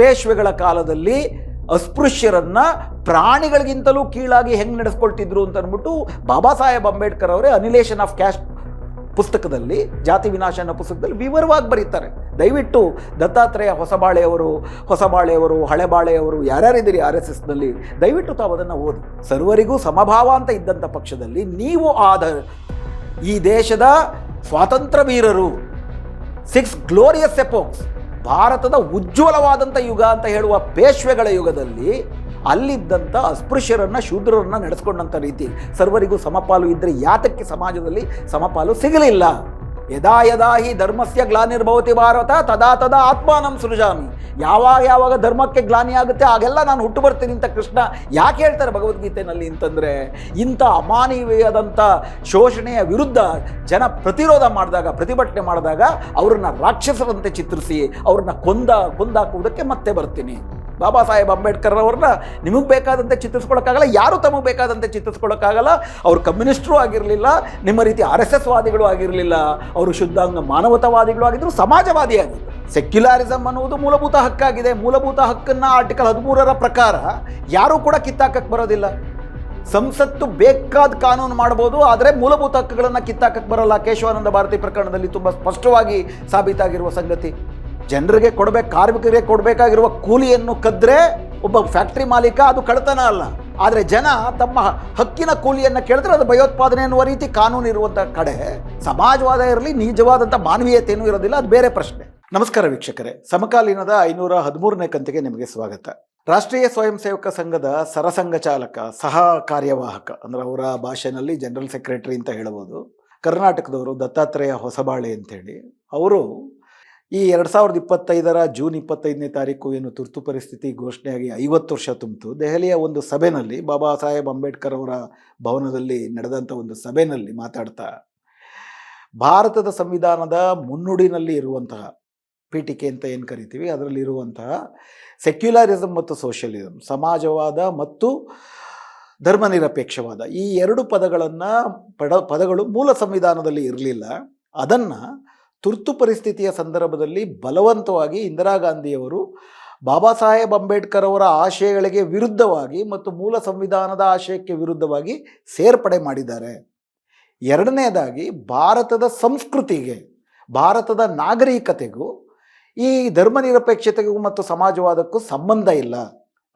ಪೇಶ್ವೆಗಳ ಕಾಲದಲ್ಲಿ ಅಸ್ಪೃಶ್ಯರನ್ನ ಪ್ರಾಣಿಗಳಿಗಿಂತಲೂ ಕೀಳಾಗಿ ಹೆಂಗೆ ನಡೆಸ್ಕೊಳ್ತಿದ್ರು ಅಂತ ಅಂದ್ಬಿಟ್ಟು ಬಾಬಾ ಸಾಹೇಬ್ ಅಂಬೇಡ್ಕರ್ ಅವರೇ ಅನಿಲೇಷನ್ ಆಫ್ ಕ್ಯಾಸ್ಟ್ ಪುಸ್ತಕದಲ್ಲಿ, ಜಾತಿ ವಿನಾಶ ಅನ್ನೋ ಪುಸ್ತಕದಲ್ಲಿ ವಿವರವಾಗಿ ಬರೀತಾರೆ. ದಯವಿಟ್ಟು ದತ್ತಾತ್ರೇಯ ಹೊಸಬಾಳೆಯವರು ಹಳೆಬಾಳೆಯವರು ಯಾರ್ಯಾರಿದ್ದೀರಿ RSSನಲ್ಲಿ, ದಯವಿಟ್ಟು ತಾವು ಅದನ್ನು ಓದಿ. ಸರ್ವರಿಗೂ ಸಮಭಾವ ಅಂತ ಇದ್ದಂಥ ಪಕ್ಷದಲ್ಲಿ ನೀವು ಈ ದೇಶದ ಸ್ವಾತಂತ್ರ್ಯ ವೀರರು, 6 ಗ್ಲೋರಿಯಸ್ ಎಪೋಕ್ಸ್, ಭಾರತದ ಉಜ್ವಲವಾದಂಥ ಯುಗ ಅಂತ ಹೇಳುವ ಪೇಶ್ವೆಗಳ ಯುಗದಲ್ಲಿ ಅಲ್ಲಿದ್ದಂಥ ಅಸ್ಪೃಶ್ಯರನ್ನು ಶೂದ್ರರನ್ನು ನಡೆಸ್ಕೊಂಡಂಥ ರೀತಿ ಸರ್ವರಿಗೂ ಸಮಪಾಲು ಇದ್ದರೆ ಯಾತಕ್ಕೆ ಸಮಾಜದಲ್ಲಿ ಸಮಪಾಲು ಸಿಗಲಿಲ್ಲ? ಯದಾ ಯದಾ ಹಿ ಧರ್ಮಸ್ಯ ಗ್ಲಾನಿರ್ಭವತಿ ಭಾರತ ತದಾ ತದಾ ಆತ್ಮಾನಂ ಸೃಜಾಮಿ. ಯಾವಾಗ ಧರ್ಮಕ್ಕೆ ಗ್ಲಾನಿ ಆಗುತ್ತೆ ಆಗೆಲ್ಲ ನಾನು ಹುಟ್ಟು ಬರ್ತೀನಿ ಅಂತ ಕೃಷ್ಣ ಯಾಕೆ ಹೇಳ್ತಾರೆ ಭಗವದ್ಗೀತೆಯಲ್ಲಿ ಅಂತಂದರೆ, ಇಂಥ ಅಮಾನವೀಯದಂಥ ಶೋಷಣೆಯ ವಿರುದ್ಧ ಜನ ಪ್ರತಿಭಟನೆ ಮಾಡಿದಾಗ ಅವರನ್ನು ರಾಕ್ಷಸರಂತೆ ಚಿತ್ರಿಸಿ ಅವ್ರನ್ನ ಕೊಂದಾಕುವುದಕ್ಕೆ ಮತ್ತೆ ಬರ್ತೀನಿ. ಬಾಬಾ ಸಾಹೇಬ್ ಅಂಬೇಡ್ಕರ್ ಅವ್ರನ್ನ ನಿಮಗೆ ಬೇಕಾದಂತೆ ಚಿತ್ರಿಸ್ಕೊಳ್ಳೋಕ್ಕಾಗಲ್ಲ, ಯಾರು ತಮಗೆ ಬೇಕಾದಂತೆ ಚಿತ್ರಿಸ್ಕೊಳ್ಳೋಕ್ಕಾಗಲ್ಲ. ಅವರು ಕಮ್ಯುನಿಸ್ಟರು ಆಗಿರಲಿಲ್ಲ, ನಿಮ್ಮ ರೀತಿ RSS ವಾದಿಗಳು ಆಗಿರಲಿಲ್ಲ, ಅವರು ಶುದ್ಧಾಂಗ ಮಾನವತಾವಾದಿಗಳು ಆಗಿದ್ದರು, ಸಮಾಜವಾದಿಯಾಗಿದ್ದರು. ಸೆಕ್ಯುಲಾರಿಸಮ್ ಅನ್ನುವುದು ಮೂಲಭೂತ ಹಕ್ಕಾಗಿದೆ. ಮೂಲಭೂತ ಹಕ್ಕನ್ನು ಆರ್ಟಿಕಲ್ 13ರ ಪ್ರಕಾರ ಯಾರೂ ಕೂಡ ಕಿತ್ತಾಕಕ್ಕೆ ಬರೋದಿಲ್ಲ. ಸಂಸತ್ತು ಬೇಕಾದ ಕಾನೂನು ಮಾಡ್ಬೋದು, ಆದರೆ ಮೂಲಭೂತ ಹಕ್ಕುಗಳನ್ನು ಕಿತ್ತಾಕಕ್ಕೆ ಬರೋಲ್ಲ. ಕೇಶವಾನಂದ ಭಾರತಿ ಪ್ರಕರಣದಲ್ಲಿ ತುಂಬ ಸ್ಪಷ್ಟವಾಗಿ ಸಾಬೀತಾಗಿರುವ ಸಂಗತಿ. ಕಾರ್ಮಿಕರಿಗೆ ಕೊಡಬೇಕಾಗಿರುವ ಕೂಲಿಯನ್ನು ಕದ್ರೆ ಒಬ್ಬ ಫ್ಯಾಕ್ಟ್ರಿ ಮಾಲೀಕ, ಅದು ಕಳ್ಳತನ ಅಲ್ಲ. ಆದರೆ ಜನ ತಮ್ಮ ಹಕ್ಕಿನ ಕೂಲಿಯನ್ನು ಕೇಳಿದ್ರೆ ಅದು ಭಯೋತ್ಪಾದನೆ ಅನ್ನುವ ರೀತಿ ಕಾನೂನು ಇರುವಂಥ ಕಡೆ ಸಮಾಜವಾದ ಇರಲಿ, ನಿಜವಾದಂಥ ಮಾನವೀಯತೆಯೂ ಇರೋದಿಲ್ಲ, ಅದು ಬೇರೆ ಪ್ರಶ್ನೆ. ನಮಸ್ಕಾರ ವೀಕ್ಷಕರೇ, ಸಮಕಾಲೀನದ 513ನೇ ಕಂತಿಗೆ ನಿಮಗೆ ಸ್ವಾಗತ. ರಾಷ್ಟ್ರೀಯ ಸ್ವಯಂ ಸೇವಕ ಸಂಘದ ಸರಸಂಘ ಚಾಲಕ, ಸಹ ಕಾರ್ಯವಾಹಕ, ಅಂದರೆ ಅವರ ಭಾಷೆಯಲ್ಲಿ ಜನರಲ್ ಸೆಕ್ರೆಟರಿ ಅಂತ ಹೇಳ್ಬೋದು, ಕರ್ನಾಟಕದವರು ದತ್ತಾತ್ರೇಯ ಹೊಸಬಾಳೆ ಅಂತೇಳಿ, ಅವರು ಈ 2025ರ ಜೂನ್ 25ನೇ ತಾರೀಕು ಏನು ತುರ್ತು ಪರಿಸ್ಥಿತಿ ಘೋಷಣೆಯಾಗಿ 50 ವರ್ಷ ತುಂಬಿತು, ದೆಹಲಿಯ ಒಂದು ಸಭೆಯಲ್ಲಿ, ಬಾಬಾ ಸಾಹೇಬ್ ಅಂಬೇಡ್ಕರ್ ಅವರ ಭವನದಲ್ಲಿ ನಡೆದಂಥ ಒಂದು ಸಭೆಯಲ್ಲಿ ಮಾತಾಡ್ತಾ, ಭಾರತದ ಸಂವಿಧಾನದ ಮುನ್ನುಡಿನಲ್ಲಿ ಇರುವಂತಹ ಪೀಠಿಕೆ ಅಂತ ಏನು ಕರಿತೀವಿ, ಅದರಲ್ಲಿರುವಂತಹ ಸೆಕ್ಯುಲರಿಸಮ್ ಮತ್ತು ಸೋಷಿಯಲಿಸಮ್, ಸಮಾಜವಾದ ಮತ್ತು ಧರ್ಮನಿರಪೇಕ್ಷವಾದ, ಈ 2 ಪದಗಳು ಮೂಲ ಸಂವಿಧಾನದಲ್ಲಿ ಇರಲಿಲ್ಲ. ಅದನ್ನು ತುರ್ತು ಪರಿಸ್ಥಿತಿಯ ಸಂದರ್ಭದಲ್ಲಿ ಬಲವಂತವಾಗಿ ಇಂದಿರಾ ಗಾಂಧಿಯವರು ಬಾಬಾ ಸಾಹೇಬ್ ಅಂಬೇಡ್ಕರ್ ಅವರ ಆಶಯಗಳಿಗೆ ವಿರುದ್ಧವಾಗಿ ಮತ್ತು ಮೂಲ ಸಂವಿಧಾನದ ಆಶಯಕ್ಕೆ ವಿರುದ್ಧವಾಗಿ ಸೇರ್ಪಡೆ ಮಾಡಿದ್ದಾರೆ. ಎರಡನೇದಾಗಿ, ಭಾರತದ ಸಂಸ್ಕೃತಿಗೆ, ಭಾರತದ ನಾಗರಿಕತೆಗೂ ಈ ಧರ್ಮನಿರಪೇಕ್ಷತೆಗೂ ಮತ್ತು ಸಮಾಜವಾದಕ್ಕೂ ಸಂಬಂಧ ಇಲ್ಲ.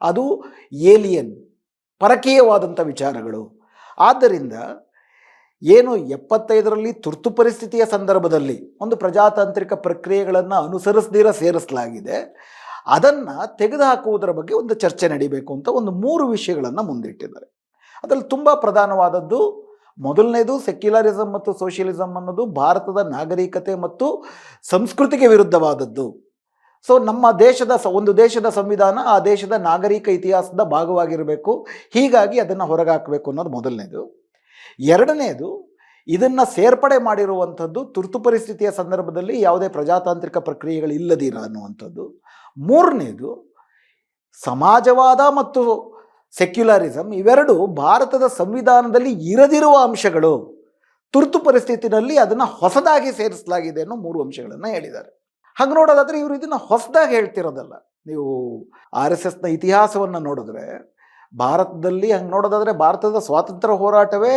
ಅದು ಏಲಿಯನ್, ಪರಕೀಯವಾದಂಥ ವಿಚಾರಗಳು. ಆದ್ದರಿಂದ ಏನು 75ರಲ್ಲಿ ತುರ್ತು ಪರಿಸ್ಥಿತಿಯ ಸಂದರ್ಭದಲ್ಲಿ ಒಂದು ಪ್ರಜಾತಾಂತ್ರಿಕ ಪ್ರಕ್ರಿಯೆಗಳನ್ನು ಅನುಸರಿಸದಿರ ಸೇರಿಸಲಾಗಿದೆ, ಅದನ್ನು ತೆಗೆದುಹಾಕುವುದರ ಬಗ್ಗೆ ಒಂದು ಚರ್ಚೆ ನಡೀಬೇಕು ಅಂತ ಒಂದು 3 ವಿಷಯಗಳನ್ನು ಮುಂದಿಟ್ಟಿದ್ದಾರೆ. ಅದರಲ್ಲಿ ತುಂಬ ಪ್ರಧಾನವಾದದ್ದು, ಮೊದಲನೇದು ಸೆಕ್ಯುಲರಿಸಮ್ ಮತ್ತು ಸೋಷಿಯಲಿಸಮ್ ಅನ್ನೋದು ಭಾರತದ ನಾಗರಿಕತೆ ಮತ್ತು ಸಂಸ್ಕೃತಿಗೆ ವಿರುದ್ಧವಾದದ್ದು. ಸೊ ನಮ್ಮ ಒಂದು ದೇಶದ ಸಂವಿಧಾನ ಆ ದೇಶದ ನಾಗರಿಕ ಇತಿಹಾಸದ ಭಾಗವಾಗಿರಬೇಕು, ಹೀಗಾಗಿ ಅದನ್ನು ಹೊರಗೆ ಹಾಕಬೇಕು ಅನ್ನೋದು ಮೊದಲನೇದು. ಎರಡನೇದು, ಇದನ್ನು ಸೇರ್ಪಡೆ ಮಾಡಿರುವಂಥದ್ದು ತುರ್ತು ಪರಿಸ್ಥಿತಿಯ ಸಂದರ್ಭದಲ್ಲಿ ಯಾವುದೇ ಪ್ರಜಾತಾಂತ್ರಿಕ ಪ್ರಕ್ರಿಯೆಗಳಿಲ್ಲದಿರ ಅನ್ನುವಂಥದ್ದು. ಮೂರನೇದು, ಸಮಾಜವಾದ ಮತ್ತು ಸೆಕ್ಯುಲರಿಸಮ್ ಇವೆರಡು ಭಾರತದ ಸಂವಿಧಾನದಲ್ಲಿ ಇರದಿರುವ ಅಂಶಗಳು, ತುರ್ತು ಪರಿಸ್ಥಿತಿನಲ್ಲಿ ಅದನ್ನು ಹೊಸದಾಗಿ ಸೇರಿಸಲಾಗಿದೆ ಅನ್ನೋ 3 ಅಂಶಗಳನ್ನು ಹೇಳಿದ್ದಾರೆ. ಹಾಗೆ ನೋಡೋದಾದರೆ ಇವರು ಇದನ್ನು ಹೊಸದಾಗಿ ಹೇಳ್ತಿರೋದಲ್ಲ. ನೀವು RSSನ ಇತಿಹಾಸವನ್ನು ನೋಡಿದ್ರೆ, ಭಾರತದಲ್ಲಿ ಹಂಗೆ ನೋಡೋದಾದರೆ ಭಾರತದ ಸ್ವಾತಂತ್ರ್ಯ ಹೋರಾಟವೇ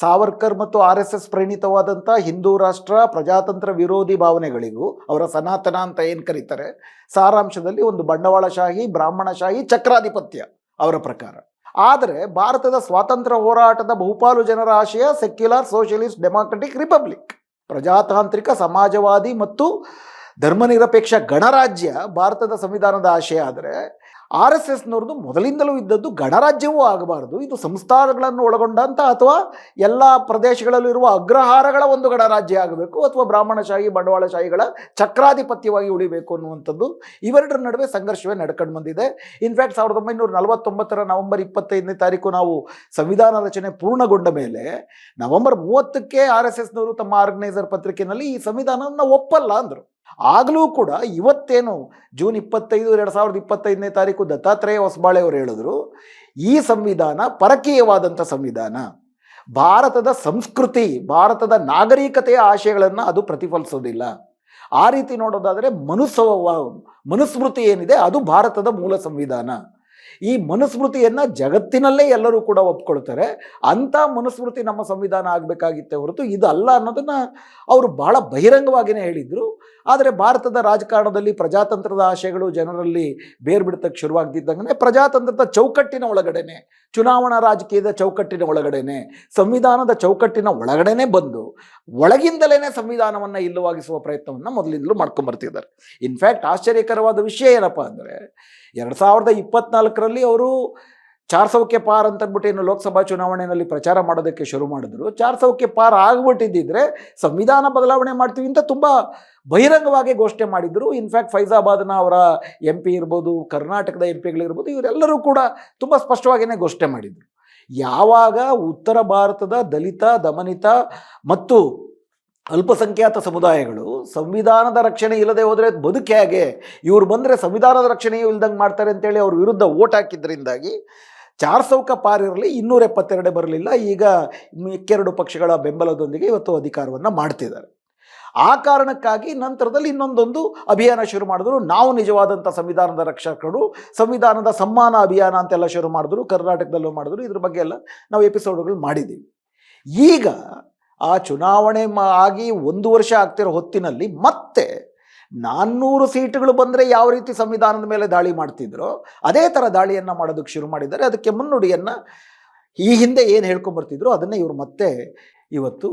ಸಾವರ್ಕರ್ ಮತ್ತು RSS ಪ್ರೇಣಿತವಾದಂಥ ಹಿಂದೂ ರಾಷ್ಟ್ರ, ಪ್ರಜಾತಂತ್ರ ವಿರೋಧಿ ಭಾವನೆಗಳಿಗೂ, ಅವರ ಸನಾತನ ಅಂತ ಏನು ಕರೀತಾರೆ, ಸಾರಾಂಶದಲ್ಲಿ ಒಂದು ಬಂಡವಾಳಶಾಹಿ, ಬ್ರಾಹ್ಮಣಶಾಹಿ ಚಕ್ರಾಧಿಪತ್ಯ ಅವರ ಪ್ರಕಾರ. ಆದರೆ ಭಾರತದ ಸ್ವಾತಂತ್ರ್ಯ ಹೋರಾಟದ ಬಹುಪಾಲು ಜನರ ಆಶಯ ಸೆಕ್ಯುಲರ್, ಸೋಷಿಯಲಿಸ್ಟ್, ಡೆಮಾಕ್ರೆಟಿಕ್ ರಿಪಬ್ಲಿಕ್, ಪ್ರಜಾತಾಂತ್ರಿಕ, ಸಮಾಜವಾದಿ ಮತ್ತು ಧರ್ಮನಿರಪೇಕ್ಷ ಗಣರಾಜ್ಯ ಭಾರತದ ಸಂವಿಧಾನದ ಆಶಯ. ಆದರೆ RSSನವ್ರದ್ದು ಮೊದಲಿಂದಲೂ ಇದ್ದದ್ದು ಗಣರಾಜ್ಯವೂ ಆಗಬಾರ್ದು, ಇದು ಸಂಸ್ಥಾನಗಳನ್ನು ಒಳಗೊಂಡಂಥ ಅಥವಾ ಎಲ್ಲ ಪ್ರದೇಶಗಳಲ್ಲಿರುವ ಅಗ್ರಹಾರಗಳ ಒಂದು ಗಣರಾಜ್ಯ ಆಗಬೇಕು, ಅಥವಾ ಬ್ರಾಹ್ಮಣಶಾಹಿ, ಬಂಡವಾಳಶಾಹಿಗಳ ಚಕ್ರಾಧಿಪತ್ಯವಾಗಿ ಉಳಿಬೇಕು ಅನ್ನುವಂಥದ್ದು ಇವೆರಡರ ನಡುವೆ ಸಂಘರ್ಷವೇ ನಡ್ಕೊಂಡು ಬಂದಿದೆ. ಇನ್ಫ್ಯಾಕ್ಟ್ 1949ರ ನವೆಂಬರ್ 25ನೇ ತಾರೀಕು ನಾವು ಸಂವಿಧಾನ ರಚನೆ ಪೂರ್ಣಗೊಂಡ ಮೇಲೆ ನವೆಂಬರ್ 30ಕ್ಕೆ RSSನವರು ತಮ್ಮ ಆರ್ಗನೈಸರ್ ಪತ್ರಿಕೆಯಲ್ಲಿ ಈ ಸಂವಿಧಾನವನ್ನು ಒಪ್ಪಲ್ಲ ಅಂದರು. ಆಗಲೂ ಕೂಡ ಇವತ್ತೇನು ಜೂನ್ 25, 2025ನೇ ತಾರೀಕು ದತ್ತಾತ್ರೇಯ ಹೊಸಬಾಳೆ ಅವರು ಹೇಳಿದ್ರು, ಈ ಸಂವಿಧಾನ ಪರಕೀಯವಾದಂಥ ಸಂವಿಧಾನ, ಭಾರತದ ಸಂಸ್ಕೃತಿ, ಭಾರತದ ನಾಗರಿಕತೆಯ ಆಶಯಗಳನ್ನು ಅದು ಪ್ರತಿಫಲಿಸೋದಿಲ್ಲ. ಆ ರೀತಿ ನೋಡೋದಾದರೆ ಮನುಸ್ಮೃತಿ ಏನಿದೆ ಅದು ಭಾರತದ ಮೂಲ ಸಂವಿಧಾನ. ಈ ಮನುಸ್ಮೃತಿಯನ್ನು ಜಗತ್ತಿನಲ್ಲೇ ಎಲ್ಲರೂ ಕೂಡ ಒಪ್ಕೊಳ್ತಾರೆ. ಅಂಥ ಮನುಸ್ಮೃತಿ ನಮ್ಮ ಸಂವಿಧಾನ ಆಗಬೇಕಾಗಿತ್ತೆ ಹೊರತು ಇದು ಅಲ್ಲ ಅನ್ನೋದನ್ನು ಅವರು ಬಹಳ ಬಹಿರಂಗವಾಗಿಯೇ ಹೇಳಿದರು. ಆದರೆ ಭಾರತದ ರಾಜಕಾರಣದಲ್ಲಿ ಪ್ರಜಾತಂತ್ರದ ಆಶಯಗಳು ಜನರಲ್ಲಿ ಬೇರು ಬಿಡ್ತಕ್ಕೆ ಶುರುವಾಗ್ತಿದ್ದಂಗೆ ಪ್ರಜಾತಂತ್ರದ ಚೌಕಟ್ಟಿನ ಒಳಗಡೆನೆ, ಚುನಾವಣಾ ರಾಜಕೀಯದ ಚೌಕಟ್ಟಿನ ಒಳಗಡೆನೆ, ಸಂವಿಧಾನದ ಚೌಕಟ್ಟಿನ ಒಳಗಡೆನೆ ಬಂದು ಒಳಗಿಂದಲೇ ಸಂವಿಧಾನವನ್ನು ಇಲ್ಲವಾಗಿಸುವ ಪ್ರಯತ್ನವನ್ನು ಮೊದಲಿಂದಲೂ ಮಾಡ್ಕೊಂಬರ್ತಿದ್ದಾರೆ. ಇನ್ಫ್ಯಾಕ್ಟ್ ಆಶ್ಚರ್ಯಕರವಾದ ವಿಷಯ ಏನಪ್ಪ ಅಂದರೆ 2024ರಲ್ಲಿ ಅವರು 400 ಕೆ ಪಾರ್ ಅಂತಂದ್ಬಿಟ್ಟು ಏನು ಲೋಕಸಭಾ ಚುನಾವಣೆಯಲ್ಲಿ ಪ್ರಚಾರ ಮಾಡೋದಕ್ಕೆ ಶುರು ಮಾಡಿದ್ರು. 400 ಕೆ ಪಾರ್ ಆಗ್ಬಿಟ್ಟಿದ್ದಿದ್ರೆ ಸಂವಿಧಾನ ಬದಲಾವಣೆ ಮಾಡ್ತೀವಿ ಅಂತ ತುಂಬ ಬಹಿರಂಗವಾಗಿ ಘೋಷಣೆ ಮಾಡಿದ್ರು. ಇನ್ಫ್ಯಾಕ್ಟ್ ಫೈಜಾಬಾದ್ನ ಅವರ MP ಇರ್ಬೋದು, ಕರ್ನಾಟಕದ MP ಗಳಿರ್ಬೋದು, ಇವರೆಲ್ಲರೂ ಕೂಡ ತುಂಬ ಸ್ಪಷ್ಟವಾಗಿಯೇ ಘೋಷಣೆ ಮಾಡಿದರು. ಯಾವಾಗ ಉತ್ತರ ಭಾರತದ ದಲಿತ, ದಮನಿತ ಮತ್ತು ಅಲ್ಪಸಂಖ್ಯಾತ ಸಮುದಾಯಗಳು ಸಂವಿಧಾನದ ರಕ್ಷಣೆ ಇಲ್ಲದೆ ಹೋದರೆ ಬದುಕೆ ಹಾಗೆ, ಇವರು ಬಂದರೆ ಸಂವಿಧಾನದ ರಕ್ಷಣೆಯೂ ಇಲ್ದಂಗೆ ಮಾಡ್ತಾರೆ ಅಂತೇಳಿ ಅವ್ರ ವಿರುದ್ಧ ಓಟ್ ಹಾಕಿದ್ರಿಂದಾಗಿ 400 ಕ ಪಾರ್ ಇರಲಿ 272 ಬರಲಿಲ್ಲ. ಈಗ ಮಿಕ್ಕೆರಡು ಪಕ್ಷಗಳ ಬೆಂಬಲದೊಂದಿಗೆ ಇವತ್ತು ಅಧಿಕಾರವನ್ನು ಮಾಡ್ತಿದ್ದಾರೆ. ಆ ಕಾರಣಕ್ಕಾಗಿ ನಂತರದಲ್ಲಿ ಇನ್ನೊಂದೊಂದು ಅಭಿಯಾನ ಶುರು ಮಾಡಿದ್ರು. ನಾವು ನಿಜವಾದಂಥ ಸಂವಿಧಾನದ ರಕ್ಷಕರು, ಸಂವಿಧಾನದ ಸಮ್ಮಾನ ಅಭಿಯಾನ ಅಂತೆಲ್ಲ ಶುರು ಮಾಡಿದ್ರು. ಕರ್ನಾಟಕದಲ್ಲೂ ಮಾಡಿದ್ರು. ಇದ್ರ ಬಗ್ಗೆ ಎಲ್ಲ ನಾವು ಎಪಿಸೋಡ್ಗಳು ಮಾಡಿದ್ದೀವಿ. ಈಗ ಆ ಚುನಾವಣೆ ಆಗಿ 1 ವರ್ಷ ಆಗ್ತಿರೋ ಹೊತ್ತಿನಲ್ಲಿ ಮತ್ತೆ 400 ಸೀಟುಗಳು ಬಂದರೆ ಯಾವ ರೀತಿ ಸಂವಿಧಾನದ ಮೇಲೆ ದಾಳಿ ಮಾಡ್ತಿದ್ರೋ ಅದೇ ಥರ ದಾಳಿಯನ್ನು ಮಾಡೋದಕ್ಕೆ ಶುರು ಮಾಡಿದ್ದಾರೆ. ಅದಕ್ಕೆ ಮುನ್ನುಡಿಯನ್ನು ಈ ಹಿಂದೆ ಏನು ಹೇಳ್ಕೊಂಬರ್ತಿದ್ರು ಅದನ್ನೇ ಇವರು ಮತ್ತೆ ಇವತ್ತು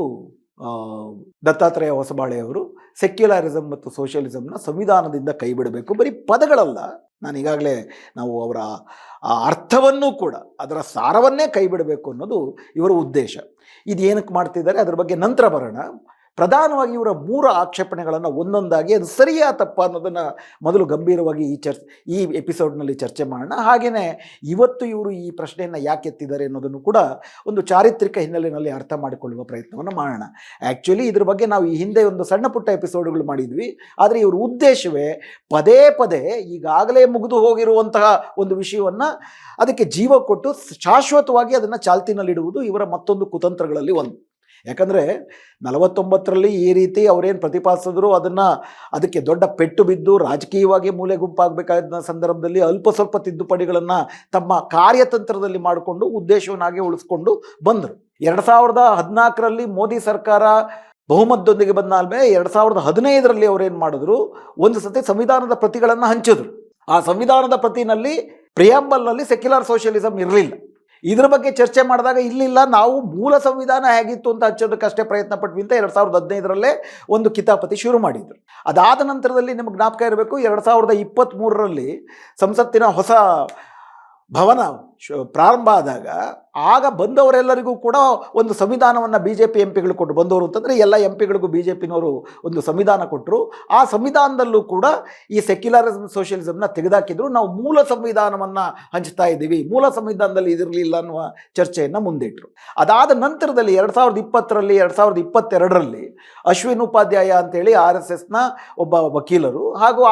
ದತ್ತಾತ್ರೇಯ ಹೊಸಬಾಳೆಯವರು ಸೆಕ್ಯುಲರಿಸಮ್ ಮತ್ತು ಸೋಷಿಯಲಿಸಮ್ನ ಸಂವಿಧಾನದಿಂದ ಕೈ ಬಿಡಬೇಕು. ಬರೀ ಪದಗಳಲ್ಲ, ನಾನು ಈಗಾಗಲೇ ನಾವು ಅವರ ಅರ್ಥವನ್ನೂ ಕೂಡ ಅದರ ಸಾರವನ್ನೇ ಕೈ ಬಿಡಬೇಕು ಅನ್ನೋದು ಇವರ ಉದ್ದೇಶ. ಇದು ಏನಕ್ಕೆ ಮಾಡ್ತಿದ್ದಾರೆ ಅದರ ಬಗ್ಗೆ ನಂತರ ಬರೋಣ. ಪ್ರಧಾನವಾಗಿ ಇವರ 3 ಆಕ್ಷೇಪಣೆಗಳನ್ನು ಒಂದೊಂದಾಗಿ ಅದು ಸರಿಯಾ ತಪ್ಪ ಅನ್ನೋದನ್ನು ಮೊದಲು ಗಂಭೀರವಾಗಿ ಈ ಎಪಿಸೋಡ್ನಲ್ಲಿ ಚರ್ಚೆ ಮಾಡೋಣ. ಹಾಗೆಯೇ ಇವತ್ತು ಇವರು ಈ ಪ್ರಶ್ನೆಯನ್ನು ಯಾಕೆ ಎತ್ತಿದ್ದಾರೆ ಅನ್ನೋದನ್ನು ಕೂಡ ಒಂದು ಚಾರಿತ್ರಿಕ ಹಿನ್ನೆಲೆಯಲ್ಲಿ ಅರ್ಥ ಮಾಡಿಕೊಳ್ಳುವ ಪ್ರಯತ್ನವನ್ನು ಮಾಡೋಣ. ಆ್ಯಕ್ಚುಲಿ ಇದ್ರ ಬಗ್ಗೆ ನಾವು ಈ ಹಿಂದೆ ಒಂದು ಸಣ್ಣ ಪುಟ್ಟ ಎಪಿಸೋಡ್ಗಳು ಮಾಡಿದ್ವಿ. ಆದರೆ ಇವರ ಉದ್ದೇಶವೇ ಪದೇ ಪದೇ ಈಗಾಗಲೇ ಮುಗಿದು ಹೋಗಿರುವಂತಹ ಒಂದು ವಿಷಯವನ್ನು ಅದಕ್ಕೆ ಜೀವ ಕೊಟ್ಟು ಶಾಶ್ವತವಾಗಿ ಅದನ್ನು ಚಾಲ್ತಿನಲ್ಲಿಡುವುದು ಇವರ ಮತ್ತೊಂದು ಕುತಂತ್ರಗಳಲ್ಲಿ ಒಂದು. ಯಾಕಂದರೆ 49ರಲ್ಲಿ ಈ ರೀತಿ ಅವರೇನು ಪ್ರತಿಪಾದಿಸಿದ್ರು ಅದಕ್ಕೆ ದೊಡ್ಡ ಪೆಟ್ಟು ಬಿದ್ದು ರಾಜಕೀಯವಾಗಿ ಮೂಲೆ ಗುಂಪಾಗಬೇಕಾದ ಸಂದರ್ಭದಲ್ಲಿ ಅಲ್ಪ ಸ್ವಲ್ಪ ತಿದ್ದುಪಡಿಗಳನ್ನು ತಮ್ಮ ಕಾರ್ಯತಂತ್ರದಲ್ಲಿ ಮಾಡಿಕೊಂಡು ಉದ್ದೇಶವನ್ನಾಗಿ ಉಳಿಸ್ಕೊಂಡು ಬಂದರು. 2014ರಲ್ಲಿ ಮೋದಿ ಸರ್ಕಾರ ಬಹುಮತದೊಂದಿಗೆ ಬಂದಾದ್ಮೇಲೆ 2015ರಲ್ಲಿ ಅವರೇನು ಮಾಡಿದ್ರು, ಒಂದು ಸತಿ ಸಂವಿಧಾನದ ಪ್ರತಿಗಳನ್ನು ಹಂಚಿದ್ರು. ಆ ಸಂವಿಧಾನದ ಪ್ರತಿನಲ್ಲಿ ಪ್ರಿಯಾಂಬಲ್ನಲ್ಲಿ ಸೆಕ್ಯುಲರ್ ಸೋಷಿಯಲಿಸಮ್ ಇರಲಿಲ್ಲ. ಇದ್ರ ಬಗ್ಗೆ ಚರ್ಚೆ ಮಾಡಿದಾಗ ಇಲ್ಲಿಲ್ಲ, ನಾವು ಮೂಲ ಸಂವಿಧಾನ ಹೇಗಿತ್ತು ಅಂತ ಹಚ್ಚೋದಕ್ಕಷ್ಟೇ ಪ್ರಯತ್ನ ಪಟ್ವಿ ಅಂತ 2015ರಲ್ಲೇ ಒಂದು ಕಿತಾಪತಿ ಶುರು ಮಾಡಿದ್ರು. ಅದಾದ ನಂತರದಲ್ಲಿ ನಿಮಗೆ ಜ್ಞಾಪಕ ಇರಬೇಕು, 2023ರಲ್ಲಿ ಸಂಸತ್ತಿನ ಹೊಸ ಭವನ ಪ್ರಾರಂಭ ಆದಾಗ ಆಗ ಬಂದವರೆಲ್ಲರಿಗೂ ಕೂಡ ಒಂದು ಸಂವಿಧಾನವನ್ನು BJP MP ಗಳು ಕೊಟ್ಟು ಬಂದವರು ಅಂತಂದರೆ ಎಲ್ಲ MP ಗಳಿಗೂ BJPನವರು ಒಂದು ಸಂವಿಧಾನ ಕೊಟ್ಟರು. ಆ ಸಂವಿಧಾನದಲ್ಲೂ ಕೂಡ ಈ ಸೆಕ್ಯುಲರಿಸಮ್ ಸೋಷಿಯಲಿಸಮ್ನ ತೆಗೆದಾಕಿದ್ರು. ನಾವು ಮೂಲ ಸಂವಿಧಾನವನ್ನು ಹಂಚ್ತಾ ಇದ್ದೀವಿ, ಮೂಲ ಸಂವಿಧಾನದಲ್ಲಿ ಇದಿರಲಿಲ್ಲ ಅನ್ನುವ ಚರ್ಚೆಯನ್ನು ಮುಂದಿಟ್ಟರು. ಅದಾದ ನಂತರದಲ್ಲಿ 2020ರಲ್ಲಿ 2022ರಲ್ಲಿ ಅಶ್ವಿನ್ ಉಪಾಧ್ಯಾಯ ಅಂತೇಳಿ RSSನ ಒಬ್ಬ ವಕೀಲರು ಹಾಗೂ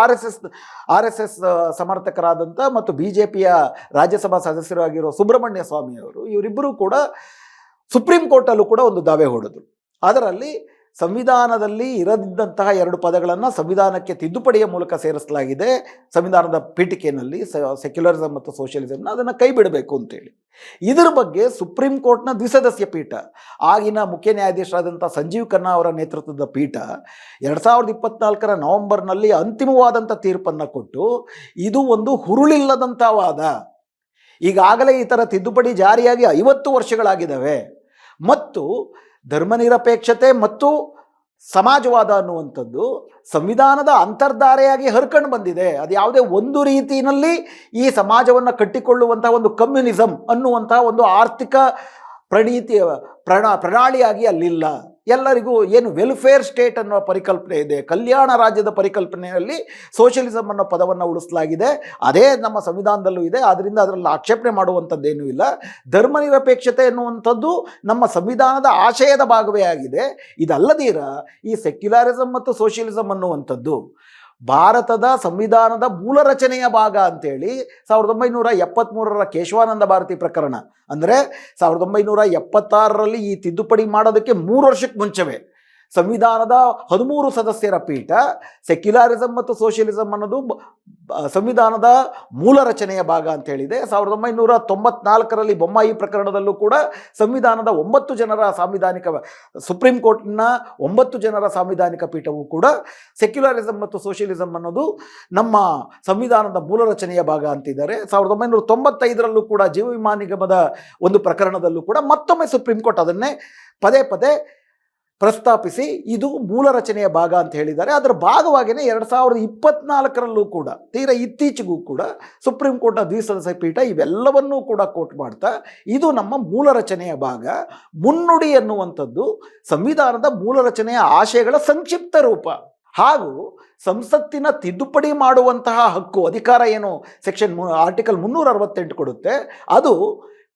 RSS ಸಮರ್ಥಕರಾದಂಥ ಮತ್ತು BJPಯ ರಾಜ್ಯಸಭಾ ಸದಸ್ಯರಾಗಿರೋ ಸುಬ್ರಹ್ಮಣ್ಯ ಸ್ವಾಮಿ ಅವರು, ಇವರಿಬ್ಬರು ಕೂಡ ಸುಪ್ರೀಂ ಕೋರ್ಟಲ್ಲೂ ಕೂಡ ಒಂದು ದಾವೆ ಹೊಡೆದರು. ಅದರಲ್ಲಿ ಸಂವಿಧಾನದಲ್ಲಿ ಇರದಿದ್ದಂತಹ 2 ಪದಗಳನ್ನು ಸಂವಿಧಾನಕ್ಕೆ ತಿದ್ದುಪಡಿಯ ಮೂಲಕ ಸೇರಿಸಲಾಗಿದೆ. ಸಂವಿಧಾನದ ಪೀಠಿಕೆಯಲ್ಲಿ ಸೆಕ್ಯುಲರಿಸಮ್ ಮತ್ತು ಸೋಷಿಯಲಿಸಮ್ನ ಅದನ್ನು ಕೈ ಬಿಡಬೇಕು ಅಂತೇಳಿ. ಇದರ ಬಗ್ಗೆ ಸುಪ್ರೀಂ ಕೋರ್ಟ್ನ ದ್ವಿಸದಸ್ಯ ಪೀಠ, ಆಗಿನ ಮುಖ್ಯ ನ್ಯಾಯಾಧೀಶರಾದಂಥ ಸಂಜೀವ್ ಖನ್ನಾ ಅವರ ನೇತೃತ್ವದ ಪೀಠ 2024ರ ನವೆಂಬರ್ನಲ್ಲಿ ಅಂತಿಮವಾದಂಥ ತೀರ್ಪನ್ನು ಕೊಟ್ಟು ಇದು ಒಂದು ಹುರುಳಿಲ್ಲದಂಥ ವಾದ, ಈಗಾಗಲೇ ಈ ಥರ ತಿದ್ದುಪಡಿ ಜಾರಿಯಾಗಿ 50 ವರ್ಷಗಳಾಗಿದ್ದಾವೆ ಮತ್ತು ಧರ್ಮನಿರಪೇಕ್ಷತೆ ಮತ್ತು ಸಮಾಜವಾದ ಅನ್ನುವಂಥದ್ದು ಸಂವಿಧಾನದ ಅಂತರ್ಧಾರೆಯಾಗಿ ಹರ್ಕೊಂಡು ಬಂದಿದೆ. ಅದು ಯಾವುದೇ ಒಂದು ರೀತಿಯಲ್ಲಿ ಈ ಸಮಾಜವನ್ನು ಕಟ್ಟಿಕೊಳ್ಳುವಂಥ ಒಂದು ಕಮ್ಯುನಿಸಮ್ ಅನ್ನುವಂಥ ಒಂದು ಆರ್ಥಿಕ ಪ್ರಣಾಳಿಯಾಗಿ ಅಲ್ಲಿಲ್ಲ. ಎಲ್ಲರಿಗೂ ಏನು ವೆಲ್ಫೇರ್ ಸ್ಟೇಟ್ ಅನ್ನೋ ಪರಿಕಲ್ಪನೆ ಇದೆ, ಕಲ್ಯಾಣ ರಾಜ್ಯದ ಪರಿಕಲ್ಪನೆಯಲ್ಲಿ ಸೋಷಿಯಲಿಸಮ್ ಅನ್ನೋ ಪದವನ್ನು ಉಳಿಸಲಾಗಿದೆ. ಅದೇ ನಮ್ಮ ಸಂವಿಧಾನದಲ್ಲೂ ಇದೆ. ಆದ್ದರಿಂದ ಅದರಲ್ಲಿ ಆಕ್ಷೇಪಣೆ ಮಾಡುವಂಥದ್ದೇನೂ ಇಲ್ಲ. ಧರ್ಮನಿರಪೇಕ್ಷತೆ ಎನ್ನುವಂಥದ್ದು ನಮ್ಮ ಸಂವಿಧಾನದ ಆಶಯದ ಭಾಗವೇ ಆಗಿದೆ. ಇದಲ್ಲದೀರ ಈ ಸೆಕ್ಯುಲರಿಸಮ್ ಮತ್ತು ಸೋಷಿಯಲಿಸಮ್ ಅನ್ನುವಂಥದ್ದು ಭಾರತದ ಸಂವಿಧಾನದ ಮೂಲ ರಚನೆಯ ಭಾಗ ಅಂತೇಳಿ 1973ರ ಕೇಶವಾನಂದ ಭಾರತಿ ಪ್ರಕರಣ, ಅಂದರೆ 1976ರಲ್ಲಿ ಈ ತಿದ್ದುಪಡಿ ಮಾಡೋದಕ್ಕೆ 3 ವರ್ಷಕ್ಕೆ ಮುಂಚೆವೇ ಸಂವಿಧಾನದ 13 ಸದಸ್ಯರ ಪೀಠ ಸೆಕ್ಯುಲಾರಿಸಮ್ ಮತ್ತು ಸೋಷಿಯಲಿಸಮ್ ಅನ್ನೋದು ಸಂವಿಧಾನದ ಮೂಲ ರಚನೆಯ ಭಾಗ ಅಂತ ಹೇಳಿದೆ. 1994ರಲ್ಲಿ ಬೊಮ್ಮಾಯಿ ಪ್ರಕರಣದಲ್ಲೂ ಕೂಡ ಸಂವಿಧಾನದ 9 ಜನರ ಸಾಂವಿಧಾನಿಕ ಸುಪ್ರೀಂ ಕೋರ್ಟ್ನ 9 ಜನರ ಸಾಂವಿಧಾನಿಕ ಪೀಠವು ಕೂಡ ಸೆಕ್ಯುಲಾರಿಸಮ್ ಮತ್ತು ಸೋಷಿಯಲಿಸಮ್ ಅನ್ನೋದು ನಮ್ಮ ಸಂವಿಧಾನದ ಮೂಲ ರಚನೆಯ ಭಾಗ ಅಂತಿದ್ದಾರೆ. 1995ರಲ್ಲೂ ಕೂಡ ಜೀವ ವಿಮಾ ನಿಗಮದ ಒಂದು ಪ್ರಕರಣದಲ್ಲೂ ಕೂಡ ಮತ್ತೊಮ್ಮೆ ಸುಪ್ರೀಂ ಕೋರ್ಟ್ ಅದನ್ನೇ ಪದೇ ಪದೇ ಪ್ರಸ್ತಾಪಿಸಿ ಇದು ಮೂಲ ರಚನೆಯ ಭಾಗ ಅಂತ ಹೇಳಿದ್ದಾರೆ. ಅದರ ಭಾಗವಾಗಿಯೇ 2024ರಲ್ಲೂ ಕೂಡ ತೀರಾ ಇತ್ತೀಚೆಗೂ ಕೂಡ ಸುಪ್ರೀಂ ಕೋರ್ಟ್ನ ದ್ವಿಸದಸ್ಯ ಪೀಠ ಇವೆಲ್ಲವನ್ನೂ ಕೂಡ ಕೋಟ್ ಮಾಡ್ತಾ ಇದು ನಮ್ಮ ಮೂಲ ರಚನೆಯ ಭಾಗ, ಮುನ್ನುಡಿ ಎನ್ನುವಂಥದ್ದು ಸಂವಿಧಾನದ ಮೂಲ ರಚನೆಯ ಆಶಯಗಳ ಸಂಕ್ಷಿಪ್ತ ರೂಪ ಹಾಗೂ ಸಂಸತ್ತಿನ ತಿದ್ದುಪಡಿ ಮಾಡುವಂತಹ ಹಕ್ಕು ಅಧಿಕಾರ ಏನು ಆರ್ಟಿಕಲ್ 368 ಕೊಡುತ್ತೆ, ಅದು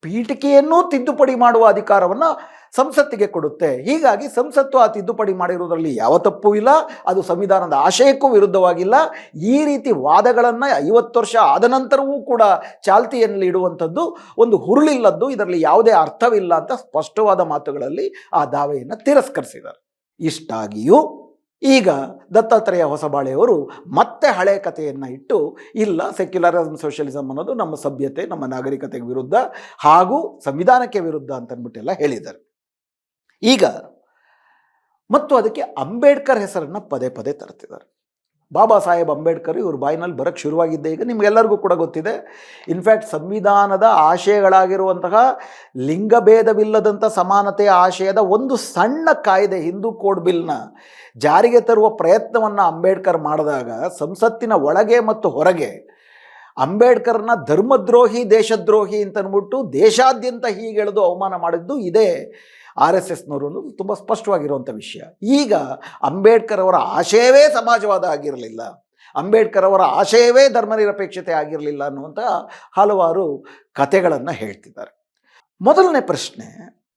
ಪೀಠಿಕೆಯನ್ನೂ ತಿದ್ದುಪಡಿ ಮಾಡುವ ಅಧಿಕಾರವನ್ನು ಸಂಸತ್ತಿಗೆ ಕೊಡುತ್ತೆ. ಹೀಗಾಗಿ ಸಂಸತ್ತು ಆ ತಿದ್ದುಪಡಿ ಮಾಡಿರುವುದರಲ್ಲಿ ಯಾವ ತಪ್ಪೂ ಇಲ್ಲ, ಅದು ಸಂವಿಧಾನದ ಆಶಯಕ್ಕೂ ವಿರುದ್ಧವಾಗಿಲ್ಲ. ಈ ರೀತಿ ವಾದಗಳನ್ನು 50 ವರ್ಷ ಆದ ನಂತರವೂ ಕೂಡ ಚಾಲ್ತಿಯಲ್ಲಿ ಇಡುವಂಥದ್ದು ಒಂದು ಹುರುಳಿಲ್ಲದ್ದು, ಇದರಲ್ಲಿ ಯಾವುದೇ ಅರ್ಥವಿಲ್ಲ ಅಂತ ಸ್ಪಷ್ಟವಾದ ಮಾತುಗಳಲ್ಲಿ ಆ ದಾವೆಯನ್ನು ತಿರಸ್ಕರಿಸಿದ್ದಾರೆ. ಇಷ್ಟಾಗಿಯೂ ಈಗ ದತ್ತಾತ್ರೇಯ ಹೊಸಬಾಳೆಯವರು ಮತ್ತೆ ಹಳೆ ಕಥೆಯನ್ನು ಇಟ್ಟು ಇಲ್ಲ ಸೆಕ್ಯುಲರಿಸಮ್ ಸೋಷಿಯಲಿಸಮ್ ಅನ್ನೋದು ನಮ್ಮ ಸಭ್ಯತೆ ನಮ್ಮ ನಾಗರಿಕತೆಗೆ ವಿರುದ್ಧ ಹಾಗೂ ಸಂವಿಧಾನಕ್ಕೆ ವಿರುದ್ಧ ಅಂತಂದ್ಬಿಟ್ಟೆಲ್ಲ ಹೇಳಿದ್ದಾರೆ. ಈಗ ಮತ್ತು ಅದಕ್ಕೆ ಅಂಬೇಡ್ಕರ್ ಹೆಸರನ್ನು ಪದೇ ಪದೇ ತರ್ತಿದ್ದಾರೆ. ಬಾಬಾ ಸಾಹೇಬ್ ಅಂಬೇಡ್ಕರ್ ಇವ್ರ ಬಾಯಿನಲ್ಲಿ ಬರೋಕ್ಕೆ ಶುರುವಾಗಿದ್ದೆ ಈಗ ನಿಮಗೆಲ್ಲರಿಗೂ ಕೂಡ ಗೊತ್ತಿದೆ. ಇನ್ಫ್ಯಾಕ್ಟ್ ಸಂವಿಧಾನದ ಆಶಯಗಳಾಗಿರುವಂತಹ ಲಿಂಗಭೇದವಿಲ್ಲದಂಥ ಸಮಾನತೆಯ ಆಶಯದ ಒಂದು ಸಣ್ಣ ಕಾಯ್ದೆ ಹಿಂದೂ ಕೋಡ್ ಬಿಲ್ನ ಜಾರಿಗೆ ತರುವ ಪ್ರಯತ್ನವನ್ನು ಅಂಬೇಡ್ಕರ್ ಮಾಡಿದಾಗ ಸಂಸತ್ತಿನ ಒಳಗೆ ಮತ್ತು ಹೊರಗೆ ಅಂಬೇಡ್ಕರ್ನ ಧರ್ಮದ್ರೋಹಿ ದೇಶದ್ರೋಹಿ ಅಂತನ್ಬಿಟ್ಟು ದೇಶಾದ್ಯಂತ ಹೀಗೆಳೆದು ಅವಮಾನ ಮಾಡಿದ್ದು ಇದೇ RSSನವರು ಅನ್ನೋದು ತುಂಬ ಸ್ಪಷ್ಟವಾಗಿರುವಂಥ ವಿಷಯ. ಈಗ ಅಂಬೇಡ್ಕರ್ ಅವರ ಆಶಯವೇ ಸಮಾಜವಾದ ಆಗಿರಲಿಲ್ಲ, ಅಂಬೇಡ್ಕರ್ ಅವರ ಆಶಯವೇ ಧರ್ಮನಿರಪೇಕ್ಷತೆ ಆಗಿರಲಿಲ್ಲ ಅನ್ನುವಂಥ ಹಲವಾರು ಕಥೆಗಳನ್ನು ಹೇಳ್ತಿದ್ದಾರೆ. ಮೊದಲನೇ ಪ್ರಶ್ನೆ,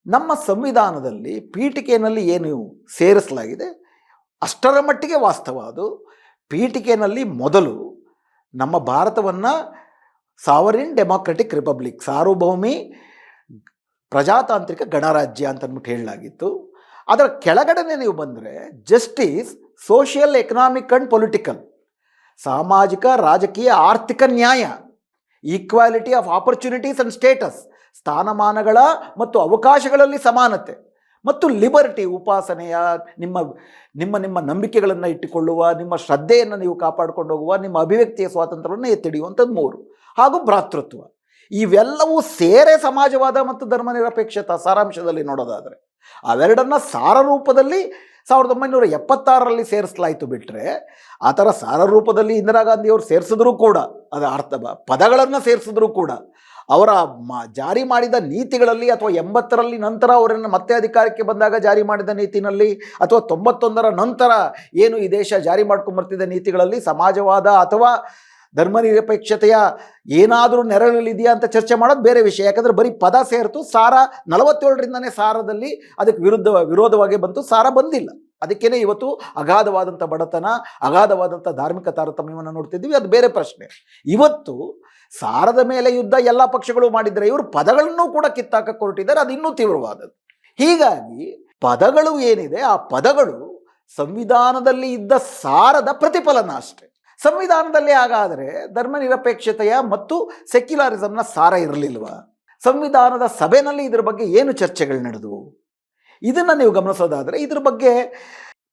ನಮ್ಮ ಸಂವಿಧಾನದಲ್ಲಿ ಪೀಠಿಕೆಯಲ್ಲಿ ಏನು ಸೇರಿಸಲಾಗಿದೆ ಅಷ್ಟರ ಮಟ್ಟಿಗೆ ವಾಸ್ತವ. ಅದು ಪೀಠಿಕೆಯಲ್ಲಿ ಮೊದಲು ನಮ್ಮ ಭಾರತವನ್ನು ಸಾವರಿನ್ ಡೆಮಾಕ್ರೆಟಿಕ್ ರಿಪಬ್ಲಿಕ್, ಸಾರ್ವಭೌಮಿ ಪ್ರಜಾತಾಂತ್ರಿಕ ಗಣರಾಜ್ಯ ಅಂತಂದ್ಬಿಟ್ಟು ಹೇಳಲಾಗಿತ್ತು. ಅದರ ಕೆಳಗಡೆ ನೀವು ಬಂದರೆ justice, social, economic and political, ಸಾಮಾಜಿಕ ರಾಜಕೀಯ ಆರ್ಥಿಕ ನ್ಯಾಯ, equality of opportunities and status, ಸ್ಥಾನಮಾನಗಳ ಮತ್ತು ಅವಕಾಶಗಳಲ್ಲಿ ಸಮಾನತೆ, ಮತ್ತು ಲಿಬರ್ಟಿ, ಉಪಾಸನೆಯ ನಿಮ್ಮ ನಿಮ್ಮ ನಿಮ್ಮ ನಂಬಿಕೆಗಳನ್ನು ಇಟ್ಟುಕೊಳ್ಳುವ, ನಿಮ್ಮ ಶ್ರದ್ಧೆಯನ್ನು ನೀವು ಕಾಪಾಡಿಕೊಂಡು ಹೋಗುವ, ನಿಮ್ಮ ಅಭಿವ್ಯಕ್ತಿಯ ಸ್ವಾತಂತ್ರ್ಯವನ್ನು ಎತ್ತಿಡಿಯುವಂಥದ್ದು 3, ಹಾಗೂ ಭ್ರಾತೃತ್ವ. ಇವೆಲ್ಲವೂ ಸೇರೆ ಸಮಾಜವಾದ ಮತ್ತು ಧರ್ಮನಿರಪೇಕ್ಷತಾ ಸಾರಾಂಶದಲ್ಲಿ ನೋಡೋದಾದರೆ ಅವೆರಡನ್ನ ಸಾರ ರೂಪದಲ್ಲಿ 1976ರಲ್ಲಿ ಸೇರಿಸಲಾಯಿತು. ಬಿಟ್ಟರೆ ಆ ಥರ ಸಾರ ರೂಪದಲ್ಲಿ ಇಂದಿರಾ ಗಾಂಧಿಯವರು ಸೇರಿಸಿದ್ರು ಕೂಡ, ಅದರ ಅರ್ಥ ಪದಗಳನ್ನು ಸೇರಿಸಿದ್ರು ಕೂಡ ಅವರ ಜಾರಿ ಮಾಡಿದ ನೀತಿಗಳಲ್ಲಿ ಅಥವಾ 80ರಲ್ಲಿ ನಂತರ ಅವರನ್ನು ಮತ್ತೆ ಅಧಿಕಾರಕ್ಕೆ ಬಂದಾಗ ಜಾರಿ ಮಾಡಿದ ನೀತಿನಲ್ಲಿ ಅಥವಾ 91ರ ನಂತರ ಏನು ಈ ದೇಶ ಜಾರಿ ಮಾಡ್ಕೊಂಬರ್ತಿದ್ದ ನೀತಿಗಳಲ್ಲಿ ಸಮಾಜವಾದ ಅಥವಾ ಧರ್ಮನಿರಪೇಕ್ಷತೆಯ ಏನಾದರೂ ನೆರಳಲ್ಲಿದೆಯಾ ಅಂತ ಚರ್ಚೆ ಮಾಡೋದು ಬೇರೆ ವಿಷಯ. ಯಾಕಂದರೆ ಬರೀ ಪದ ಸೇರಿತು, ಸಾರ 47ರಿಂದನೇ ಸಾರದಲ್ಲಿ ಅದಕ್ಕೆ ವಿರೋಧವಾಗಿ ಬಂತು, ಸಾರ ಬಂದಿಲ್ಲ. ಅದಕ್ಕೇ ಇವತ್ತು ಅಗಾಧವಾದಂಥ ಬಡತನ, ಅಗಾಧವಾದಂಥ ಧಾರ್ಮಿಕ ತಾರತಮ್ಯವನ್ನು ನೋಡ್ತಿದ್ವಿ, ಅದು ಬೇರೆ ಪ್ರಶ್ನೆ. ಇವತ್ತು ಸಾರದ ಮೇಲೆ ಯುದ್ಧ ಎಲ್ಲ ಪಕ್ಷಗಳು ಮಾಡಿದರೆ ಇವರು ಪದಗಳನ್ನು ಕೂಡ ಕಿತ್ತಾಕಕ್ಕೆ ಹೊರಟಿದ್ದಾರೆ, ಅದು ಇನ್ನೂ ತೀವ್ರವಾದದ್ದು. ಹೀಗಾಗಿ ಪದಗಳು ಏನಿದೆ ಆ ಪದಗಳು ಸಂವಿಧಾನದಲ್ಲಿ ಇದ್ದ ಸಾರದ ಪ್ರತಿಫಲನ ಅಷ್ಟೇ. ಸಂವಿಧಾನದಲ್ಲಿ ಹಾಗಾದರೆ ಧರ್ಮನಿರಪೇಕ್ಷತೆಯ ಮತ್ತು ಸೆಕ್ಯುಲರಿಸಮ್ನ ಸಾರ ಇರಲಿಲ್ವಾ? ಸಂವಿಧಾನದ ಸಭೆಯಲ್ಲಿ ಇದ್ರ ಬಗ್ಗೆ ಏನು ಚರ್ಚೆಗಳು ನಡೆದವು? ಇದನ್ನು ನೀವು ಗಮನಿಸೋದಾದರೆ ಇದ್ರ ಬಗ್ಗೆ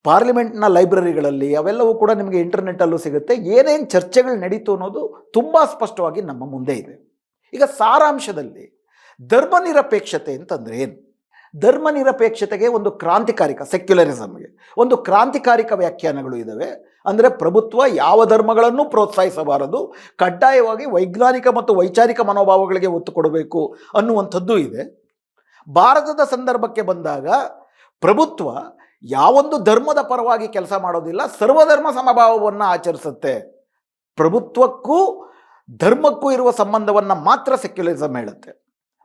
ಪಾರ್ಲಿಮೆಂಟ್ನ ಲೈಬ್ರರಿಗಳಲ್ಲಿ ಅವೆಲ್ಲವೂ ಕೂಡ ನಿಮಗೆ ಇಂಟರ್ನೆಟ್ಟಲ್ಲೂ ಸಿಗುತ್ತೆ. ಏನೇನು ಚರ್ಚೆಗಳು ನಡೀತು ಅನ್ನೋದು ತುಂಬ ಸ್ಪಷ್ಟವಾಗಿ ನಮ್ಮ ಮುಂದೆ ಇದೆ. ಈಗ ಸಾರಾಂಶದಲ್ಲಿ ಧರ್ಮನಿರಪೇಕ್ಷತೆ ಅಂತಂದರೆ ಏನು? ಧರ್ಮನಿರಪೇಕ್ಷತೆಗೆ ಒಂದು ಕ್ರಾಂತಿಕಾರಿಕ, ಸೆಕ್ಯುಲರಿಸಮ್ಗೆ ಒಂದು ಕ್ರಾಂತಿಕಾರಿಕ ವ್ಯಾಖ್ಯಾನಗಳು ಇದ್ದಾವೆ. ಅಂದರೆ ಪ್ರಭುತ್ವ ಯಾವ ಧರ್ಮಗಳನ್ನು ಪ್ರೋತ್ಸಾಹಿಸಬಾರದು, ಕಡ್ಡಾಯವಾಗಿ ವೈಜ್ಞಾನಿಕ ಮತ್ತು ವೈಚಾರಿಕ ಮನೋಭಾವಗಳಿಗೆ ಒತ್ತು ಕೊಡಬೇಕು ಅನ್ನುವಂಥದ್ದು ಇದೆ. ಭಾರತದ ಸಂದರ್ಭಕ್ಕೆ ಬಂದಾಗ ಪ್ರಭುತ್ವ ಯಾವೊಂದು ಧರ್ಮದ ಪರವಾಗಿ ಕೆಲಸ ಮಾಡೋದಿಲ್ಲ, ಸರ್ವಧರ್ಮ ಸಮಭಾವವನ್ನು ಆಚರಿಸುತ್ತೆ. ಪ್ರಭುತ್ವಕ್ಕೂ ಧರ್ಮಕ್ಕೂ ಇರುವ ಸಂಬಂಧವನ್ನು ಮಾತ್ರ ಸೆಕ್ಯುಲರಿಸಮ್ ಹೇಳುತ್ತೆ.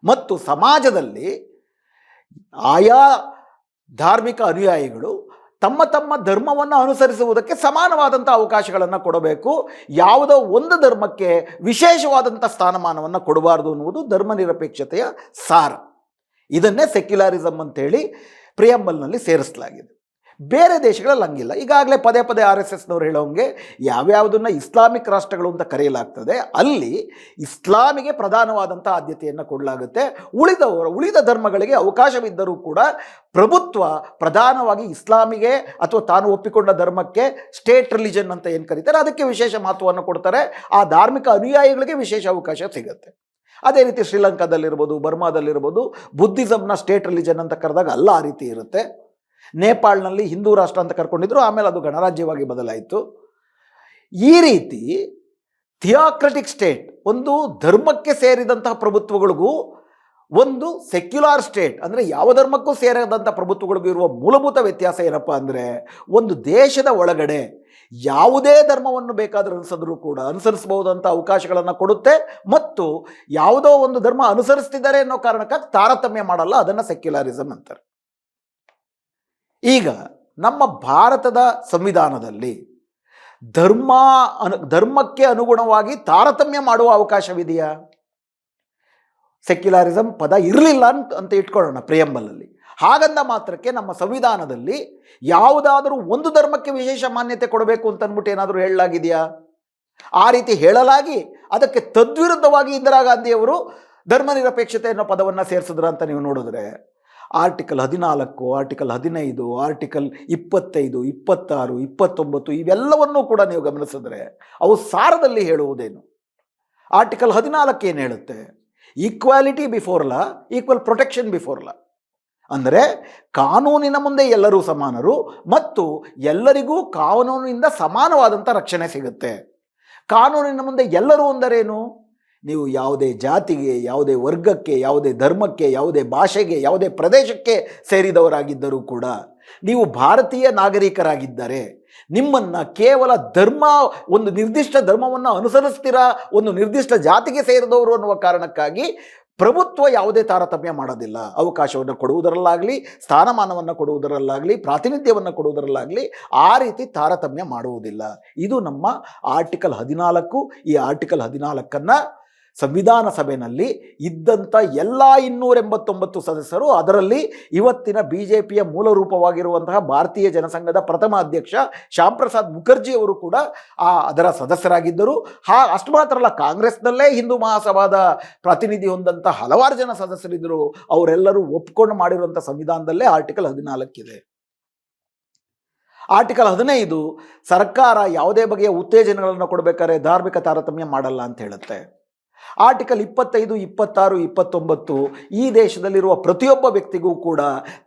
ಮತ್ತು ಸಮಾಜದಲ್ಲಿ ಆಯಾ ಧಾರ್ಮಿಕ ಅನುಯಾಯಿಗಳು ತಮ್ಮ ತಮ್ಮ ಧರ್ಮವನ್ನು ಅನುಸರಿಸುವುದಕ್ಕೆ ಸಮಾನವಾದಂಥ ಅವಕಾಶಗಳನ್ನು ಕೊಡಬೇಕು, ಯಾವುದೋ ಒಂದು ಧರ್ಮಕ್ಕೆ ವಿಶೇಷವಾದಂಥ ಸ್ಥಾನಮಾನವನ್ನು ಕೊಡಬಾರ್ದು ಅನ್ನುವುದು ಧರ್ಮನಿರಪೇಕ್ಷತೆಯ ಸಾರ. ಇದನ್ನೇ ಸೆಕ್ಯುಲರಿಸಮ್ ಅಂತೇಳಿ ಪ್ರಿಯಂಬಲ್ನಲ್ಲಿ ಸೇರಿಸಲಾಗಿದೆ. ಬೇರೆ ದೇಶಗಳಲ್ಲಿ ಹಂಗಿಲ್ಲ. ಈಗಾಗಲೇ ಪದೇ ಪದೇ RSSನವ್ರು ಹೇಳೋಂಗೆ ಯಾವ್ಯಾವುದನ್ನು ಇಸ್ಲಾಮಿಕ್ ರಾಷ್ಟ್ರಗಳು ಅಂತ ಕರೆಯಲಾಗ್ತದೆ ಅಲ್ಲಿ ಇಸ್ಲಾಮಿಗೆ ಪ್ರಧಾನವಾದಂಥ ಆದ್ಯತೆಯನ್ನು ಕೊಡಲಾಗುತ್ತೆ. ಉಳಿದ ಧರ್ಮಗಳಿಗೆ ಅವಕಾಶವಿದ್ದರೂ ಕೂಡ ಪ್ರಭುತ್ವ ಪ್ರಧಾನವಾಗಿ ಇಸ್ಲಾಮಿಗೆ ಅಥವಾ ತಾನು ಒಪ್ಪಿಕೊಂಡ ಧರ್ಮಕ್ಕೆ ಸ್ಟೇಟ್ ರಿಲಿಜನ್ ಅಂತ ಏನು ಕರೀತಾರೆ ಅದಕ್ಕೆ ವಿಶೇಷ ಮಹತ್ವವನ್ನು ಕೊಡ್ತಾರೆ. ಆ ಧಾರ್ಮಿಕ ಅನುಯಾಯಿಗಳಿಗೆ ವಿಶೇಷ ಅವಕಾಶ ಸಿಗುತ್ತೆ. ಅದೇ ರೀತಿ ಶ್ರೀಲಂಕಾದಲ್ಲಿರ್ಬೋದು, ಬರ್ಮಾದಲ್ಲಿರ್ಬೋದು ಬುದ್ಧಿಸಮ್ನ ಸ್ಟೇಟ್ ರಿಲಿಜನ್ ಅಂತ ಕರೆದಾಗ ಅಲ್ಲ ಆ ರೀತಿ ಇರುತ್ತೆ. ನೇಪಾಳ್ನಲ್ಲಿ ಹಿಂದೂ ರಾಷ್ಟ್ರ ಅಂತ ಕರ್ಕೊಂಡಿದ್ರು, ಆಮೇಲೆ ಅದು ಗಣರಾಜ್ಯವಾಗಿ ಬದಲಾಯಿತು. ಈ ರೀತಿ ಥಿಯಾಕ್ರಟಿಕ್ ಸ್ಟೇಟ್, ಒಂದು ಧರ್ಮಕ್ಕೆ ಸೇರಿದಂತಹ ಪ್ರಭುತ್ವಗಳಿಗೂ ಒಂದು ಸೆಕ್ಯುಲಾರ್ ಸ್ಟೇಟ್ ಅಂದರೆ ಯಾವ ಧರ್ಮಕ್ಕೂ ಸೇರಿದಂಥ ಪ್ರಭುತ್ವಗಳಿಗೂ ಇರುವ ಮೂಲಭೂತ ವ್ಯತ್ಯಾಸ ಏನಪ್ಪ ಅಂದರೆ, ಒಂದು ದೇಶದ ಒಳಗಡೆ ಯಾವುದೇ ಧರ್ಮವನ್ನು ಬೇಕಾದರೂ ಅನುಸರಿಸಬಹುದಂಥ ಅವಕಾಶಗಳನ್ನು ಕೊಡುತ್ತೆ ಮತ್ತು ಯಾವುದೋ ಒಂದು ಧರ್ಮ ಅನುಸರಿಸ್ತಿದ್ದಾರೆ ಅನ್ನೋ ಕಾರಣಕ್ಕಾಗಿ ತಾರತಮ್ಯ ಮಾಡಲ್ಲ. ಅದನ್ನು ಸೆಕ್ಯುಲಾರಿಸಮ್ ಅಂತಾರೆ. ಈಗ ನಮ್ಮ ಭಾರತದ ಸಂವಿಧಾನದಲ್ಲಿ ಧರ್ಮಕ್ಕೆ ಅನುಗುಣವಾಗಿ ತಾರತಮ್ಯ ಮಾಡುವ ಅವಕಾಶವಿದೆಯಾ? ಸೆಕ್ಯುಲಾರಿಸಮ್ ಪದ ಇರಲಿಲ್ಲ ಅಂತ ಇಟ್ಕೊಳ್ಳೋಣ ಪ್ರಿಯಂಬಲಲ್ಲಿ. ಹಾಗಂದ ಮಾತ್ರಕ್ಕೆ ನಮ್ಮ ಸಂವಿಧಾನದಲ್ಲಿ ಯಾವುದಾದರೂ ಒಂದು ಧರ್ಮಕ್ಕೆ ವಿಶೇಷ ಮಾನ್ಯತೆ ಕೊಡಬೇಕು ಅಂತ ಅಂದ್ಬಿಟ್ಟು ಏನಾದರೂ ಹೇಳಲಾಗಿದೆಯಾ? ಆ ರೀತಿ ಹೇಳಲಾಗಿ ಅದಕ್ಕೆ ತದ್ವಿರುದ್ಧವಾಗಿ ಇಂದಿರಾ ಗಾಂಧಿಯವರು ಧರ್ಮ ನಿರಪೇಕ್ಷತೆ ಅನ್ನೋ ಪದವನ್ನು ಸೇರಿಸಿದ್ರ ಅಂತ ನೀವು ನೋಡಿದ್ರೆ ಆರ್ಟಿಕಲ್ 14, ಆರ್ಟಿಕಲ್ 15, ಆರ್ಟಿಕಲ್ 25, 26, 29 ಇವೆಲ್ಲವನ್ನೂ ಕೂಡ ನೀವು ಗಮನಿಸಿದ್ರೆ ಅವು ಸಾರದಲ್ಲಿ ಹೇಳುವುದೇನು? ಆರ್ಟಿಕಲ್ 14 ಏನು ಹೇಳುತ್ತೆ? Equality before law, equal protection before law. ಅಂದರೆ ಕಾನೂನಿನ ಮುಂದೆ ಎಲ್ಲರೂ ಸಮಾನರು ಮತ್ತು ಎಲ್ಲರಿಗೂ ಕಾನೂನಿನಿಂದ ಸಮಾನವಾದಂಥ ರಕ್ಷಣೆ ಸಿಗುತ್ತೆ. ಕಾನೂನಿನ ಮುಂದೆ ಎಲ್ಲರೂ ಅಂದರೇನು? ನೀವು ಯಾವುದೇ ಜಾತಿಗೆ, ಯಾವುದೇ ವರ್ಗಕ್ಕೆ, ಯಾವುದೇ ಧರ್ಮಕ್ಕೆ, ಯಾವುದೇ ಭಾಷೆಗೆ, ಯಾವುದೇ ಪ್ರದೇಶಕ್ಕೆ ಸೇರಿದವರಾಗಿದ್ದರೂ ಕೂಡ ನೀವು ಭಾರತೀಯ ನಾಗರಿಕರಾಗಿದ್ದರೆ ನಿಮ್ಮನ್ನು ಕೇವಲ ಒಂದು ನಿರ್ದಿಷ್ಟ ಧರ್ಮವನ್ನು ಅನುಸರಿಸ್ತೀರಾ, ಒಂದು ನಿರ್ದಿಷ್ಟ ಜಾತಿಗೆ ಸೇರಿದವರು ಅನ್ನುವ ಕಾರಣಕ್ಕಾಗಿ ಪ್ರಭುತ್ವ ಯಾವುದೇ ತಾರತಮ್ಯ ಮಾಡೋದಿಲ್ಲ. ಅವಕಾಶವನ್ನು ಕೊಡುವುದರಲ್ಲಾಗಲಿ, ಸ್ಥಾನಮಾನವನ್ನು ಕೊಡುವುದರಲ್ಲಾಗಲಿ, ಪ್ರಾತಿನಿಧ್ಯವನ್ನು ಕೊಡುವುದರಲ್ಲಾಗಲಿ ಆ ರೀತಿ ತಾರತಮ್ಯ ಮಾಡುವುದಿಲ್ಲ. ಇದು ನಮ್ಮ ಆರ್ಟಿಕಲ್ 14. ಈ ಆರ್ಟಿಕಲ್ 14 ಸಂವಿಧಾನ ಸಭೆಯಲ್ಲಿ ಇದ್ದಂಥ ಎಲ್ಲ 289 ಸದಸ್ಯರು, ಅದರಲ್ಲಿ ಇವತ್ತಿನ BJPಯ ಮೂಲ ರೂಪವಾಗಿರುವಂತಹ ಭಾರತೀಯ ಜನಸಂಘದ ಪ್ರಥಮ ಅಧ್ಯಕ್ಷ ಶ್ಯಾಮ್ ಪ್ರಸಾದ್ ಮುಖರ್ಜಿಯವರು ಕೂಡ ಅದರ ಸದಸ್ಯರಾಗಿದ್ದರು. ಅಷ್ಟು ಮಾತ್ರ ಅಲ್ಲ, ಕಾಂಗ್ರೆಸ್ನಲ್ಲೇ ಹಿಂದೂ ಮಹಾಸಭಾದ ಪ್ರಾತಿನಿಧ್ಯ ಹೊಂದಂಥ ಹಲವಾರು ಜನ ಸದಸ್ಯರಿದ್ದರು. ಅವರೆಲ್ಲರೂ ಒಪ್ಕೊಂಡು ಮಾಡಿರುವಂಥ ಸಂವಿಧಾನದಲ್ಲೇ ಆರ್ಟಿಕಲ್ 14 ಇದೆ. ಆರ್ಟಿಕಲ್ 15 ಸರ್ಕಾರ ಯಾವುದೇ ಬಗೆಯ ಉತ್ತೇಜನಗಳನ್ನು ಕೊಡಬೇಕಾದ್ರೆ ಧಾರ್ಮಿಕ ತಾರತಮ್ಯ ಮಾಡಲ್ಲ ಅಂತ ಹೇಳುತ್ತೆ. ಆರ್ಟಿಕಲ್ 25, 26, 29 ಈ ದೇಶದಲ್ಲಿರುವ ಪ್ರತಿಯೊಬ್ಬ ವ್ಯಕ್ತಿಗೂ ಕೂಡ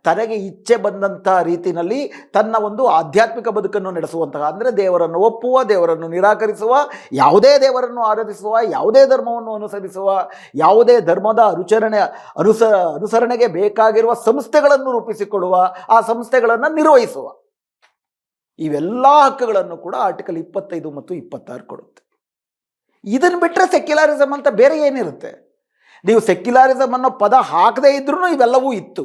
ತನಗೆ ಇಚ್ಛೆ ಬಂದಂಥ ರೀತಿಯಲ್ಲಿ ತನ್ನ ಒಂದು ಆಧ್ಯಾತ್ಮಿಕ ಬದುಕನ್ನು ನಡೆಸುವಂತಹ, ಅಂದರೆ ದೇವರನ್ನು ಒಪ್ಪುವ, ದೇವರನ್ನು ನಿರಾಕರಿಸುವ, ಯಾವುದೇ ದೇವರನ್ನು ಆರಾಧಿಸುವ, ಯಾವುದೇ ಧರ್ಮವನ್ನು ಅನುಸರಿಸುವ, ಯಾವುದೇ ಧರ್ಮದ ಅನುಸರಣೆಗೆ ಬೇಕಾಗಿರುವ ಸಂಸ್ಥೆಗಳನ್ನು ರೂಪಿಸಿಕೊಡುವ, ಆ ಸಂಸ್ಥೆಗಳನ್ನು ನಿರ್ವಹಿಸುವ, ಇವೆಲ್ಲ ಹಕ್ಕುಗಳನ್ನು ಕೂಡ ಆರ್ಟಿಕಲ್ 25 ಮತ್ತು 26 ಕೊಡುತ್ತೆ. ಇದನ್ನು ಬಿಟ್ಟರೆ ಸೆಕ್ಯುಲಾರಿಸಮ್ ಅಂತ ಬೇರೆ ಏನಿರುತ್ತೆ? ನೀವು ಸೆಕ್ಯುಲಾರಿಸಮ್ ಅನ್ನೋ ಪದ ಹಾಕದೇ ಇದ್ರೂ ಇವೆಲ್ಲವೂ ಇತ್ತು.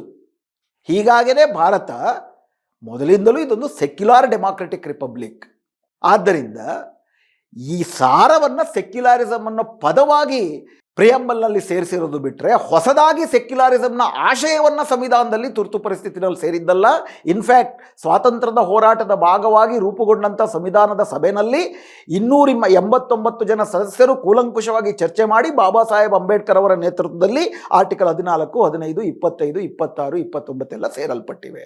ಹೀಗಾಗಿಯೇ ಭಾರತ ಮೊದಲಿಂದಲೂ ಇದೊಂದು ಸೆಕ್ಯುಲಾರ್ ಡೆಮಾಕ್ರೆಟಿಕ್ ರಿಪಬ್ಲಿಕ್. ಆದ್ದರಿಂದ ಈ ಸಾರವನ್ನು ಸೆಕ್ಯುಲಾರಿಸಮ್ ಅನ್ನೋ ಪದವಾಗಿ ಪ್ರಿಯಂಬಲ್ನಲ್ಲಿ ಸೇರಿಸಿರೋದು ಬಿಟ್ಟರೆ ಹೊಸದಾಗಿ ಸೆಕ್ಯುಲಾರಿಸಮ್ನ ಆಶಯವನ್ನು ಸಂವಿಧಾನದಲ್ಲಿ ತುರ್ತು ಪರಿಸ್ಥಿತಿನಲ್ಲಿ ಸೇರಿದ್ದಲ್ಲ. ಇನ್ಫ್ಯಾಕ್ಟ್ ಸ್ವಾತಂತ್ರ್ಯದ ಹೋರಾಟದ ಭಾಗವಾಗಿ ರೂಪುಗೊಂಡಂಥ ಸಂವಿಧಾನದ ಸಭೆಯಲ್ಲಿ 289 ಜನ ಸದಸ್ಯರು ಕೂಲಂಕುಷವಾಗಿ ಚರ್ಚೆ ಮಾಡಿ ಬಾಬಾ ಸಾಹೇಬ್ ಅಂಬೇಡ್ಕರ್ ಅವರ ನೇತೃತ್ವದಲ್ಲಿ ಆರ್ಟಿಕಲ್ 14, 15, 25, 26, 29 ಎಲ್ಲ ಸೇರಲ್ಪಟ್ಟಿವೆ.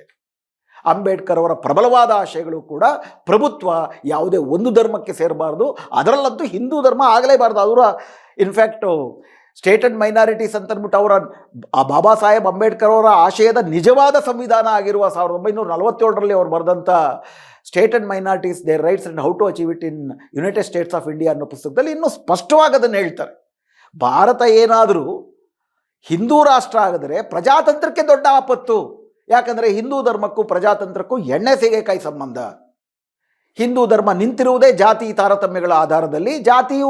ಅಂಬೇಡ್ಕರ್ ಅವರ ಪ್ರಬಲವಾದ ಆಶಯಗಳು ಕೂಡ ಪ್ರಭುತ್ವ ಯಾವುದೇ ಒಂದು ಧರ್ಮಕ್ಕೆ ಸೇರಬಾರ್ದು, ಅದರಲ್ಲಂತೂ ಹಿಂದೂ ಧರ್ಮ ಆಗಲೇಬಾರ್ದು. ಅವರ ಇನ್ಫ್ಯಾಕ್ಟು ಸ್ಟೇಟ್ ಆ್ಯಂಡ್ ಮೈನಾರಿಟೀಸ್ ಅಂತ ಅಂದ್ಬಿಟ್ಟು ಆ ಬಾಬಾ ಸಾಹೇಬ್ ಅಂಬೇಡ್ಕರ್ ಅವರ ಆಶಯದ ನಿಜವಾದ ಸಂವಿಧಾನ ಆಗಿರುವ 1947ರಲ್ಲಿ ಅವರು ಬರೆದಂಥ state and minorities their rights and how to achieve it in United States of India ಅನ್ನೋ ಪುಸ್ತಕದಲ್ಲಿ ಇನ್ನೂ ಸ್ಪಷ್ಟವಾಗಿ ಅದನ್ನು ಹೇಳ್ತಾರೆ. ಭಾರತ ಏನಾದರೂ ಹಿಂದೂ ರಾಷ್ಟ್ರ ಆಗಿದ್ರೆ ಪ್ರಜಾತಂತ್ರಕ್ಕೆ ದೊಡ್ಡ ಆಪತ್ತು. ಯಾಕಂದರೆ ಹಿಂದೂ ಧರ್ಮಕ್ಕೂ ಪ್ರಜಾತಂತ್ರಕ್ಕೂ ಎಣ್ಣೆ ಸೀಗೆಕಾಯಿ ಸಂಬಂಧ. ಹಿಂದೂ ಧರ್ಮ ನಿಂತಿರುವುದೇ ಜಾತಿ ತಾರತಮ್ಯಗಳ ಆಧಾರದಲ್ಲಿ. ಜಾತಿಯು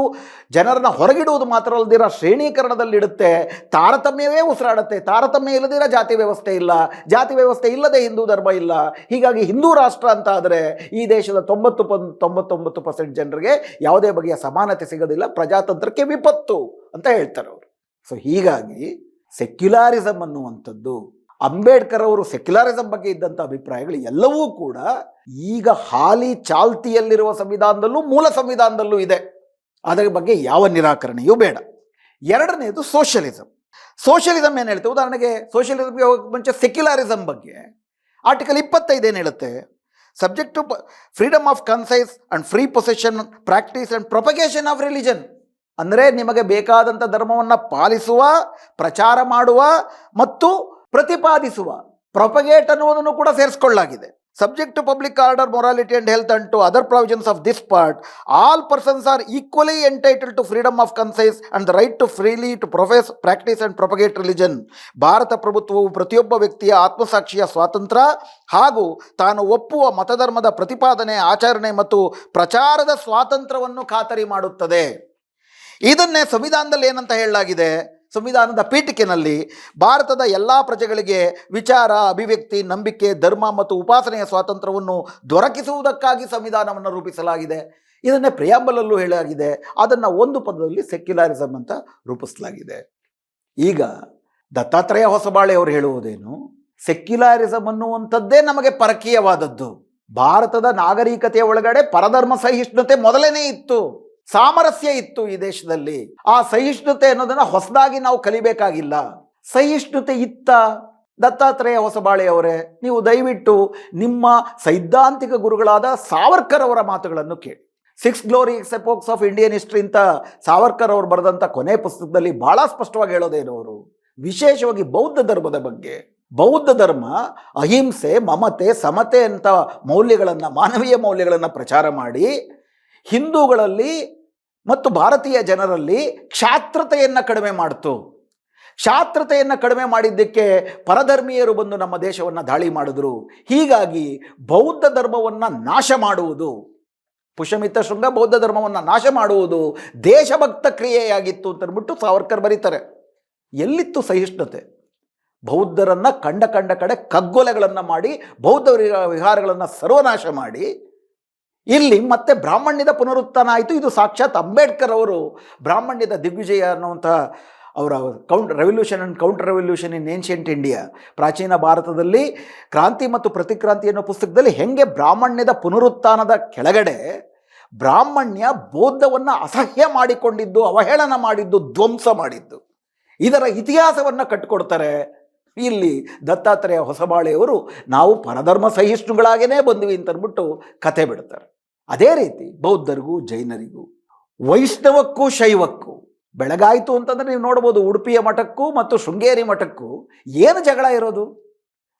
ಜನರನ್ನು ಹೊರಗಿಡುವುದು ಮಾತ್ರ ಅಲ್ಲದಿರ ಶ್ರೇಣೀಕರಣದಲ್ಲಿಡುತ್ತೆ, ತಾರತಮ್ಯವೇ ಉಸಿರಾಡುತ್ತೆ. ತಾರತಮ್ಯ ಇಲ್ಲದಿರ ಜಾತಿ ವ್ಯವಸ್ಥೆ ಇಲ್ಲ, ಜಾತಿ ವ್ಯವಸ್ಥೆ ಇಲ್ಲದೆ ಹಿಂದೂ ಧರ್ಮ ಇಲ್ಲ. ಹೀಗಾಗಿ ಹಿಂದೂ ರಾಷ್ಟ್ರ ಅಂತ ಆದರೆ ಈ ದೇಶದ 99% ಜನರಿಗೆ ಯಾವುದೇ ಬಗೆಯ ಸಮಾನತೆ ಸಿಗೋದಿಲ್ಲ, ಪ್ರಜಾತಂತ್ರಕ್ಕೆ ವಿಪತ್ತು ಅಂತ ಹೇಳ್ತಾರೆ ಅವರು. ಸೊ ಹೀಗಾಗಿ ಸೆಕ್ಯುಲಾರಿಸಮ್ ಅನ್ನುವಂಥದ್ದು ಅಂಬೇಡ್ಕರ್ ಅವರು ಸೆಕ್ಯುಲರಿಸಂ ಬಗ್ಗೆ ಇದ್ದಂಥ ಅಭಿಪ್ರಾಯಗಳು ಎಲ್ಲವೂ ಕೂಡ ಈಗ ಹಾಲಿ ಚಾಲ್ತಿಯಲ್ಲಿರುವ ಸಂವಿಧಾನದಲ್ಲೂ ಮೂಲ ಸಂವಿಧಾನದಲ್ಲೂ ಇದೆ. ಅದರ ಬಗ್ಗೆ ಯಾವ ನಿರಾಕರಣೆಯೂ ಬೇಡ. ಎರಡನೇದು ಸೋಷಿಯಲಿಸಂ. ಸೋಷಿಯಲಿಸಂ ಏನು ಹೇಳ್ತೇವೆ? ಉದಾಹರಣೆಗೆ ಸೋಷಿಯಲಿಸಮ್ಗೆ ಹೋಗೋಕ್ಕೆ ಮುಂಚೆ ಸೆಕ್ಯುಲರಿಸಂ ಬಗ್ಗೆ ಆರ್ಟಿಕಲ್ 25 ಏನು ಹೇಳುತ್ತೆ? Subject to freedom of conscience and free profession, practice and propagation of religion. ಅಂದರೆ ನಿಮಗೆ ಬೇಕಾದಂಥ ಧರ್ಮವನ್ನು ಪಾಲಿಸುವ, ಪ್ರಚಾರ ಮಾಡುವ ಮತ್ತು ಪ್ರತಿಪಾದಿಸುವ, ಪ್ರೊಪಗೇಟ್ ಅನ್ನುವುದನ್ನು ಕೂಡ ಸೇರಿಸಿಕೊಳ್ಳಲಾಗಿದೆ. Subject to public order, morality and health and to other provisions of this part, all persons are equally entitled to freedom of conscience and the right to freely to profess, practice and propagate religion. Bharat ಪ್ರಭುತ್ವವು ಪ್ರತಿಯೊಬ್ಬ ವ್ಯಕ್ತಿಯ ಆತ್ಮಸಾಕ್ಷಿಯ ಸ್ವಾತಂತ್ರ್ಯ ಹಾಗೂ ತಾನು ಒಪ್ಪುವ ಮತಧರ್ಮದ ಪ್ರತಿಪಾದನೆ, ಆಚರಣೆ ಮತ್ತು ಪ್ರಚಾರದ ಸ್ವಾತಂತ್ರ್ಯವನ್ನು ಖಾತರಿ ಮಾಡುತ್ತದೆ. ಇದನ್ನೇ ಸಂವಿಧಾನದಲ್ಲಿ ಏನಂತ ಹೇಳಲಾಗಿದೆ? ಸಂವಿಧಾನದ ಪೀಠಿಕೆನಲ್ಲಿ ಭಾರತದ ಎಲ್ಲ ಪ್ರಜೆಗಳಿಗೆ ವಿಚಾರ, ಅಭಿವ್ಯಕ್ತಿ, ನಂಬಿಕೆ, ಧರ್ಮ ಮತ್ತು ಉಪಾಸನೆಯ ಸ್ವಾತಂತ್ರ್ಯವನ್ನು ದೊರಕಿಸುವುದಕ್ಕಾಗಿ ಸಂವಿಧಾನವನ್ನು ರೂಪಿಸಲಾಗಿದೆ. ಇದನ್ನೇ ಪ್ರಿಯಾಂಬಲಲ್ಲೂ ಹೇಳಲಾಗಿದೆ. ಅದನ್ನು ಒಂದು ಪದದಲ್ಲಿ ಸೆಕ್ಯುಲರಿಸಮ್ ಅಂತ ರೂಪಿಸಲಾಗಿದೆ. ಈಗ ದತ್ತಾತ್ರೇಯ ಹೊಸಬಾಳೆ ಅವರು ಹೇಳುವುದೇನು? ಸೆಕ್ಯುಲರಿಸಮ್ ಅನ್ನುವಂಥದ್ದೇ ನಮಗೆ ಪರಕೀಯವಾದದ್ದು. ಭಾರತದ ನಾಗರಿಕತೆಯ ಒಳಗಡೆ ಪರಧರ್ಮ ಸಹಿಷ್ಣುತೆ ಮೊದಲೇನೇ ಇತ್ತು, ಸಾಮರಸ್ಯ ಇತ್ತು ಈ ದೇಶದಲ್ಲಿ. ಆ ಸಹಿಷ್ಣುತೆ ಅನ್ನೋದನ್ನು ಹೊಸದಾಗಿ ನಾವು ಕಲಿಬೇಕಾಗಿಲ್ಲ. ಸಹಿಷ್ಣುತೆ ಇತ್ತ? ದತ್ತಾತ್ರೇಯ ಹೊಸಬಾಳೆಯವರೇ, ನೀವು ದಯವಿಟ್ಟು ನಿಮ್ಮ ಸೈದ್ಧಾಂತಿಕ ಗುರುಗಳಾದ ಸಾವರ್ಕರ್ ಅವರ ಮಾತುಗಳನ್ನು ಕೇಳಿ. 6 ಗ್ಲೋರಿಯಸ್ ಎಪೋಕ್ಸ್ ಆಫ್ ಇಂಡಿಯನ್ ಹಿಸ್ಟ್ರಿ ಅಂತ ಸಾವರ್ಕರ್ ಅವರು ಬರೆದಂಥ ಕೊನೆ ಪುಸ್ತಕದಲ್ಲಿ ಬಹಳ ಸ್ಪಷ್ಟವಾಗಿ ಹೇಳೋದೇನು ಅವರು? ವಿಶೇಷವಾಗಿ ಬೌದ್ಧ ಧರ್ಮದ ಬಗ್ಗೆ. ಬೌದ್ಧ ಧರ್ಮ ಅಹಿಂಸೆ, ಮಮತೆ, ಸಮತೆ ಅಂತ ಮೌಲ್ಯಗಳನ್ನು, ಮಾನವೀಯ ಮೌಲ್ಯಗಳನ್ನು ಪ್ರಚಾರ ಮಾಡಿ ಹಿಂದೂಗಳಲ್ಲಿ ಮತ್ತು ಭಾರತೀಯ ಜನರಲ್ಲಿ ಕ್ಷಾತ್ರತೆಯನ್ನು ಕಡಿಮೆ ಮಾಡಿತು. ಕ್ಷಾತ್ರತೆಯನ್ನು ಕಡಿಮೆ ಮಾಡಿದ್ದಕ್ಕೆ ಪರಧರ್ಮೀಯರು ಬಂದು ನಮ್ಮ ದೇಶವನ್ನು ದಾಳಿ ಮಾಡಿದ್ರು. ಹೀಗಾಗಿ ಬೌದ್ಧ ಧರ್ಮವನ್ನು ನಾಶ ಮಾಡುವುದು, ಪುಷ್ಯಮಿತ್ರ ಶೃಂಗ ಬೌದ್ಧ ಧರ್ಮವನ್ನು ನಾಶ ಮಾಡುವುದು ದೇಶಭಕ್ತ ಕ್ರಿಯೆಯಾಗಿತ್ತು ಅಂತ ಅಂದ್ಬಿಟ್ಟು ಸಾವರ್ಕರ್ ಬರೀತಾರೆ. ಎಲ್ಲಿತ್ತು ಸಹಿಷ್ಣುತೆ? ಬೌದ್ಧರನ್ನು ಕಂಡ ಕಡೆ ಕಗ್ಗೊಲೆಗಳನ್ನು ಮಾಡಿ, ಬೌದ್ಧ ವಿಹಾರಗಳನ್ನು ಸರ್ವನಾಶ ಮಾಡಿ, ಇಲ್ಲಿ ಮತ್ತೆ ಬ್ರಾಹ್ಮಣ್ಯದ ಪುನರುತ್ಥಾನ ಆಯಿತು. ಇದು ಸಾಕ್ಷಾತ್ ಅಂಬೇಡ್ಕರ್ ಅವರು ಬ್ರಾಹ್ಮಣ್ಯದ ದಿಗ್ವಿಜಯ ಅನ್ನುವಂಥ ಅವರ revolution and counter revolution in ancient India, ಪ್ರಾಚೀನ ಭಾರತದಲ್ಲಿ ಕ್ರಾಂತಿ ಮತ್ತು ಪ್ರತಿಕ್ರಾಂತಿ ಅನ್ನೋ ಪುಸ್ತಕದಲ್ಲಿ ಹೆಂಗೆ ಬ್ರಾಹ್ಮಣ್ಯದ ಪುನರುತ್ಥಾನದ ಕೆಳಗಡೆ ಬ್ರಾಹ್ಮಣ್ಯ ಬೌದ್ಧವನ್ನು ಅಸಹ್ಯ ಮಾಡಿಕೊಂಡಿದ್ದು, ಅವಹೇಳನ ಮಾಡಿದ್ದು, ಧ್ವಂಸ ಮಾಡಿದ್ದು, ಇದರ ಇತಿಹಾಸವನ್ನು ಕಟ್ಟಿಕೊಡ್ತಾರೆ. ಇಲ್ಲಿ ದತ್ತಾತ್ರೇಯ ಹೊಸಬಾಳೆಯವರು ನಾವು ಪರಧರ್ಮ ಸಹಿಷ್ಣುಗಳಾಗೇ ಬಂದ್ವಿ ಅಂತ ಅಂದ್ಬಿಟ್ಟು ಕತೆ ಬಿಡ್ತಾರೆ. ಅದೇ ರೀತಿ ಬೌದ್ಧರಿಗೂ ಜೈನರಿಗೂ, ವೈಷ್ಣವಕ್ಕೂ ಶೈವಕ್ಕೂ ಬೆಳಗಾಯಿತು ಅಂತಂದರೆ ನೀವು ನೋಡ್ಬೋದು, ಉಡುಪಿಯ ಮಠಕ್ಕೂ ಮತ್ತು ಶೃಂಗೇರಿ ಮಠಕ್ಕೂ ಏನು ಜಗಳ ಇರೋದು?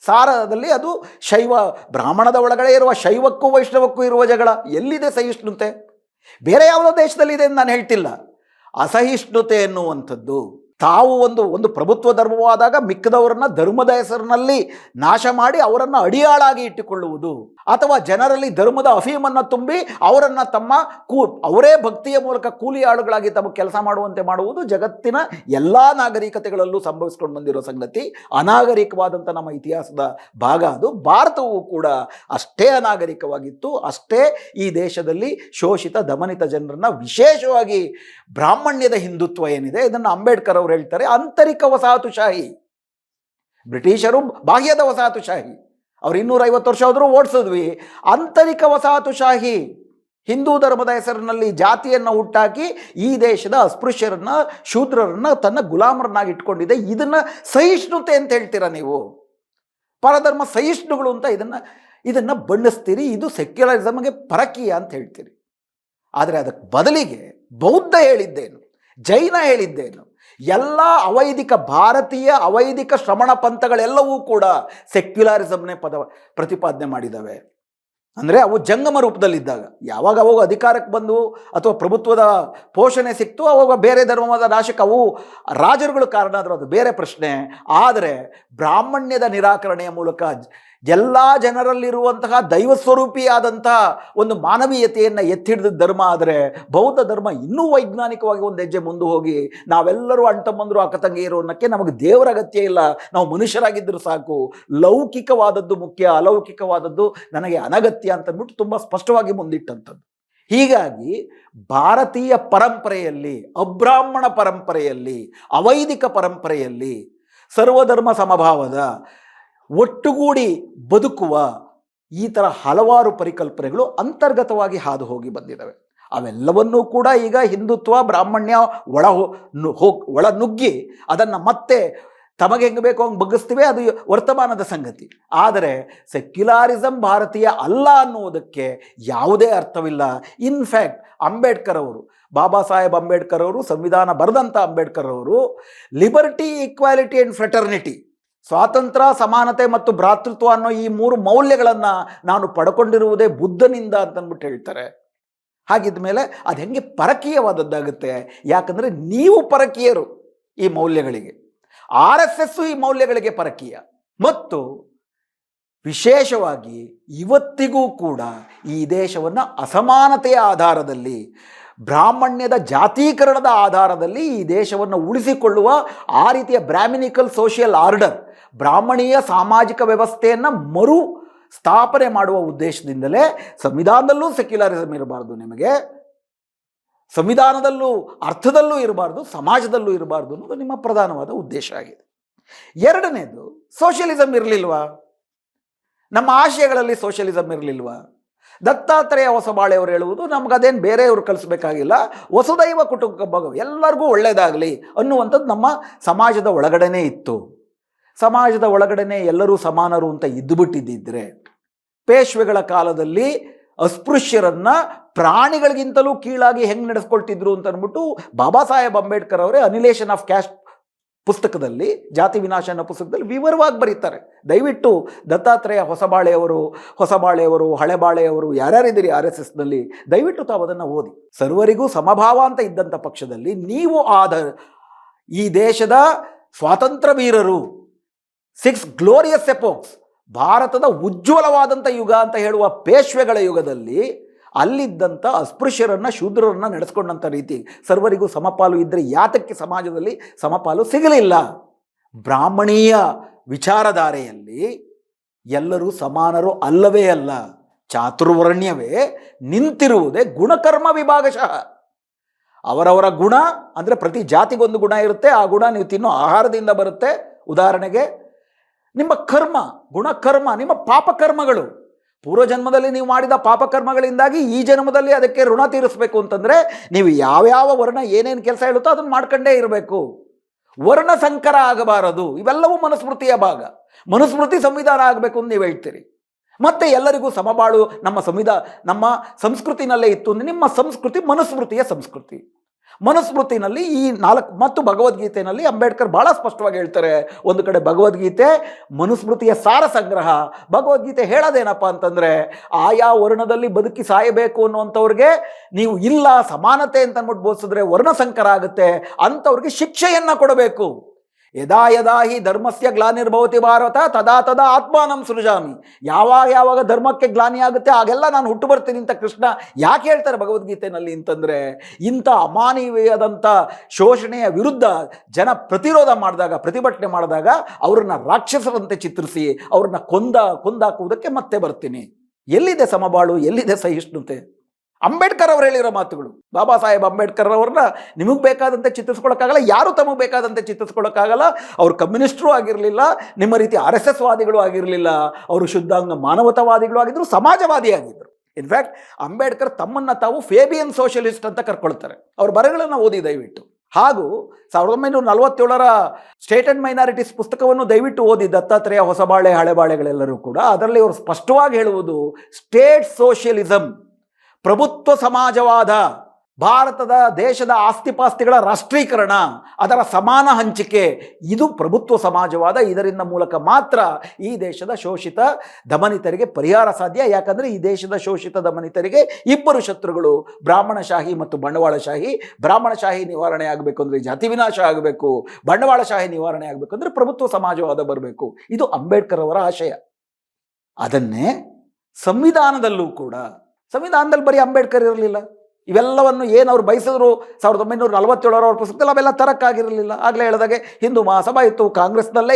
ಸಾರದಲ್ಲಿ ಅದು ಶೈವ, ಬ್ರಾಹ್ಮಣದ ಒಳಗಡೆ ಇರುವ ಶೈವಕ್ಕೂ ವೈಷ್ಣವಕ್ಕೂ ಇರುವ ಜಗಳ. ಎಲ್ಲಿದೆ ಸಹಿಷ್ಣುತೆ? ಬೇರೆ ಯಾವುದೋ ದೇಶದಲ್ಲಿದೆ ಅಂತ ನಾನು ಹೇಳ್ತಿಲ್ಲ. ಅಸಹಿಷ್ಣುತೆ ಎನ್ನುವಂಥದ್ದು ತಾವು ಒಂದು ಪ್ರಭುತ್ವ ಧರ್ಮವಾದಾಗ ಮಿಕ್ಕದವರನ್ನ ಧರ್ಮದ ಹೆಸರಿನಲ್ಲಿ ನಾಶ ಮಾಡಿ ಅವರನ್ನು ಅಡಿಯಾಳಾಗಿ ಇಟ್ಟುಕೊಳ್ಳುವುದು, ಅಥವಾ ಜನರಲ್ಲಿ ಧರ್ಮದ ಅಫೀಮನ್ನು ತುಂಬಿ ಅವರನ್ನು ಅವರೇ ಭಕ್ತಿಯ ಮೂಲಕ ಕೂಲಿ ಆಳುಗಳಾಗಿ ತಮ್ಮ ಕೆಲಸ ಮಾಡುವಂತೆ ಮಾಡುವುದು ಜಗತ್ತಿನ ಎಲ್ಲ ನಾಗರಿಕತೆಗಳಲ್ಲೂ ಸಂಭವಿಸ್ಕೊಂಡು ಬಂದಿರೋ ಸಂಗತಿ. ಅನಾಗರಿಕವಾದಂಥ ನಮ್ಮ ಇತಿಹಾಸದ ಭಾಗ ಅದು. ಭಾರತವೂ ಕೂಡ ಅಷ್ಟೇ ಅನಾಗರಿಕವಾಗಿತ್ತು. ಅಷ್ಟೇ ಈ ದೇಶದಲ್ಲಿ ಶೋಷಿತ ದಮನಿತ ಜನರನ್ನು, ವಿಶೇಷವಾಗಿ ಬ್ರಾಹ್ಮಣ್ಯದ ಹಿಂದುತ್ವ ಏನಿದೆ, ಇದನ್ನು ಅಂಬೇಡ್ಕರ್ ಅವರು ಹೇಳ್ತಾರೆ ಆಂತರಿಕ ವಸಾಹತುಶಾಹಿ. ಬ್ರಿಟಿಷರು ಬಾಹ್ಯದ ವಸಾಹತುಶಾಹಿ, ಅವ್ರು 250 ವರ್ಷ ಹೋದರೂ ಓಡಿಸಿದ್ವಿ. ಆಂತರಿಕ ವಸಾಹತುಶಾಹಿ ಹಿಂದೂ ಧರ್ಮದ ಹೆಸರಿನಲ್ಲಿ ಜಾತಿಯನ್ನು ಹುಟ್ಟಾಕಿ ಈ ದೇಶದ ಅಸ್ಪೃಶ್ಯರನ್ನ, ಶೂದ್ರರನ್ನ ತನ್ನ ಗುಲಾಮರನ್ನಾಗಿ ಇಟ್ಕೊಂಡಿದೆ. ಇದನ್ನು ಸಹಿಷ್ಣುತೆ ಅಂತ ಹೇಳ್ತೀರಾ ನೀವು? ಪರಧರ್ಮ ಸಹಿಷ್ಣುಗಳು ಅಂತ ಇದನ್ನು ಬಣ್ಣಿಸ್ತೀರಿ. ಇದು ಸೆಕ್ಯುಲರಿಸಮ್ಗೆ ಪರಕೀಯ ಅಂತ ಹೇಳ್ತೀರಿ. ಆದರೆ ಅದಕ್ಕೆ ಬದಲಿಗೆ ಬೌದ್ಧ ಹೇಳಿದ್ದೇನು, ಜೈನ ಹೇಳಿದ್ದೇನು, ಎಲ್ಲ ಅವೈದಿಕ ಭಾರತೀಯ ಅವೈದಿಕ ಶ್ರಮಣ ಪಂಥಗಳೆಲ್ಲವೂ ಕೂಡ ಸೆಕ್ಯುಲರಿಸಮ್ನೇ ಪ್ರತಿಪಾದನೆ ಮಾಡಿದ್ದಾವೆ. ಅಂದರೆ ಅವು ಜಂಗಮ ರೂಪದಲ್ಲಿದ್ದಾಗ, ಯಾವಾಗ ಅವಾಗ ಅಧಿಕಾರಕ್ಕೆ ಬಂದು ಅಥವಾ ಪ್ರಭುತ್ವದ ಪೋಷಣೆ ಸಿಕ್ತು ಅವಾಗ ಬೇರೆ ಧರ್ಮವಾದ ನಾಶಕ್ಕೆ ಅವು ರಾಜರುಗಳು ಕಾರಣ ಆದರೂ ಅದು ಬೇರೆ ಪ್ರಶ್ನೆ. ಆದರೆ ಬ್ರಾಹ್ಮಣ್ಯದ ನಿರಾಕರಣೆಯ ಮೂಲಕ ಎಲ್ಲ ಜನರಲ್ಲಿರುವಂತಹ ದೈವ ಸ್ವರೂಪಿಯಾದಂತಹ ಒಂದು ಮಾನವೀಯತೆಯನ್ನು ಎತ್ತಿಡಿದ ಧರ್ಮ ಆದರೆ ಬೌದ್ಧ ಧರ್ಮ ಇನ್ನೂ ವೈಜ್ಞಾನಿಕವಾಗಿ ಒಂದು ಹೆಜ್ಜೆ ಮುಂದೆ ಹೋಗಿ ನಾವೆಲ್ಲರೂ ಅಣ್ತಮ್ಮಂದರು ಅಕ್ಕ ತಂಗಿಯರು ಅನ್ನೋಕ್ಕೆ ನಮಗೆ ದೇವರ ಅಗತ್ಯ ಇಲ್ಲ, ನಾವು ಮನುಷ್ಯರಾಗಿದ್ದರೂ ಸಾಕು, ಲೌಕಿಕವಾದದ್ದು ಮುಖ್ಯ, ಅಲೌಕಿಕವಾದದ್ದು ನನಗೆ ಅನಗತ್ಯ ಅಂತಂದ್ಬಿಟ್ಟು ತುಂಬ ಸ್ಪಷ್ಟವಾಗಿ ಮುಂದಿಟ್ಟಂಥದ್ದು. ಹೀಗಾಗಿ ಭಾರತೀಯ ಪರಂಪರೆಯಲ್ಲಿ, ಅಬ್ರಾಹ್ಮಣ ಪರಂಪರೆಯಲ್ಲಿ, ಅವೈದಿಕ ಪರಂಪರೆಯಲ್ಲಿ ಸರ್ವಧರ್ಮ ಸಮಭಾವದ ಒಟ್ಟುಗೂಡಿ ಬದುಕುವ ಈ ಥರ ಹಲವಾರು ಪರಿಕಲ್ಪನೆಗಳು ಅಂತರ್ಗತವಾಗಿ ಹಾದು ಹೋಗಿ ಬಂದಿದ್ದಾವೆ. ಅವೆಲ್ಲವನ್ನೂ ಕೂಡ ಈಗ ಹಿಂದುತ್ವ ಬ್ರಾಹ್ಮಣ್ಯ ಒಳ ನುಗ್ಗಿ ಅದನ್ನು ಮತ್ತೆ ತಮಗೆ ಹೆಂಗೆ ಬೇಕೋ ಹಂಗೆ ಬಗ್ಗಿಸ್ತೀವಿ, ಅದು ವರ್ತಮಾನದ ಸಂಗತಿ. ಆದರೆ ಸೆಕ್ಯುಲಾರಿಸಮ್ ಭಾರತೀಯ ಅಲ್ಲ ಅನ್ನುವುದಕ್ಕೆ ಯಾವುದೇ ಅರ್ಥವಿಲ್ಲ. ಇನ್ಫ್ಯಾಕ್ಟ್ ಅಂಬೇಡ್ಕರ್ ಅವರು, ಬಾಬಾ ಸಾಹೇಬ್ ಅಂಬೇಡ್ಕರ್ ಅವರು, ಸಂವಿಧಾನ ಬರೆದಂಥ ಅಂಬೇಡ್ಕರ್ ಅವರು ಲಿಬರ್ಟಿ, ಈಕ್ವಾಲಿಟಿ ಆ್ಯಂಡ್ ಫ್ರೆಟರ್ನಿಟಿ, ಸ್ವಾತಂತ್ರ್ಯ, ಸಮಾನತೆ ಮತ್ತು ಭ್ರಾತೃತ್ವ ಅನ್ನೋ ಈ 3 ಮೌಲ್ಯಗಳನ್ನು ನಾನು ಪಡ್ಕೊಂಡಿರುವುದೇ ಬುದ್ಧನಿಂದ ಅಂತಂದ್ಬಿಟ್ಟು ಹೇಳ್ತಾರೆ. ಹಾಗಿದ್ದ ಮೇಲೆ ಅದು ಹೆಂಗೆ ಪರಕೀಯವಾದದ್ದಾಗುತ್ತೆ? ಯಾಕಂದರೆ ನೀವು ಪರಕೀಯರು ಈ ಮೌಲ್ಯಗಳಿಗೆ. RSS ಈ ಮೌಲ್ಯಗಳಿಗೆ ಪರಕೀಯ. ಮತ್ತು ವಿಶೇಷವಾಗಿ ಇವತ್ತಿಗೂ ಕೂಡ ಈ ದೇಶವನ್ನು ಅಸಮಾನತೆಯ ಆಧಾರದಲ್ಲಿ, ಬ್ರಾಹ್ಮಣ್ಯದ ಜಾತೀಕರಣದ ಆಧಾರದಲ್ಲಿ ಈ ದೇಶವನ್ನು ಉಳಿಸಿಕೊಳ್ಳುವ ಆ ರೀತಿಯ ಬ್ರಾಹ್ಮಿನಿಕಲ್ ಸೋಷಿಯಲ್ ಆರ್ಡರ್, ಬ್ರಾಹ್ಮಣೀಯ ಸಾಮಾಜಿಕ ವ್ಯವಸ್ಥೆಯನ್ನು ಮರು ಸ್ಥಾಪನೆ ಮಾಡುವ ಉದ್ದೇಶದಿಂದಲೇ ಸಂವಿಧಾನದಲ್ಲೂ ಸೆಕ್ಯುಲರಿಸಮ್ ಇರಬಾರ್ದು, ನಿಮಗೆ ಸಂವಿಧಾನದಲ್ಲೂ ಅರ್ಥದಲ್ಲೂ ಇರಬಾರ್ದು, ಸಮಾಜದಲ್ಲೂ ಇರಬಾರ್ದು ಅನ್ನೋದು ನಿಮ್ಮ ಪ್ರಧಾನವಾದ ಉದ್ದೇಶ ಆಗಿದೆ. ಎರಡನೇದು, ಸೋಷಿಯಲಿಸಮ್ ಇರಲಿಲ್ವಾ? ನಮ್ಮ ಆಶಯಗಳಲ್ಲಿ ಸೋಷಿಯಲಿಸಮ್ ಇರಲಿಲ್ವಾ? ದತ್ತಾತ್ರೇಯ ಹೊಸಬಾಳೆ ಅವರು ಹೇಳುವುದು, ನಮಗದೇನು ಬೇರೆಯವರು ಕಲಿಸ್ಬೇಕಾಗಿಲ್ಲ, ವಸುದೈವ ಕುಟುಂಬ, ಎಲ್ಲರಿಗೂ ಒಳ್ಳೆಯದಾಗಲಿ ಅನ್ನುವಂಥದ್ದು ನಮ್ಮ ಸಮಾಜದ ಒಳಗಡೆನೇ ಇತ್ತು. ಸಮಾಜದ ಒಳಗಡೆನೆ ಎಲ್ಲರೂ ಸಮಾನರು ಅಂತ ಇದ್ದುಬಿಟ್ಟಿದ್ದಿದ್ರೆ ಪೇಶ್ವೆಗಳ ಕಾಲದಲ್ಲಿ ಅಸ್ಪೃಶ್ಯರನ್ನು ಪ್ರಾಣಿಗಳಿಗಿಂತಲೂ ಕೀಳಾಗಿ ಹೆಂಗೆ ನಡೆಸ್ಕೊಳ್ತಿದ್ರು ಅಂತ ಅಂದ್ಬಿಟ್ಟು ಬಾಬಾ ಸಾಹೇಬ್ ಅಂಬೇಡ್ಕರ್ ಅವರೇ ಅನಿಲೇಷನ್ ಆಫ್ ಕ್ಯಾಸ್ಟ್ ಪುಸ್ತಕದಲ್ಲಿ, ಜಾತಿ ವಿನಾಶ ಅನ್ನೋ ಪುಸ್ತಕದಲ್ಲಿ ವಿವರವಾಗಿ ಬರೀತಾರೆ. ದಯವಿಟ್ಟು ದತ್ತಾತ್ರೇಯ ಹೊಸಬಾಳೆಯವರು, ಹಳೆಬಾಳೆಯವರು ಯಾರ್ಯಾರಿದ್ದೀರಿ RSSನಲ್ಲಿ, ದಯವಿಟ್ಟು ತಾವು ಅದನ್ನು ಓದಿ. ಸರ್ವರಿಗೂ ಸಮಭಾವ ಅಂತ ಇದ್ದಂಥ ಪಕ್ಷದಲ್ಲಿ ನೀವು ಈ ದೇಶದ ಸ್ವಾತಂತ್ರ್ಯ ವೀರರು, 6 ಗ್ಲೋರಿಯಸ್ ಎಪೋಕ್ಸ್, ಭಾರತದ ಉಜ್ವಲವಾದಂಥ ಯುಗ ಅಂತ ಹೇಳುವ ಪೇಶ್ವೆಗಳ ಯುಗದಲ್ಲಿ ಅಲ್ಲಿದ್ದಂಥ ಅಸ್ಪೃಶ್ಯರನ್ನು, ಶೂದ್ರರನ್ನು ನಡೆಸ್ಕೊಂಡಂಥ ರೀತಿ ಸರ್ವರಿಗೂ ಸಮಪಾಲು ಇದ್ದರೆ ಯಾತಕ್ಕೆ ಸಮಾಜದಲ್ಲಿ ಸಮಪಾಲು ಸಿಗಲಿಲ್ಲ? ಬ್ರಾಹ್ಮಣೀಯ ವಿಚಾರಧಾರೆಯಲ್ಲಿ ಎಲ್ಲರೂ ಸಮಾನರು ಅಲ್ಲವೇ ಅಲ್ಲ, ಚಾತುರ್ವರ್ಣ್ಯವೇ ನಿಂತಿರುವುದೇ ಗುಣಕರ್ಮ ವಿಭಾಗಶಃ. ಅವರವರ ಗುಣ ಅಂದರೆ ಪ್ರತಿ ಜಾತಿಗೊಂದು ಗುಣ ಇರುತ್ತೆ, ಆ ಗುಣ ನೀವು ತಿನ್ನೋ ಆಹಾರದಿಂದ ಬರುತ್ತೆ. ಉದಾಹರಣೆಗೆ ನಿಮ್ಮ ಕರ್ಮ, ಗುಣಕರ್ಮ, ನಿಮ್ಮ ಪಾಪಕರ್ಮಗಳು, ಪೂರ್ವಜನ್ಮದಲ್ಲಿ ನೀವು ಮಾಡಿದ ಪಾಪಕರ್ಮಗಳಿಂದಾಗಿ ಈ ಜನ್ಮದಲ್ಲಿ ಅದಕ್ಕೆ ಋಣ ತೀರಿಸಬೇಕು ಅಂತಂದರೆ ನೀವು ಯಾವ್ಯಾವ ವರ್ಣ ಏನೇನು ಕೆಲಸ ಹೇಳುತ್ತೋ ಅದನ್ನು ಮಾಡ್ಕೊಂಡೇ ಇರಬೇಕು. ವರ್ಣ ಸಂಕರ ಆಗಬಾರದು. ಇವೆಲ್ಲವೂ ಮನುಸ್ಮೃತಿಯ ಭಾಗ. ಮನುಸ್ಮೃತಿ ಸಂವಿಧಾನ ಆಗಬೇಕು ಅಂತ ನೀವು ಹೇಳ್ತೀರಿ. ಮತ್ತು ಎಲ್ಲರಿಗೂ ಸಮಬಾಳು ನಮ್ಮ ಸಂಸ್ಕೃತಿನಲ್ಲೇ ಇತ್ತು ಅಂದರೆ ನಿಮ್ಮ ಸಂಸ್ಕೃತಿ ಮನುಸ್ಮೃತಿಯ ಸಂಸ್ಕೃತಿ. ಮನುಸ್ಮೃತಿನಲ್ಲಿ ಈ 4 ಮತ್ತು ಭಗವದ್ಗೀತೆಯಲ್ಲಿ ಅಂಬೇಡ್ಕರ್ ಭಾಳ ಸ್ಪಷ್ಟವಾಗಿ ಹೇಳ್ತಾರೆ. ಒಂದು ಕಡೆ ಭಗವದ್ಗೀತೆ ಮನುಸ್ಮೃತಿಯ ಸಾರ ಸಂಗ್ರಹ. ಭಗವದ್ಗೀತೆ ಹೇಳೋದೇನಪ್ಪ ಅಂತಂದರೆ, ಆಯಾ ವರ್ಣದಲ್ಲಿ ಬದುಕಿ ಸಾಯಬೇಕು ಅನ್ನುವಂಥವ್ರಿಗೆ ನೀವು ಇಲ್ಲ ಸಮಾನತೆ ಅಂತ ಅಂದ್ಬಿಟ್ಟು ಬೋಧಿಸಿದ್ರೆ ವರ್ಣಸಂಕರ ಆಗುತ್ತೆ, ಅಂಥವ್ರಿಗೆ ಶಿಕ್ಷೆಯನ್ನು ಕೊಡಬೇಕು. ಯದಾ ಯದಾ ಹಿ ಧರ್ಮಸ್ಯ ಗ್ಲಾನಿರ್ಭವತಿ ಭಾರತ ತದಾ ತದಾ ಆತ್ಮಾನಂ ಸೃಜಾಮಿ. ಯಾವಾಗ ಧರ್ಮಕ್ಕೆ ಗ್ಲಾನಿ ಆಗುತ್ತೆ ಆಗೆಲ್ಲ ನಾನು ಹುಟ್ಟು ಬರ್ತೀನಿ ಅಂತ ಕೃಷ್ಣ ಯಾಕೆ ಹೇಳ್ತಾರೆ ಭಗವದ್ಗೀತೆಯಲ್ಲಿ ಅಂತಂದರೆ, ಇಂಥ ಅಮಾನವೀಯದಂಥ ಶೋಷಣೆಯ ವಿರುದ್ಧ ಜನ ಪ್ರತಿಭಟನೆ ಮಾಡಿದಾಗ ಅವರನ್ನು ರಾಕ್ಷಸರಂತೆ ಚಿತ್ರಿಸಿ ಅವ್ರನ್ನ ಕೊಂದಾಕುವುದಕ್ಕೆ ಮತ್ತೆ ಬರ್ತೀನಿ. ಎಲ್ಲಿದೆ ಸಮಬಾಳು, ಎಲ್ಲಿದೆ ಸಹಿಷ್ಣುತೆ? ಅಂಬೇಡ್ಕರ್ ಅವರು ಹೇಳಿರೋ ಮಾತುಗಳು. ಬಾಬಾ ಸಾಹೇಬ್ ಅಂಬೇಡ್ಕರ್ ಅವ್ರನ್ನ ನಿಮಗೆ ಬೇಕಾದಂತೆ ಚಿತ್ರಿಸ್ಕೊಳ್ಳೋಕ್ಕಾಗಲ್ಲ, ಯಾರು ತಮಗೆ ಬೇಕಾದಂತೆ ಚಿತ್ರಿಸ್ಕೊಳ್ಳೋಕ್ಕಾಗಲ್ಲ. ಅವರು ಕಮ್ಯುನಿಸ್ಟರು ಆಗಿರಲಿಲ್ಲ, ನಿಮ್ಮ ರೀತಿ RSS ವಾದಿಗಳು ಆಗಿರಲಿಲ್ಲ, ಅವರು ಶುದ್ಧಾಂಗ ಮಾನವತಾವಾದಿಗಳು ಆಗಿದ್ದರು, ಸಮಾಜವಾದಿ ಆಗಿದ್ದರು. ಇನ್ಫ್ಯಾಕ್ಟ್ ಅಂಬೇಡ್ಕರ್ ತಮ್ಮನ್ನು ತಾವು ಫೇಬಿಯನ್ ಸೋಷಿಯಲಿಸ್ಟ್ ಅಂತ ಕರ್ಕೊಳ್ತಾರೆ. ಅವ್ರ ಬರಹಗಳನ್ನು ಓದಿ ದಯವಿಟ್ಟು. ಹಾಗೂ 1947ರ ಸ್ಟೇಟ್ ಆ್ಯಂಡ್ ಮೈನಾರಿಟೀಸ್ ಪುಸ್ತಕವನ್ನು ದಯವಿಟ್ಟು ಓದಿ, ದತ್ತಾತ್ರೇಯ ಹೊಸಬಾಳೆ ಹಳೆಬಾಳೆಗಳೆಲ್ಲರೂ ಕೂಡ. ಅದರಲ್ಲಿ ಅವರು ಸ್ಪಷ್ಟವಾಗಿ ಹೇಳುವುದು ಸ್ಟೇಟ್ ಸೋಷಿಯಲಿಸಮ್, ಪ್ರಭುತ್ವ ಸಮಾಜವಾದ, ಭಾರತದ ದೇಶದ ಆಸ್ತಿಪಾಸ್ತಿಗಳ ರಾಷ್ಟ್ರೀಕರಣ, ಅದರ ಸಮಾನ ಹಂಚಿಕೆ, ಇದು ಪ್ರಭುತ್ವ ಸಮಾಜವಾದ. ಇದರಿಂದ ಮೂಲಕ ಮಾತ್ರ ಈ ದೇಶದ ಶೋಷಿತ ದಮನಿತರಿಗೆ ಪರಿಹಾರ ಸಾಧ್ಯ. ಯಾಕಂದರೆ ಈ ದೇಶದ ಶೋಷಿತ ದಮನಿತರಿಗೆ 2 ಶತ್ರುಗಳು, ಬ್ರಾಹ್ಮಣಶಾಹಿ ಮತ್ತು ಬಂಡವಾಳಶಾಹಿ. ಬ್ರಾಹ್ಮಣಶಾಹಿ ನಿವಾರಣೆ ಆಗಬೇಕು ಅಂದರೆ ಜಾತಿ ವಿನಾಶ ಆಗಬೇಕು, ಬಂಡವಾಳಶಾಹಿ ನಿವಾರಣೆ ಆಗಬೇಕು ಅಂದರೆ ಪ್ರಭುತ್ವ ಸಮಾಜವಾದ ಬರಬೇಕು. ಇದು ಅಂಬೇಡ್ಕರ್ ಅವರ ಆಶಯ. ಅದನ್ನೇ ಸಂವಿಧಾನದಲ್ಲೂ ಕೂಡ, ಸಂವಿಧಾನದಲ್ಲಿ ಬರೀ ಅಂಬೇಡ್ಕರ್ ಇರಲಿಲ್ಲ, ಇವೆಲ್ಲವನ್ನು ಏನು ಅವ್ರು ಬಯಸಿದ್ರು 1947 ಅವ್ರ ಪುಸ್ತಕದಲ್ಲಿ ಅವೆಲ್ಲ ತರಕ್ಕಾಗಿರಲಿಲ್ಲ. ಆಗಲೇ ಹೇಳಿದಾಗೆ ಹಿಂದೂ ಮಹಾಸಭಾ ಇತ್ತು, ಕಾಂಗ್ರೆಸ್ನಲ್ಲೇ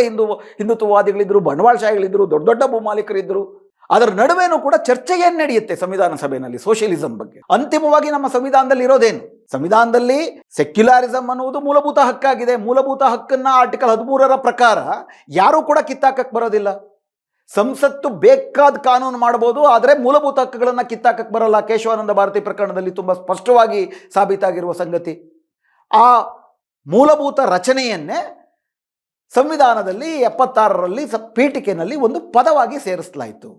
ಹಿಂದುತ್ವವಾದಿಗಳಿದ್ದರು, ಬಂಡವಾಳಶಾಹಿಗಳಿದ್ದರು, ದೊಡ್ಡ ಭೂಮಾಲೀಕರಿದ್ದರು. ಅದರ ನಡುವೆನೂ ಕೂಡ ಚರ್ಚೆ ಏನು ನಡೆಯುತ್ತೆ ಸಂವಿಧಾನ ಸಭೆಯಲ್ಲಿ ಸೋಷಿಯಲಿಸಂ ಬಗ್ಗೆ. ಅಂತಿಮವಾಗಿ ನಮ್ಮ ಸಂವಿಧಾನದಲ್ಲಿ ಇರೋದೇನು? ಸಂವಿಧಾನದಲ್ಲಿ ಸೆಕ್ಯುಲಾರಿಸಮ್ ಅನ್ನುವುದು ಮೂಲಭೂತ ಹಕ್ಕಾಗಿದೆ. ಮೂಲಭೂತ ಹಕ್ಕನ್ನು ಆರ್ಟಿಕಲ್ 13ರ ಪ್ರಕಾರ ಯಾರೂ ಕೂಡ ಕಿತ್ತಾಕಕ್ಕೆ ಬರೋದಿಲ್ಲ. ಸಂಸತ್ತು ಬೇಕಾದ ಕಾನೂನು ಮಾಡ್ಬೋದು, ಆದರೆ ಮೂಲಭೂತ ಹಕ್ಕುಗಳನ್ನು ಕಿತ್ತಾಕಕ್ಕೆ ಬರಲ್ಲ. ಕೇಶವಾನಂದ ಭಾರತಿ ಪ್ರಕರಣದಲ್ಲಿ ತುಂಬ ಸ್ಪಷ್ಟವಾಗಿ ಸಾಬೀತಾಗಿರುವ ಸಂಗತಿ. ಆ ಮೂಲಭೂತ ರಚನೆಯನ್ನೇ ಸಂವಿಧಾನದಲ್ಲಿ 76ರಲ್ಲಿ ಪೀಠಿಕೆನಲ್ಲಿ ಒಂದು ಪದವಾಗಿ ಸೇರಿಸಲಾಯಿತು.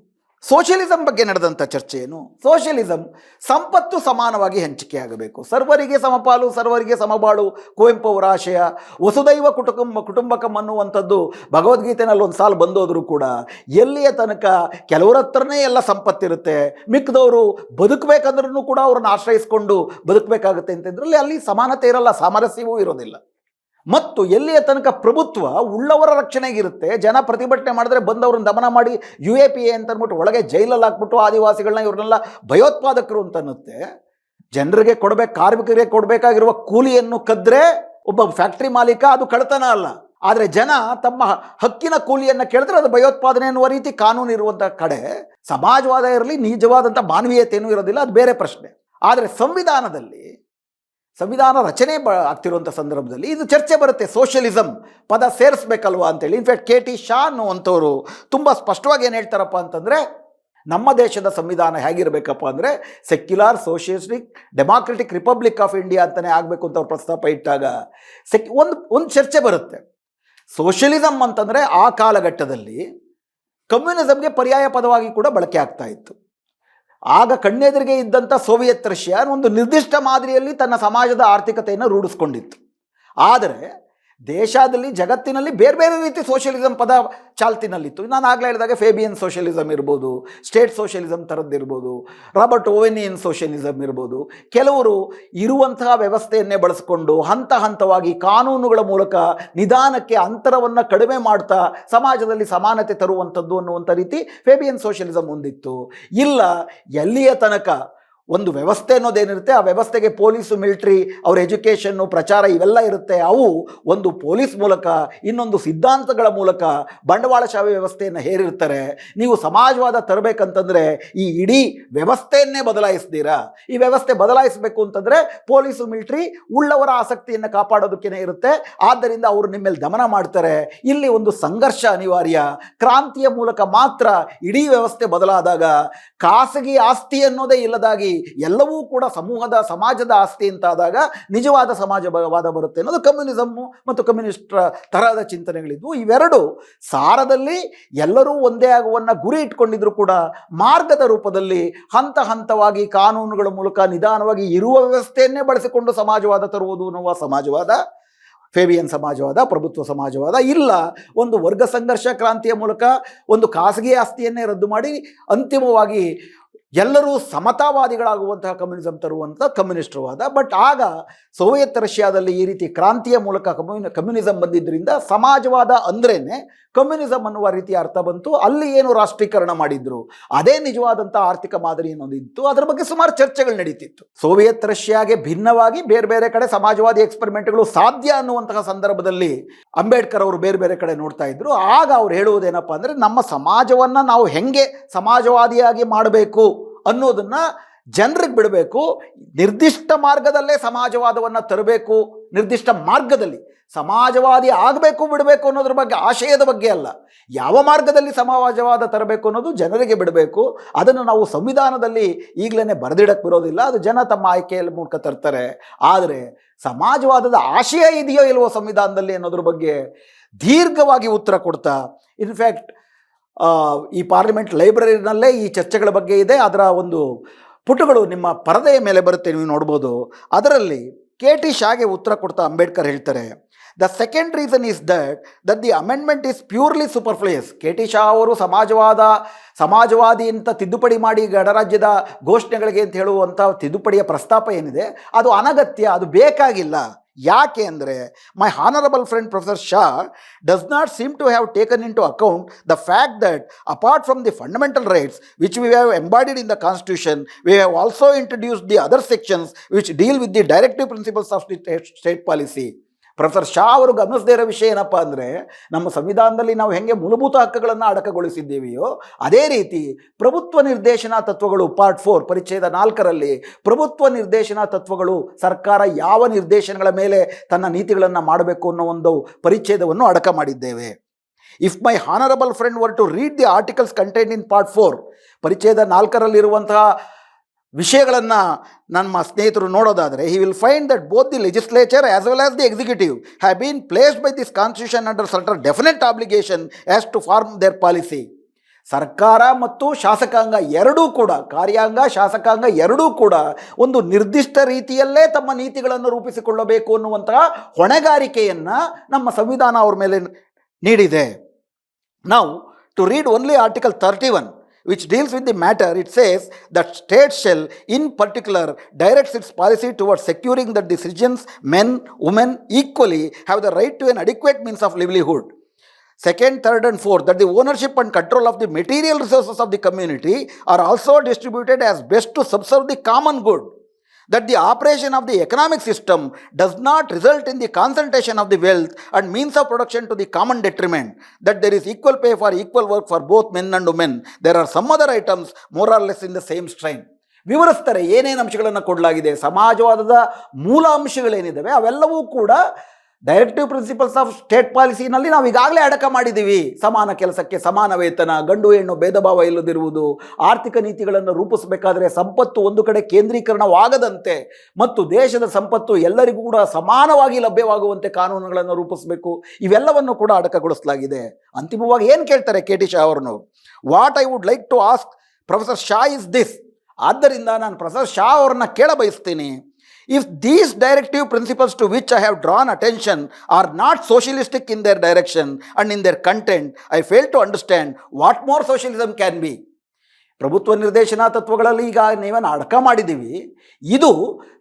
ಸೋಷಿಯಲಿಸಂ ಬಗ್ಗೆ ನಡೆದಂಥ ಚರ್ಚೆ ಏನು? ಸೋಷಿಯಲಿಸಂ ಸಂಪತ್ತು ಸಮಾನವಾಗಿ ಹಂಚಿಕೆಯಾಗಬೇಕು, ಸರ್ವರಿಗೆ ಸಮಪಾಲು, ಸರ್ವರಿಗೆ ಸಮಬಾಳು, ಕುವೆಂಪು ಅವರ ಆಶಯ. ವಸುದೈವ ಕುಟುಂಬಕಂ ಅನ್ನುವಂಥದ್ದು ಭಗವದ್ಗೀತೆನಲ್ಲಿ ಒಂದು ಸಾಲು ಬಂದೋದ್ರೂ ಕೂಡ ಎಲ್ಲಿಯ ತನಕ ಕೆಲವರ ಹತ್ರನೇ ಎಲ್ಲ ಸಂಪತ್ತಿರುತ್ತೆ, ಮಿಕ್ಕಿದವರು ಬದುಕಬೇಕಂದ್ರೂ ಕೂಡ ಅವ್ರನ್ನ ಆಶ್ರಯಿಸ್ಕೊಂಡು ಬದುಕಬೇಕಾಗುತ್ತೆ ಅಂತಂದ್ರಲ್ಲಿ ಅಲ್ಲಿ ಸಮಾನತೆ ಇರಲ್ಲ, ಸಾಮರಸ್ಯವೂ ಇರೋದಿಲ್ಲ. ಮತ್ತು ಎಲ್ಲಿಯ ತನಕ ಪ್ರಭುತ್ವ ಉಳ್ಳವರ ರಕ್ಷಣೆಗಿರುತ್ತೆ, ಜನ ಪ್ರತಿಭಟನೆ ಮಾಡಿದ್ರೆ ಬಂದವ್ರನ್ನ ದಮನ ಮಾಡಿ UAPA ಅಂತ ಅಂದ್ಬಿಟ್ಟು ಒಳಗೆ ಜೈಲಲ್ಲಿ ಹಾಕ್ಬಿಟ್ಟು ಆದಿವಾಸಿಗಳನ್ನ ಇವ್ರನ್ನೆಲ್ಲ ಭಯೋತ್ಪಾದಕರು ಅಂತ ಅನ್ನುತ್ತೆ. ಜನರಿಗೆ ಕಾರ್ಮಿಕರಿಗೆ ಕೊಡಬೇಕಾಗಿರುವ ಕೂಲಿಯನ್ನು ಕದ್ರೆ ಒಬ್ಬ ಫ್ಯಾಕ್ಟ್ರಿ ಮಾಲೀಕ, ಅದು ಕಳ್ತನ ಅಲ್ಲ. ಆದರೆ ಜನ ತಮ್ಮ ಹಕ್ಕಿನ ಕೂಲಿಯನ್ನು ಕೇಳಿದ್ರೆ ಅದು ಭಯೋತ್ಪಾದನೆ ಅನ್ನುವ ರೀತಿ ಕಾನೂನು ಇರುವಂಥ ಕಡೆ ಸಮಾಜವಾದ ಇರಲಿ, ನಿಜವಾದಂಥ ಮಾನವೀಯತೆಯೂ ಇರೋದಿಲ್ಲ, ಅದು ಬೇರೆ ಪ್ರಶ್ನೆ. ಆದರೆ ಸಂವಿಧಾನ ರಚನೆ ಆಗ್ತಿರುವಂಥ ಸಂದರ್ಭದಲ್ಲಿ ಇದು ಚರ್ಚೆ ಬರುತ್ತೆ. ಸೋಷಿಯಲಿಸಂ ಪದ ಸೇರಿಸ್ಬೇಕಲ್ವಾ ಅಂತೇಳಿ. ಇನ್ಫ್ಯಾಕ್ಟ್ KT ಶಾ ಅನ್ನುವಂಥವ್ರು ತುಂಬ ಸ್ಪಷ್ಟವಾಗಿ ಏನು ಹೇಳ್ತಾರಪ್ಪ ಅಂತಂದರೆ, ನಮ್ಮ ದೇಶದ ಸಂವಿಧಾನ ಹೇಗಿರಬೇಕಪ್ಪ ಅಂದರೆ secular, socialistic, democratic republic of India ಅಂತಲೇ ಆಗಬೇಕು ಅಂತ ಅವ್ರು ಪ್ರಸ್ತಾಪ ಇಟ್ಟಾಗ ಒಂದು ಚರ್ಚೆ ಬರುತ್ತೆ. ಸೋಷಿಯಲಿಸಂ ಅಂತಂದರೆ ಆ ಕಾಲಘಟ್ಟದಲ್ಲಿ ಕಮ್ಯುನಿಸಮ್ಗೆ ಪರ್ಯಾಯ ಪದವಾಗಿ ಕೂಡ ಬಳಕೆ ಆಗ್ತಾ ಇತ್ತು. ಆಗ ಕಣ್ಣೆದುರಿಗೆ ಇದ್ದಂಥ ಸೋವಿಯತ್ ರಷ್ಯಾ ಒಂದು ನಿರ್ದಿಷ್ಟ ಮಾದರಿಯಲ್ಲಿ ತನ್ನ ಸಮಾಜದ ಆರ್ಥಿಕತೆಯನ್ನು ರೂಢಿಸ್ಕೊಂಡಿತ್ತು. ಆದರೆ ದೇಶದಲ್ಲಿ, ಜಗತ್ತಿನಲ್ಲಿ ಬೇರೆ ಬೇರೆ ರೀತಿ ಸೋಷಿಯಲಿಸಂ ಪದ ಚಾಲ್ತಿನಲ್ಲಿತ್ತು. ನಾನು ಆಗಲೇ ಹೇಳಿದಾಗ ಫೇಬಿಯನ್ ಸೋಷಿಯಲಿಸಂ ಇರ್ಬೋದು, ಸ್ಟೇಟ್ ಸೋಷಿಯಲಿಸಂ ಥರದ್ದಿರ್ಬೋದು, ರಾಬರ್ಟ್ ಓವೆನಿಯನ್ ಸೋಷಿಯಲಿಸಂ ಇರ್ಬೋದು. ಕೆಲವರು ಇರುವಂತಹ ವ್ಯವಸ್ಥೆಯನ್ನೇ ಬಳಸಿಕೊಂಡು ಹಂತ ಹಂತವಾಗಿ ಕಾನೂನುಗಳ ಮೂಲಕ ನಿಧಾನಕ್ಕೆ ಅಂತರವನ್ನು ಕಡಿಮೆ ಮಾಡ್ತಾ ಸಮಾಜದಲ್ಲಿ ಸಮಾನತೆ ತರುವಂಥದ್ದು ಅನ್ನುವಂಥ ರೀತಿ ಫೇಬಿಯನ್ ಸೋಷಿಯಲಿಸಂ ಹೊಂದಿತ್ತು. ಇಲ್ಲ, ಎಲ್ಲಿಯ ತನಕ ಒಂದು ವ್ಯವಸ್ಥೆ ಅನ್ನೋದೇನಿರುತ್ತೆ, ಆ ವ್ಯವಸ್ಥೆಗೆ ಪೊಲೀಸು, ಮಿಲಿಟ್ರಿ, ಅವ್ರ ಎಜುಕೇಷನ್ನು, ಪ್ರಚಾರ ಇವೆಲ್ಲ ಇರುತ್ತೆ. ಅವು ಒಂದು ಪೊಲೀಸ್ ಮೂಲಕ, ಇನ್ನೊಂದು ಸಿದ್ಧಾಂತಗಳ ಮೂಲಕ ಬಂಡವಾಳಶಾಹಿ ವ್ಯವಸ್ಥೆಯನ್ನು ಹೇರಿರ್ತಾರೆ. ನೀವು ಸಮಾಜವಾದ ತರಬೇಕಂತಂದರೆ ಈ ಇಡೀ ವ್ಯವಸ್ಥೆಯನ್ನೇ ಬದಲಾಯಿಸ್ತೀರಾ. ಈ ವ್ಯವಸ್ಥೆ ಬದಲಾಯಿಸಬೇಕು ಅಂತಂದರೆ ಪೊಲೀಸು, ಮಿಲಿಟ್ರಿ ಉಳ್ಳವರ ಆಸಕ್ತಿಯನ್ನು ಕಾಪಾಡೋದಕ್ಕೇ ಇರುತ್ತೆ. ಆದ್ದರಿಂದ ಅವರು ನಿಮ್ಮ ಮೇಲೆ ದಮನ ಮಾಡ್ತಾರೆ. ಇಲ್ಲಿ ಒಂದು ಸಂಘರ್ಷ ಅನಿವಾರ್ಯ. ಕ್ರಾಂತಿಯ ಮೂಲಕ ಮಾತ್ರ ಇಡೀ ವ್ಯವಸ್ಥೆ ಬದಲಾದಾಗ ಖಾಸಗಿ ಆಸ್ತಿ ಅನ್ನೋದೇ ಇಲ್ಲದಾಗಿ ಎಲ್ಲವೂ ಕೂಡ ಸಮಾಜದ ಆಸ್ತಿ ಅಂತಾದಾಗ ನಿಜವಾದ ಸಮಾಜವಾದ ಬರುತ್ತೆ ಅನ್ನೋದು ಕಮ್ಯುನಿಸಮ್ಮು ಮತ್ತು ಕಮ್ಯುನಿಸ್ಟರ ತರಹದ ಚಿಂತನೆಗಳಿದ್ವು. ಇವೆರಡು ಸಾರದಲ್ಲಿ ಎಲ್ಲರೂ ಒಂದೇ ಆಗುವನ್ನ ಗುರಿ ಇಟ್ಕೊಂಡಿದ್ರು ಕೂಡ ಮಾರ್ಗದ ರೂಪದಲ್ಲಿ ಹಂತ ಹಂತವಾಗಿ ಕಾನೂನುಗಳ ಮೂಲಕ ನಿಧಾನವಾಗಿ ಇರುವ ವ್ಯವಸ್ಥೆಯನ್ನೇ ಬಳಸಿಕೊಂಡು ಸಮಾಜವಾದ ತರುವುದು ಅನ್ನುವ ಸಮಾಜವಾದ, ಫೇಬಿಯನ್ ಸಮಾಜವಾದ, ಪ್ರಭುತ್ವ ಸಮಾಜವಾದ. ಇಲ್ಲ, ಒಂದು ವರ್ಗ ಸಂಘರ್ಷ ಕ್ರಾಂತಿಯ ಮೂಲಕ ಒಂದು ಖಾಸಗಿ ಆಸ್ತಿಯನ್ನೇ ರದ್ದು ಮಾಡಿ ಅಂತಿಮವಾಗಿ ಎಲ್ಲರೂ ಸಮತಾವಾದಿಗಳಾಗುವಂತಹ ಕಮ್ಯುನಿಸಂ ತರುವಂಥ ಕಮ್ಯುನಿಸ್ಟವಾದ. ಬಟ್ ಆಗ ಸೋವಿಯತ್ ರಷ್ಯಾದಲ್ಲಿ ಈ ರೀತಿ ಕ್ರಾಂತಿಯ ಮೂಲಕ ಕಮ್ಯುನಿಸಂ ಬಂದಿದ್ದರಿಂದ ಸಮಾಜವಾದ ಅಂದ್ರೇನೆ ಕಮ್ಯುನಿಸಂ ಅನ್ನುವ ರೀತಿಯ ಅರ್ಥ ಬಂತು. ಅಲ್ಲಿ ಏನು ರಾಷ್ಟ್ರೀಕರಣ ಮಾಡಿದ್ರು ಅದೇ ನಿಜವಾದಂಥ ಆರ್ಥಿಕ ಮಾದರಿ ಅನ್ನೋದಿತ್ತು. ಅದರ ಬಗ್ಗೆ ಸುಮಾರು ಚರ್ಚೆಗಳು ನಡೀತಿತ್ತು. ಸೋವಿಯತ್ ರಷ್ಯಾಗೆ ಭಿನ್ನವಾಗಿ ಬೇರೆ ಬೇರೆ ಕಡೆ ಸಮಾಜವಾದಿ ಎಕ್ಸ್ಪೆರಿಮೆಂಟ್ಗಳು ಸಾಧ್ಯ ಅನ್ನುವಂತಹ ಸಂದರ್ಭದಲ್ಲಿ ಅಂಬೇಡ್ಕರ್ ಅವರು ಬೇರೆ ಬೇರೆ ಕಡೆ ನೋಡ್ತಾ ಇದ್ರು. ಆಗ ಅವ್ರು ಹೇಳುವುದೇನಪ್ಪ ಅಂದರೆ, ನಮ್ಮ ಸಮಾಜವನ್ನು ನಾವು ಹೆಂಗೆ ಸಮಾಜವಾದಿಯಾಗಿ ಮಾಡಬೇಕು ಅನ್ನೋದನ್ನ ಜನರಿಗೆ ಬಿಡಬೇಕು, ನಿರ್ದಿಷ್ಟ ಮಾರ್ಗದಲ್ಲೇ ಸಮಾಜವಾದವನ್ನು ತರಬೇಕು, ನಿರ್ದಿಷ್ಟ ಮಾರ್ಗದಲ್ಲಿ ಸಮಾಜವಾದಿ ಆಗಬೇಕು ಬಿಡಬೇಕು ಅನ್ನೋದ್ರ ಬಗ್ಗೆ, ಆಶಯದ ಬಗ್ಗೆ ಅಲ್ಲ, ಯಾವ ಮಾರ್ಗದಲ್ಲಿ ಸಮಾಜವಾದ ತರಬೇಕು ಅನ್ನೋದು ಜನರಿಗೆ ಬಿಡಬೇಕು. ಅದನ್ನು ನಾವು ಸಂವಿಧಾನದಲ್ಲಿ ಈಗಲೇ ಬರೆದಿಡಕ್ಕೆ ಬರೋದಿಲ್ಲ, ಅದು ಜನ ತಮ್ಮ ಆಯ್ಕೆಯ ಮೂಲಕ ತರ್ತಾರೆ. ಆದರೆ ಸಮಾಜವಾದದ ಆಶಯ ಇದೆಯೋ ಇಲ್ವೋ ಸಂವಿಧಾನದಲ್ಲಿ ಅನ್ನೋದ್ರ ಬಗ್ಗೆ ದೀರ್ಘವಾಗಿ ಉತ್ತರ ಕೊಡ್ತಾ, ಇನ್ಫ್ಯಾಕ್ಟ್ ಈ ಪಾರ್ಲಿಮೆಂಟ್ ಲೈಬ್ರರಿನಲ್ಲೇ ಈ ಚರ್ಚೆಗಳ ಬಗ್ಗೆ ಇದೆ. ಅದರ ಒಂದು ಪುಟಗಳು ನಿಮ್ಮ ಪರದೆಯ ಮೇಲೆ ಬರುತ್ತೆ, ನೀವು ನೋಡ್ಬೋದು. ಅದರಲ್ಲಿ KT ಶಾಗೆ ಉತ್ತರ ಕೊಡ್ತಾ ಅಂಬೇಡ್ಕರ್ ಹೇಳ್ತಾರೆ, the second reason is that the amendment is purely superfluous. KT Shah ಅವರು ಸಮಾಜವಾದಿ ಅಂತ ತಿದ್ದುಪಡಿ ಮಾಡಿ ಗಣರಾಜ್ಯದ ಘೋಷಣೆಗಳಿಗೆ ಅಂತ ಹೇಳುವಂಥ ತಿದ್ದುಪಡಿಯ ಪ್ರಸ್ತಾಪ ಏನಿದೆ ಅದು ಅನಗತ್ಯ, ಅದು ಬೇಕಾಗಿಲ್ಲ. ಯಾಕೆ ಅಂದರೆ, my honourable friend professor Shah does not seem to have taken into account the fact that apart from the fundamental rights which we have embodied in the constitution, we have also introduced the other sections which deal with the directive principles of the state policy. Professor Shah ಅವರು ಗಮನಿಸದೇ ಇರೋ ವಿಷಯ ಏನಪ್ಪ ಅಂದರೆ, ನಮ್ಮ ಸಂವಿಧಾನದಲ್ಲಿ ನಾವು ಹೆಂಗೆ ಮೂಲಭೂತ ಹಕ್ಕುಗಳನ್ನು ಅಡಕಗೊಳಿಸಿದ್ದೇವೆಯೋ ಅದೇ ರೀತಿ ಪ್ರಭುತ್ವ ನಿರ್ದೇಶನ ತತ್ವಗಳು ಪಾರ್ಟ್ 4 ಪರಿಚ್ಛೇದ 4ರಲ್ಲಿ ಪ್ರಭುತ್ವ ನಿರ್ದೇಶನ ತತ್ವಗಳು, ಸರ್ಕಾರ ಯಾವ ನಿರ್ದೇಶನಗಳ ಮೇಲೆ ತನ್ನ ನೀತಿಗಳನ್ನು ಮಾಡಬೇಕು ಅನ್ನೋ ಒಂದು ಪರಿಚ್ಛೇದವನ್ನು ಅಡಕ ಮಾಡಿದ್ದೇವೆ. If my honourable friend were to read the articles content in part 4, ಪರಿಚ್ಛೇದ 4ರಲ್ಲಿರುವಂತಹ ವಿಷಯಗಳನ್ನು ನಮ್ಮ ಸ್ನೇಹಿತರು ನೋಡೋದಾದರೆ, he will find that both the legislature as well as the executive have been placed by this constitution under certain definite obligation as to form their policy. ಸರ್ಕಾರ ಮತ್ತು ಶಾಸಕಾಂಗ ಎರಡೂ ಕೂಡ, ಕಾರ್ಯಾಂಗ ಶಾಸಕಾಂಗ ಎರಡೂ ಕೂಡ ಒಂದು ನಿರ್ದಿಷ್ಟ ರೀತಿಯಲ್ಲೇ ತಮ್ಮ ನೀತಿಗಳನ್ನು ರೂಪಿಸಿಕೊಳ್ಳಬೇಕು ಅನ್ನುವಂತಹ ಹೊಣೆಗಾರಿಕೆಯನ್ನು ನಮ್ಮ ಸಂವಿಧಾನ ಅವ್ರ ಮೇಲೆ ನೀಡಿದೆ. ನಾವು to read only article 31 which deals with the matter, it says that state shall in particular directs its policy towards securing that the citizens, men, women equally have the right to an adequate means of livelihood. Second, third and fourth, that the ownership and control of the material resources of the community are also distributed as best to subserve the common good. That the operation of the economic system does not result in the concentration of the wealth and means of production to the common detriment. That there is equal pay for equal work for both men and women. There are some other items more or less in the same strain. ವಿವರಿಸ್ತಾರೆ ಏನೇನು ಅಂಶಗಳನ್ನು ಕೊಡಲಾಗಿದೆ. ಸಮಾಜವಾದದ ಮೂಲ ಅಂಶಗಳೇನಿದ್ದಾವೆ ಅವೆಲ್ಲವೂ ಕೂಡ directive principles of state ಪಾಲಿಸಿನಲ್ಲಿ ನಾವು ಈಗಾಗಲೇ ಅಡಕ ಮಾಡಿದ್ದೀವಿ. ಸಮಾನ ಕೆಲಸಕ್ಕೆ ಸಮಾನ ವೇತನ, ಗಂಡು ಹೆಣ್ಣು ಭೇದ ಭಾವ ಇಲ್ಲದಿರುವುದು, ಆರ್ಥಿಕ ನೀತಿಗಳನ್ನು ರೂಪಿಸಬೇಕಾದರೆ ಸಂಪತ್ತು ಒಂದು ಕಡೆ ಕೇಂದ್ರೀಕರಣವಾಗದಂತೆ ಮತ್ತು ದೇಶದ ಸಂಪತ್ತು ಎಲ್ಲರಿಗೂ ಕೂಡ ಸಮಾನವಾಗಿ ಲಭ್ಯವಾಗುವಂತೆ ಕಾನೂನುಗಳನ್ನು ರೂಪಿಸಬೇಕು. ಇವೆಲ್ಲವನ್ನು ಕೂಡ ಅಡಕಗೊಳಿಸಲಾಗಿದೆ. ಅಂತಿಮವಾಗಿ ಏನು ಕೇಳ್ತಾರೆ ಕೆ ಟಿ ಶಾ ಅವರನ್ನು, what I would like to ask professor Shah is this. ಆದ್ದರಿಂದ ನಾನು ಪ್ರೊಫೆಸರ್ ಶಾ ಅವರನ್ನ ಕೇಳ ಬಯಸ್ತೀನಿ, if these directive principles to which I have drawn attention are not socialistic in their direction and in their content, I fail to understand what more socialism can be. ಪ್ರಭುತ್ವ ನಿರ್ದೇಶನ ತತ್ವಗಳಲ್ಲಿ ಈಗ ನೀವೇನು ಅಡಕ ಮಾಡಿದ್ದೀವಿ, ಇದು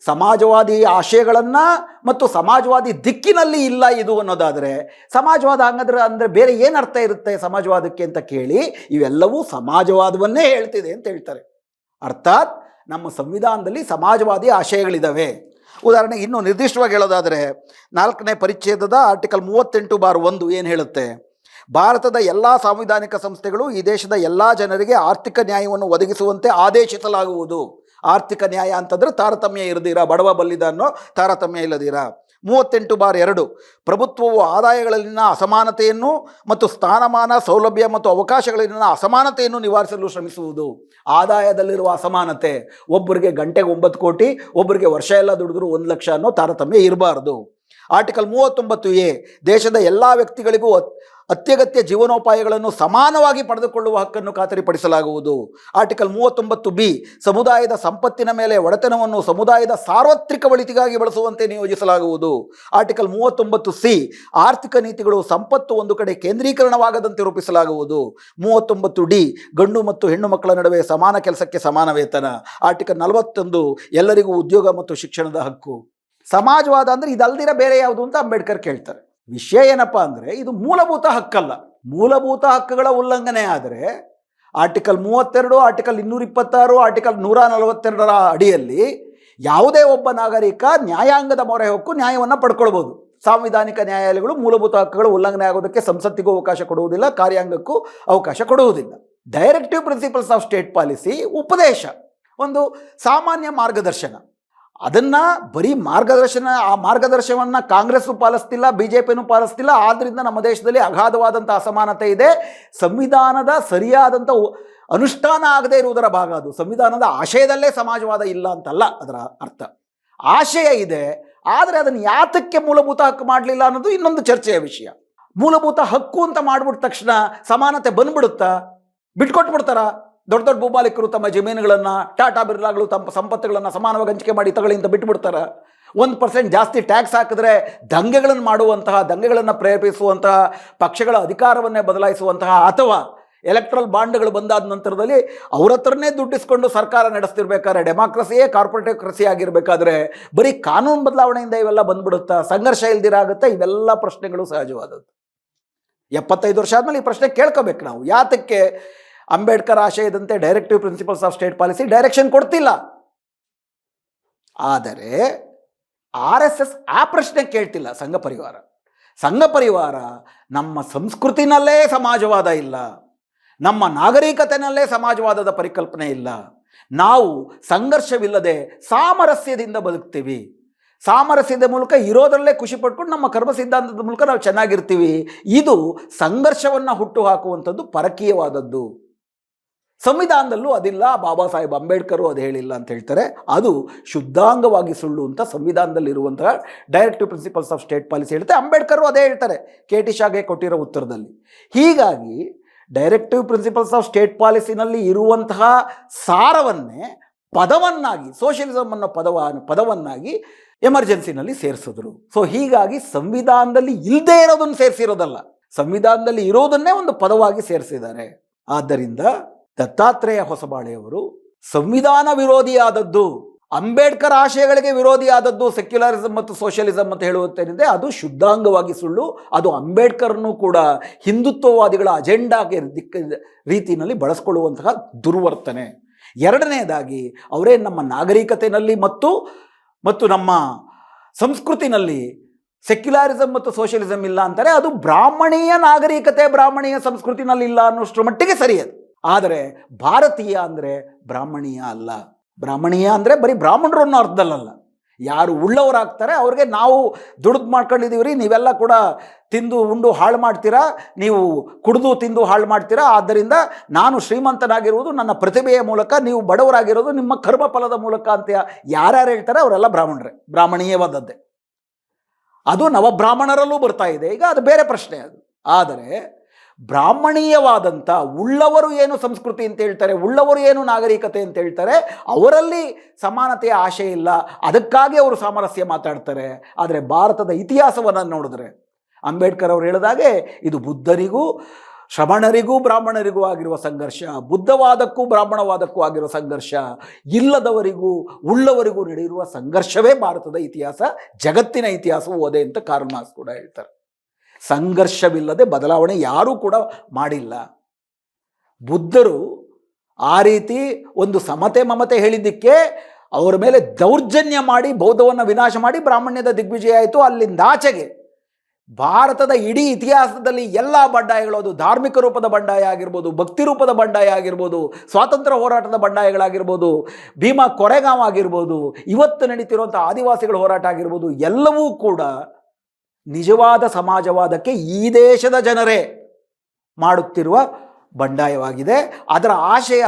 ಸಮಾಜವಾದಿ ಆಶಯಗಳನ್ನು ಮತ್ತು ಸಮಾಜವಾದಿ ದಿಕ್ಕಿನಲ್ಲಿ ಇಲ್ಲ ಇದು ಅನ್ನೋದಾದರೆ, ಸಮಾಜವಾದ ಹಂಗಂದ್ರೆ ಅಂದರೆ ಬೇರೆ ಏನು ಅರ್ಥ ಇರುತ್ತೆ ಸಮಾಜವಾದಕ್ಕೆ ಅಂತ ಕೇಳಿ, ಇವೆಲ್ಲವೂ ಸಮಾಜವಾದವನ್ನೇ ಹೇಳ್ತಿದೆ ಅಂತ ಹೇಳ್ತಾರೆ. ಅರ್ಥಾತ್ ನಮ್ಮ ಸಂವಿಧಾನದಲ್ಲಿ ಸಮಾಜವಾದಿ ಆಶಯಗಳಿದ್ದಾವೆ. ಉದಾಹರಣೆಗೆ ಇನ್ನೂ ನಿರ್ದಿಷ್ಟವಾಗಿ ಹೇಳೋದಾದರೆ 4ನೇ ಪರಿಚ್ಛೇದದ ಆರ್ಟಿಕಲ್ 38(1) ಏನು ಹೇಳುತ್ತೆ, ಭಾರತದ ಎಲ್ಲ ಸಾಂವಿಧಾನಿಕ ಸಂಸ್ಥೆಗಳು ಈ ದೇಶದ ಎಲ್ಲ ಜನರಿಗೆ ಆರ್ಥಿಕ ನ್ಯಾಯವನ್ನು ಒದಗಿಸುವಂತೆ ಆದೇಶಿಸಲಾಗುವುದು. ಆರ್ಥಿಕ ನ್ಯಾಯ ಅಂತಂದರೆ ತಾರತಮ್ಯ ಇರದಿರ, ಬಡವ ಬಲ್ಲಿದ ಅನ್ನೋ ತಾರತಮ್ಯ ಇಲ್ಲದಿರ. 38(2) ಪ್ರಭುತ್ವವು ಆದಾಯಗಳಲ್ಲಿನ ಅಸಮಾನತೆಯನ್ನು ಮತ್ತು ಸ್ಥಾನಮಾನ, ಸೌಲಭ್ಯ ಮತ್ತು ಅವಕಾಶಗಳಲ್ಲಿನ ಅಸಮಾನತೆಯನ್ನು ನಿವಾರಿಸಲು ಶ್ರಮಿಸುವುದು. ಆದಾಯದಲ್ಲಿರುವ ಅಸಮಾನತೆ, ಒಬ್ಬರಿಗೆ ಗಂಟೆಗೆ 9 ಕೋಟಿ, ಒಬ್ಬರಿಗೆ ವರ್ಷ ಎಲ್ಲ ದುಡಿದ್ರು 1 ಲಕ್ಷ ಅನ್ನೋ ತಾರತಮ್ಯ ಇರಬಾರ್ದು. ಆರ್ಟಿಕಲ್ 39(a) ದೇಶದ ಎಲ್ಲ ವ್ಯಕ್ತಿಗಳಿಗೂ ಅತ್ಯಗತ್ಯ ಜೀವನೋಪಾಯಗಳನ್ನು ಸಮಾನವಾಗಿ ಪಡೆದುಕೊಳ್ಳುವ ಹಕ್ಕನ್ನು ಖಾತರಿಪಡಿಸಲಾಗುವುದು. ಆರ್ಟಿಕಲ್ 39(b) ಸಮುದಾಯದ ಸಂಪತ್ತಿನ ಮೇಲೆ ಒಡೆತನವನ್ನು ಸಮುದಾಯದ ಸಾರ್ವತ್ರಿಕ ಒಳಿತಿಗಾಗಿ ಬಳಸುವಂತೆ ನಿಯೋಜಿಸಲಾಗುವುದು. ಆರ್ಟಿಕಲ್ 39(c) ಆರ್ಥಿಕ ನೀತಿಗಳು ಸಂಪತ್ತು ಒಂದು ಕಡೆ ಕೇಂದ್ರೀಕರಣವಾಗದಂತೆ ರೂಪಿಸಲಾಗುವುದು. 39(d) ಗಂಡು ಮತ್ತು ಹೆಣ್ಣು ಮಕ್ಕಳ ನಡುವೆ ಸಮಾನ ಕೆಲಸಕ್ಕೆ ಸಮಾನ ವೇತನ. ಆರ್ಟಿಕಲ್ 41 ಎಲ್ಲರಿಗೂ ಉದ್ಯೋಗ ಮತ್ತು ಶಿಕ್ಷಣದ ಹಕ್ಕು. ಸಮಾಜವಾದ ಅಂದರೆ ಇದಲ್ದಿರ ಬೇರೆ ಯಾವುದು ಅಂತ ಅಂಬೇಡ್ಕರ್ ಕೇಳ್ತಾರೆ. ವಿಷಯ ಏನಪ್ಪ ಅಂದರೆ, ಇದು ಮೂಲಭೂತ ಹಕ್ಕಲ್ಲ. ಮೂಲಭೂತ ಹಕ್ಕುಗಳ ಉಲ್ಲಂಘನೆ ಆದರೆ ಆರ್ಟಿಕಲ್ 32, ಆರ್ಟಿಕಲ್ 226, ಆರ್ಟಿಕಲ್ 142 ಅಡಿಯಲ್ಲಿ ಯಾವುದೇ ಒಬ್ಬ ನಾಗರಿಕ ನ್ಯಾಯಾಂಗದ ಮೊರೆ ಹೊಕ್ಕು ನ್ಯಾಯವನ್ನು ಪಡ್ಕೊಳ್ಬೋದು. ಸಾಂವಿಧಾನಿಕ ನ್ಯಾಯಾಲಯಗಳು ಮೂಲಭೂತ ಹಕ್ಕುಗಳು ಉಲ್ಲಂಘನೆ ಆಗೋದಕ್ಕೆ ಸಂಸತ್ತಿಗೂ ಅವಕಾಶ ಕೊಡುವುದಿಲ್ಲ, ಕಾರ್ಯಾಂಗಕ್ಕೂ ಅವಕಾಶ ಕೊಡುವುದಿಲ್ಲ. Directive principles of state policy ಉಪದೇಶ, ಒಂದು ಸಾಮಾನ್ಯ ಮಾರ್ಗದರ್ಶನ. ಅದನ್ನು ಬರೀ ಮಾರ್ಗದರ್ಶನ, ಆ ಮಾರ್ಗದರ್ಶನವನ್ನು ಕಾಂಗ್ರೆಸ್ಸು ಪಾಲಿಸ್ತಿಲ್ಲ, BJPನೂ ಪಾಲಿಸ್ತಿಲ್ಲ. ಆದ್ದರಿಂದ ನಮ್ಮ ದೇಶದಲ್ಲಿ ಅಗಾಧವಾದಂಥ ಅಸಮಾನತೆ ಇದೆ. ಸಂವಿಧಾನದ ಸರಿಯಾದಂಥ ಅನುಷ್ಠಾನ ಆಗದೇ ಇರುವುದರ ಭಾಗ ಅದು. ಸಂವಿಧಾನದ ಆಶಯದಲ್ಲೇ ಸಮಾಜವಾದ ಇಲ್ಲ ಅಂತಲ್ಲ ಅದರ ಅರ್ಥ. ಆಶಯ ಇದೆ, ಆದರೆ ಅದನ್ನು ಯಾತಕ್ಕೆ ಮೂಲಭೂತ ಹಕ್ಕು ಮಾಡಲಿಲ್ಲ ಅನ್ನೋದು ಇನ್ನೊಂದು ಚರ್ಚೆಯ ವಿಷಯ. ಮೂಲಭೂತ ಹಕ್ಕು ಅಂತ ಮಾಡಿಬಿಟ್ಟ ತಕ್ಷಣ ಸಮಾನತೆ ಬಂದ್ಬಿಡುತ್ತಾ? ಬಿಟ್ಕೊಟ್ಬಿಡ್ತಾರ? ದೊಡ್ಡ ದೊಡ್ಡ ಭೂಮಾಲೀಕರು ತಮ್ಮ ಜಮೀನುಗಳನ್ನು, ಟಾಟಾ ಬಿರ್ಲಾಗಳು ತಮ್ಮ ಸಂಪತ್ತುಗಳನ್ನು ಸಮಾನವಾಗಿ ಹಂಚಿಕೆ ಮಾಡಿ ತಗೊಳ್ಳಿ ಅಂತ ಬಿಟ್ಬಿಡ್ತಾರ? 1% ಜಾಸ್ತಿ ಟ್ಯಾಕ್ಸ್ ಹಾಕಿದ್ರೆ ದಂಗೆಗಳನ್ನು ಮಾಡುವಂತಹ, ದಂಗೆಗಳನ್ನು ಪ್ರೇರೇಪಿಸುವಂತಹ, ಪಕ್ಷಗಳ ಅಧಿಕಾರವನ್ನೇ ಬದಲಾಯಿಸುವಂತಹ, ಅಥವಾ ಎಲೆಕ್ಟ್ರಲ್ ಬಾಂಡ್ಗಳು ಬಂದಾದ ನಂತರದಲ್ಲಿ ಅವ್ರ ಹತ್ರನೇ ದುಡ್ಡಿಸ್ಕೊಂಡು ಸರ್ಕಾರ ನಡೆಸ್ತಿರ್ಬೇಕಾದ್ರೆ, ಡೆಮಾಕ್ರಸಿಯೇ ಕಾರ್ಪೊರೇಟಿವ್ ಆಗಿರಬೇಕಾದ್ರೆ ಬರೀ ಕಾನೂನು ಬದಲಾವಣೆಯಿಂದ ಇವೆಲ್ಲ ಬಂದ್ಬಿಡುತ್ತಾ? ಸಂಘರ್ಷ ಇಲ್ದಿರಾಗುತ್ತೆ? ಇವೆಲ್ಲ ಪ್ರಶ್ನೆಗಳು ಸಹಜವಾದದ್ದು. 75 ವರ್ಷ ಆದಮೇಲೆ ಈ ಪ್ರಶ್ನೆ ಕೇಳ್ಕೋಬೇಕು ನಾವು. ಯಾತಕ್ಕೆ ಅಂಬೇಡ್ಕರ್ ಆಶಯದಂತೆ directive principles of state policy direction ಕೊಡ್ತಿಲ್ಲ? ಆದರೆ RSS ಆ ಪ್ರಶ್ನೆ ಕೇಳ್ತಿಲ್ಲ. ಸಂಘ ಪರಿವಾರ ನಮ್ಮ ಸಂಸ್ಕೃತಿನಲ್ಲೇ ಸಮಾಜವಾದ ಇಲ್ಲ, ನಮ್ಮ ನಾಗರಿಕತೆಯಲ್ಲೇ ಸಮಾಜವಾದದ ಪರಿಕಲ್ಪನೆ ಇಲ್ಲ. ನಾವು ಸಂಘರ್ಷವಿಲ್ಲದೆ ಸಾಮರಸ್ಯದಿಂದ ಬದುಕ್ತೀವಿ. ಸಾಮರಸ್ಯದ ಮೂಲಕ ಇರೋದರಲ್ಲೇ ಖುಷಿ ಪಟ್ಕೊಂಡು ನಮ್ಮ ಕರ್ಮ ಸಿದ್ಧಾಂತದ ಮೂಲಕ ನಾವು ಚೆನ್ನಾಗಿರ್ತೀವಿ. ಇದು ಸಂಘರ್ಷವನ್ನು ಹುಟ್ಟು ಹಾಕುವಂಥದ್ದು ಪರಕೀಯವಾದದ್ದು. ಸಂವಿಧಾನದಲ್ಲೂ ಅದಿಲ್ಲ, ಬಾಬಾ ಸಾಹೇಬ್ ಅಂಬೇಡ್ಕರು ಅದು ಹೇಳಿಲ್ಲ ಅಂತ ಹೇಳ್ತಾರೆ. ಅದು ಶುದ್ಧಾಂಗವಾಗಿ ಸುಳ್ಳು ಅಂತ ಸಂವಿಧಾನದಲ್ಲಿರುವಂತಹ directive principles of state policy ಹೇಳುತ್ತೆ. ಅಂಬೇಡ್ಕರು ಅದೇ ಹೇಳ್ತಾರೆ ಕೆ.ಟಿ. ಶಾಗೆ ಕೊಟ್ಟಿರೋ ಉತ್ತರದಲ್ಲಿ. ಹೀಗಾಗಿ ಡೈರೆಕ್ಟಿವ್ ಪ್ರಿನ್ಸಿಪಲ್ಸ್ ಆಫ್ ಸ್ಟೇಟ್ ಪಾಲಿಸಿನಲ್ಲಿ ಇರುವಂತಹ ಸಾರವನ್ನೇ ಪದವನ್ನಾಗಿ, ಸೋಷಿಯಲಿಸಮ್ ಅನ್ನೋ ಪದವನ್ನಾಗಿ ಎಮರ್ಜೆನ್ಸಿನಲ್ಲಿ ಸೇರಿಸಿದ್ರು. ಸೊ ಹೀಗಾಗಿ ಸಂವಿಧಾನದಲ್ಲಿ ಇಲ್ಲದೆ ಇರೋದನ್ನು ಸೇರಿಸಿರೋದಲ್ಲ, ಸಂವಿಧಾನದಲ್ಲಿ ಇರೋದನ್ನೇ ಒಂದು ಪದವಾಗಿ ಸೇರಿಸಿದ್ದಾರೆ. ಆದ್ದರಿಂದ ದತ್ತಾತ್ರೇಯ ಹೊಸಬಾಳೆಯವರು ಸಂವಿಧಾನ ವಿರೋಧಿಯಾದದ್ದು, ಅಂಬೇಡ್ಕರ್ ಆಶಯಗಳಿಗೆ ವಿರೋಧಿಯಾದದ್ದು ಸೆಕ್ಯುಲರಿಸಮ್ ಮತ್ತು ಸೋಷಿಯಲಿಸಮ್ ಅಂತ ಹೇಳುತ್ತೇನಿದೆ ಅದು ಶುದ್ಧಾಂಗವಾಗಿ ಸುಳ್ಳು. ಅದು ಅಂಬೇಡ್ಕರ್ನು ಕೂಡ ಹಿಂದುತ್ವವಾದಿಗಳ ಅಜೆಂಡಾಗೆ ರೀತಿಯಲ್ಲಿ ಬಳಸ್ಕೊಳ್ಳುವಂತಹ ದುರ್ವರ್ತನೆ. ಎರಡನೇದಾಗಿ ಅವರೇ ನಮ್ಮ ನಾಗರಿಕತೆಯಲ್ಲಿ ಮತ್ತು ನಮ್ಮ ಸಂಸ್ಕೃತಿನಲ್ಲಿ ಸೆಕ್ಯುಲಾರಿಸಮ್ ಮತ್ತು ಸೋಷಿಯಲಿಸಮ್ ಇಲ್ಲ ಅಂತಾರೆ. ಅದು ಬ್ರಾಹ್ಮಣೀಯ ನಾಗರಿಕತೆ, ಬ್ರಾಹ್ಮಣೀಯ ಸಂಸ್ಕೃತಿನಲ್ಲಿ ಇಲ್ಲ ಅನ್ನೋಷ್ಟರ ಮಟ್ಟಿಗೆ ಸರಿಯದು. ಆದರೆ ಭಾರತೀಯ ಅಂದರೆ ಬ್ರಾಹ್ಮಣೀಯ ಅಲ್ಲ. ಬ್ರಾಹ್ಮಣೀಯ ಅಂದರೆ ಬರೀ ಬ್ರಾಹ್ಮಣರು ಅನ್ನೋ ಅರ್ಥದಲ್ಲ. ಯಾರು ಉಳ್ಳವರಾಗ್ತಾರೆ ಅವ್ರಿಗೆ ನಾವು ದುಡ್ದು ಮಾಡ್ಕೊಂಡಿದ್ದೀವಿ ರೀ, ನೀವೆಲ್ಲ ಕೂಡ ತಿಂದು ಉಂಡು ಹಾಳು ಮಾಡ್ತೀರಾ, ನೀವು ಕುಡಿದು ತಿಂದು ಹಾಳು ಮಾಡ್ತೀರಾ, ಆದ್ದರಿಂದ ನಾನು ಶ್ರೀಮಂತನಾಗಿರುವುದು ನನ್ನ ಪ್ರತಿಭೆಯ ಮೂಲಕ, ನೀವು ಬಡವರಾಗಿರೋದು ನಿಮ್ಮ ಕರ್ಮ ಫಲದ ಮೂಲಕ ಅಂತ ಯಾರ್ಯಾರು ಹೇಳ್ತಾರೆ ಅವರೆಲ್ಲ ಬ್ರಾಹ್ಮಣರೇ, ಬ್ರಾಹ್ಮಣೀಯವಾದದ್ದೇ. ಅದು ನವಬ್ರಾಹ್ಮಣರಲ್ಲೂ ಬರ್ತಾ ಇದೆ ಈಗ, ಅದು ಬೇರೆ ಪ್ರಶ್ನೆ ಅದು. ಆದರೆ ಬ್ರಾಹ್ಮಣೀಯವಾದಂಥ ಉಳ್ಳವರು ಏನು ಸಂಸ್ಕೃತಿ ಅಂತ ಹೇಳ್ತಾರೆ, ಉಳ್ಳವರು ಏನು ನಾಗರಿಕತೆ ಅಂತ ಹೇಳ್ತಾರೆ, ಅವರಲ್ಲಿ ಸಮಾನತೆಯ ಆಶೆ ಇಲ್ಲ, ಅದಕ್ಕಾಗಿ ಅವರು ಸಾಮರಸ್ಯ ಮಾತಾಡ್ತಾರೆ. ಆದರೆ ಭಾರತದ ಇತಿಹಾಸವನ್ನು ನೋಡಿದ್ರೆ ಅಂಬೇಡ್ಕರ್ ಅವರು ಹೇಳಿದಾಗೆ ಇದು ಬುದ್ಧರಿಗೂ ಶ್ರಮಣರಿಗೂ ಬ್ರಾಹ್ಮಣರಿಗೂ ಆಗಿರುವ ಸಂಘರ್ಷ, ಬುದ್ಧವಾದಕ್ಕೂ ಬ್ರಾಹ್ಮಣವಾದಕ್ಕೂ ಆಗಿರುವ ಸಂಘರ್ಷ, ಇಲ್ಲದವರಿಗೂ ಉಳ್ಳವರಿಗೂ ನಡೆಯಿರುವ ಸಂಘರ್ಷವೇ ಭಾರತದ ಇತಿಹಾಸ, ಜಗತ್ತಿನ ಇತಿಹಾಸವೂ ಅದೇ ಅಂತ ಕಾರ್ಲ್ ಮಾರ್ಕ್ಸ್ ಕೂಡ ಹೇಳ್ತಾರೆ. ಸಂಘರ್ಷವಿಲ್ಲದೆ ಬದಲಾವಣೆ ಯಾರೂ ಕೂಡ ಮಾಡಿಲ್ಲ. ಬುದ್ಧರು ಆ ರೀತಿ ಒಂದು ಸಮತೆ ಮಮತೆ ಹೇಳಿದ್ದಕ್ಕೆ ಅವರ ಮೇಲೆ ದೌರ್ಜನ್ಯ ಮಾಡಿ ಬೌದ್ಧವನ್ನು ವಿನಾಶ ಮಾಡಿ ಬ್ರಾಹ್ಮಣ್ಯದ ದಿಗ್ವಿಜಯ ಆಯಿತು. ಅಲ್ಲಿಂದಾಚೆಗೆ ಭಾರತದ ಇಡೀ ಇತಿಹಾಸದಲ್ಲಿ ಎಲ್ಲ ಬಂಡಾಯಗಳು, ಅದು ಧಾರ್ಮಿಕ ರೂಪದ ಬಂಡಾಯ ಆಗಿರ್ಬೋದು, ಭಕ್ತಿ ರೂಪದ ಬಂಡಾಯ ಆಗಿರ್ಬೋದು, ಸ್ವಾತಂತ್ರ್ಯ ಹೋರಾಟದ ಬಂಡಾಯಗಳಾಗಿರ್ಬೋದು, ಭೀಮಾ ಕೊರೆಗಾಂವ್ ಆಗಿರ್ಬೋದು, ಇವತ್ತು ನಡೀತಿರುವಂಥ ಆದಿವಾಸಿಗಳ ಹೋರಾಟ ಆಗಿರ್ಬೋದು, ಎಲ್ಲವೂ ಕೂಡ ನಿಜವಾದ ಸಮಾಜವಾದಕ್ಕೆ ಈ ದೇಶದ ಜನರೇ ಮಾಡುತ್ತಿರುವ ಬಂಡಾಯವಾಗಿದೆ. ಅದರ ಆಶಯ